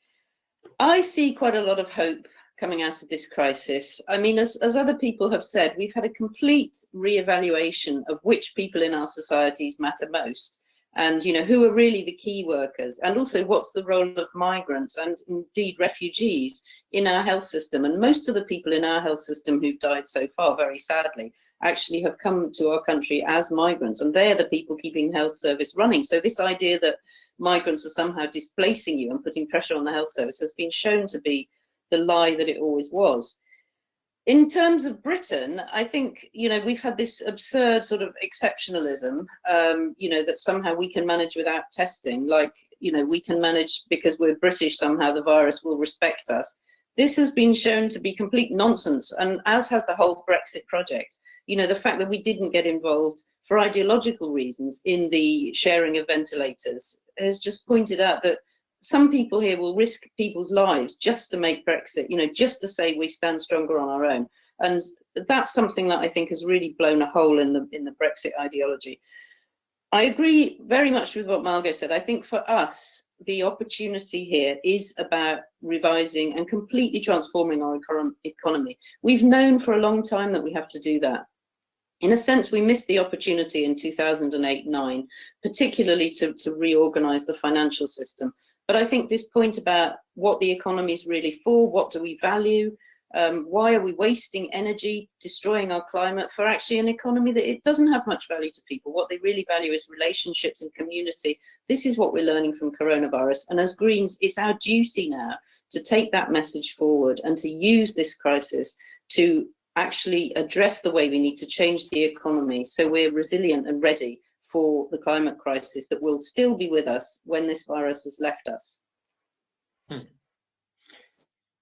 I see quite a lot of hope coming out of this crisis. I mean, as other people have said, we've had a complete re-evaluation of which people in our societies matter most, and who are really the key workers, and also what's the role of migrants and indeed refugees in our health system. And most of the people in our health system who've died so far, very sadly, actually have come to our country as migrants, and they're the people keeping the health service running. So this idea that migrants are somehow displacing you and putting pressure on the health service has been shown to be the lie that it always was. In terms of Britain, I think, we've had this absurd sort of exceptionalism, that somehow we can manage without testing, like, we can manage because we're British, somehow the virus will respect us. This has been shown to be complete nonsense, and as has the whole Brexit project. The fact that we didn't get involved for ideological reasons in the sharing of ventilators has just pointed out that some people here will risk people's lives just to make Brexit, just to say we stand stronger on our own. And that's something that I think has really blown a hole in the Brexit ideology. I agree very much with what Malgo said. I think for us, the opportunity here is about revising and completely transforming our economy. We've known for a long time that we have to do that. In a sense, we missed the opportunity in 2008-9, particularly to reorganize the financial system. But I think this point about what the economy is really for, what do we value, Why are we wasting energy, destroying our climate for actually an economy that it doesn't have much value to people? What they really value is relationships and community. This is what we're learning from coronavirus. And as Greens, it's our duty now to take that message forward and to use this crisis to actually address the way we need to change the economy so we're resilient and ready for the climate crisis that will still be with us when this virus has left us.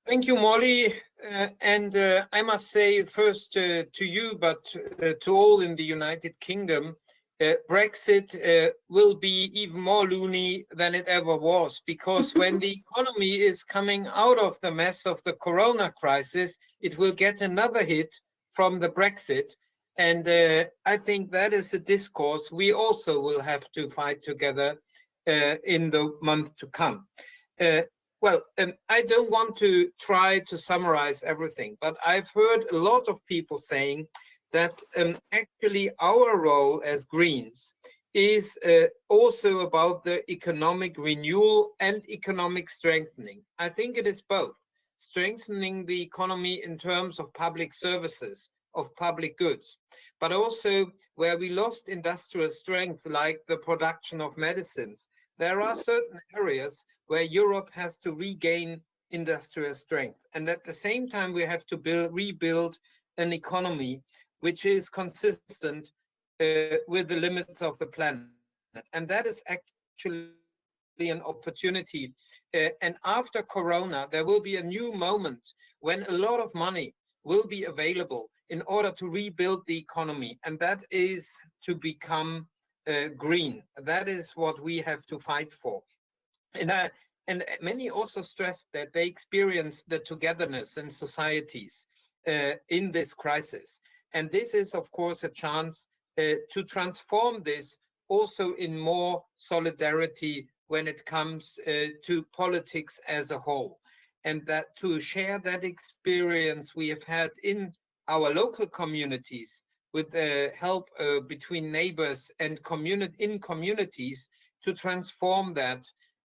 Thank you, Molly. I must say first to you, but to all in the United Kingdom, Brexit will be even more loony than it ever was, because when the economy is coming out of the mess of the corona crisis, it will get another hit from the Brexit. And I think that is a discourse we also will have to fight together in the month to come. Well, I don't want to try to summarize everything, but I've heard a lot of people saying that actually our role as Greens is also about the economic renewal and economic strengthening. I think it is both, strengthening the economy in terms of public services, of public goods, but also where we lost industrial strength, like the production of medicines. There are certain areas where Europe has to regain industrial strength. And at the same time, we have to rebuild an economy which is consistent with the limits of the planet. And that is actually an opportunity. And after Corona, there will be a new moment when a lot of money will be available in order to rebuild the economy. And that is to become green. That is what we have to fight for. And many also stressed that they experience the togetherness in societies in this crisis. And this is, of course, a chance to transform this also in more solidarity when it comes to politics as a whole. And that to share that experience we have had in our local communities with help between neighbors and in communities to transform that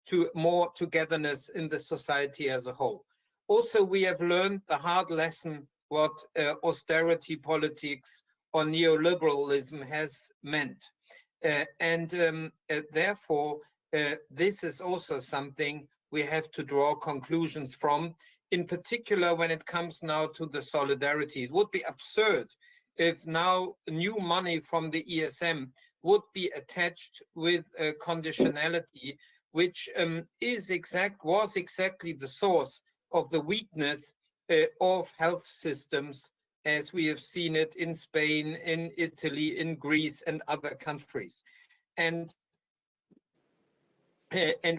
to more togetherness in the society as a whole. Also, we have learned the hard lesson what austerity politics or neoliberalism has meant. Therefore, this is also something we have to draw conclusions from, in particular when it comes now to the solidarity. It would be absurd if now new money from the ESM would be attached with a conditionality which was exactly the source of the weakness of health systems, as we have seen it in Spain, in Italy, in Greece, and other countries. And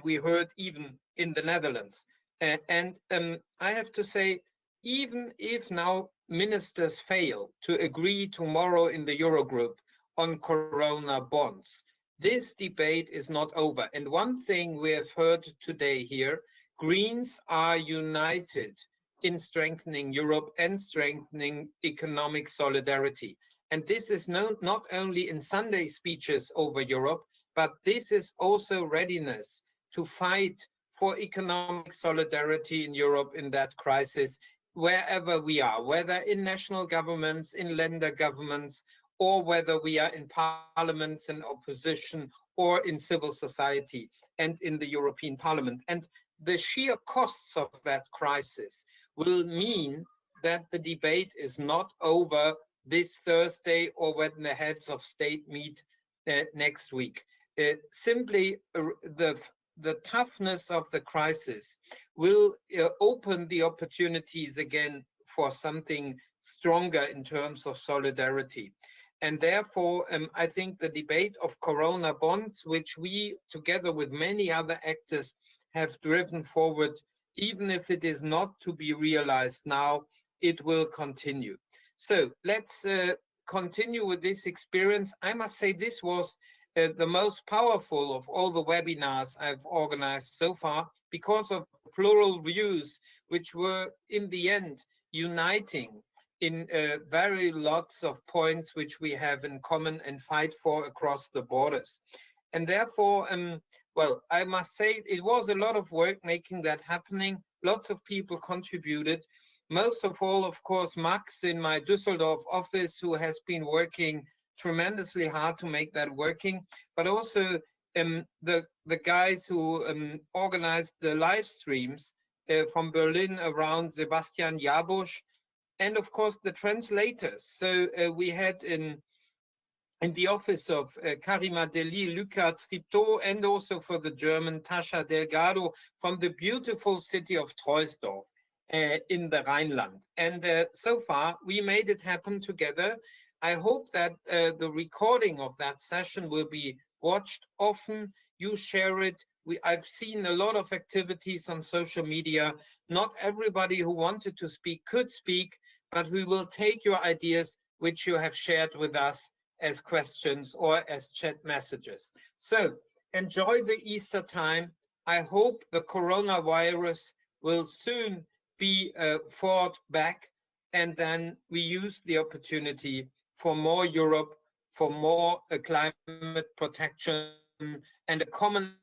we heard even in the Netherlands. I have to say, even if now ministers fail to agree tomorrow in the Eurogroup on corona bonds, this debate is not over. And one thing we have heard today here, Greens are united in strengthening Europe and strengthening economic solidarity. And this is not only in Sunday speeches over Europe, but this is also readiness to fight for economic solidarity in Europe in that crisis, wherever we are, whether in national governments, in Länder governments, or whether we are in parliaments and opposition, or in civil society and in the European Parliament. And the sheer costs of that crisis will mean that the debate is not over this Thursday or when the heads of state meet next week. Simply the toughness of the crisis will open the opportunities again for something stronger in terms of solidarity. And therefore, I think the debate of corona bonds, which we, together with many other actors, have driven forward, even if it is not to be realized now, it will continue. So let's continue with this experience. I must say this was the most powerful of all the webinars I've organized so far, because of plural views, which were in the end uniting in very lots of points which we have in common and fight for across the borders. And therefore, well, I must say it was a lot of work making that happening. Lots of people contributed. most of all, of course, Max in my Düsseldorf office, who has been working tremendously hard to make that working, but also the guys who organized the live streams from Berlin around Sebastian Jabusch, and of course the translators. So we had in the office of Karima, Delli, Luca, Tripto, and also for the German Tascha Delgado from the beautiful city of Troisdorf in the Rhineland. And so far we made it happen together. I hope that the recording of that session will be watched often. You share it. I've seen a lot of activities on social media. Not everybody who wanted to speak could speak, but we will take your ideas, which you have shared with us, as questions or as chat messages. So enjoy the Easter time. I hope the coronavirus will soon be fought back, and then we use the opportunity for more Europe, for more climate protection, and a common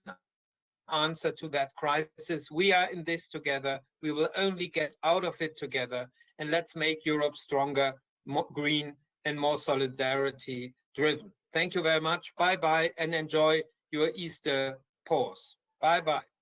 answer to that crisis. We are in this together. We will only get out of it together. And let's make Europe stronger, more green, and more solidarity driven. Thank you very much. Bye-bye, and enjoy your Easter pause. Bye-bye.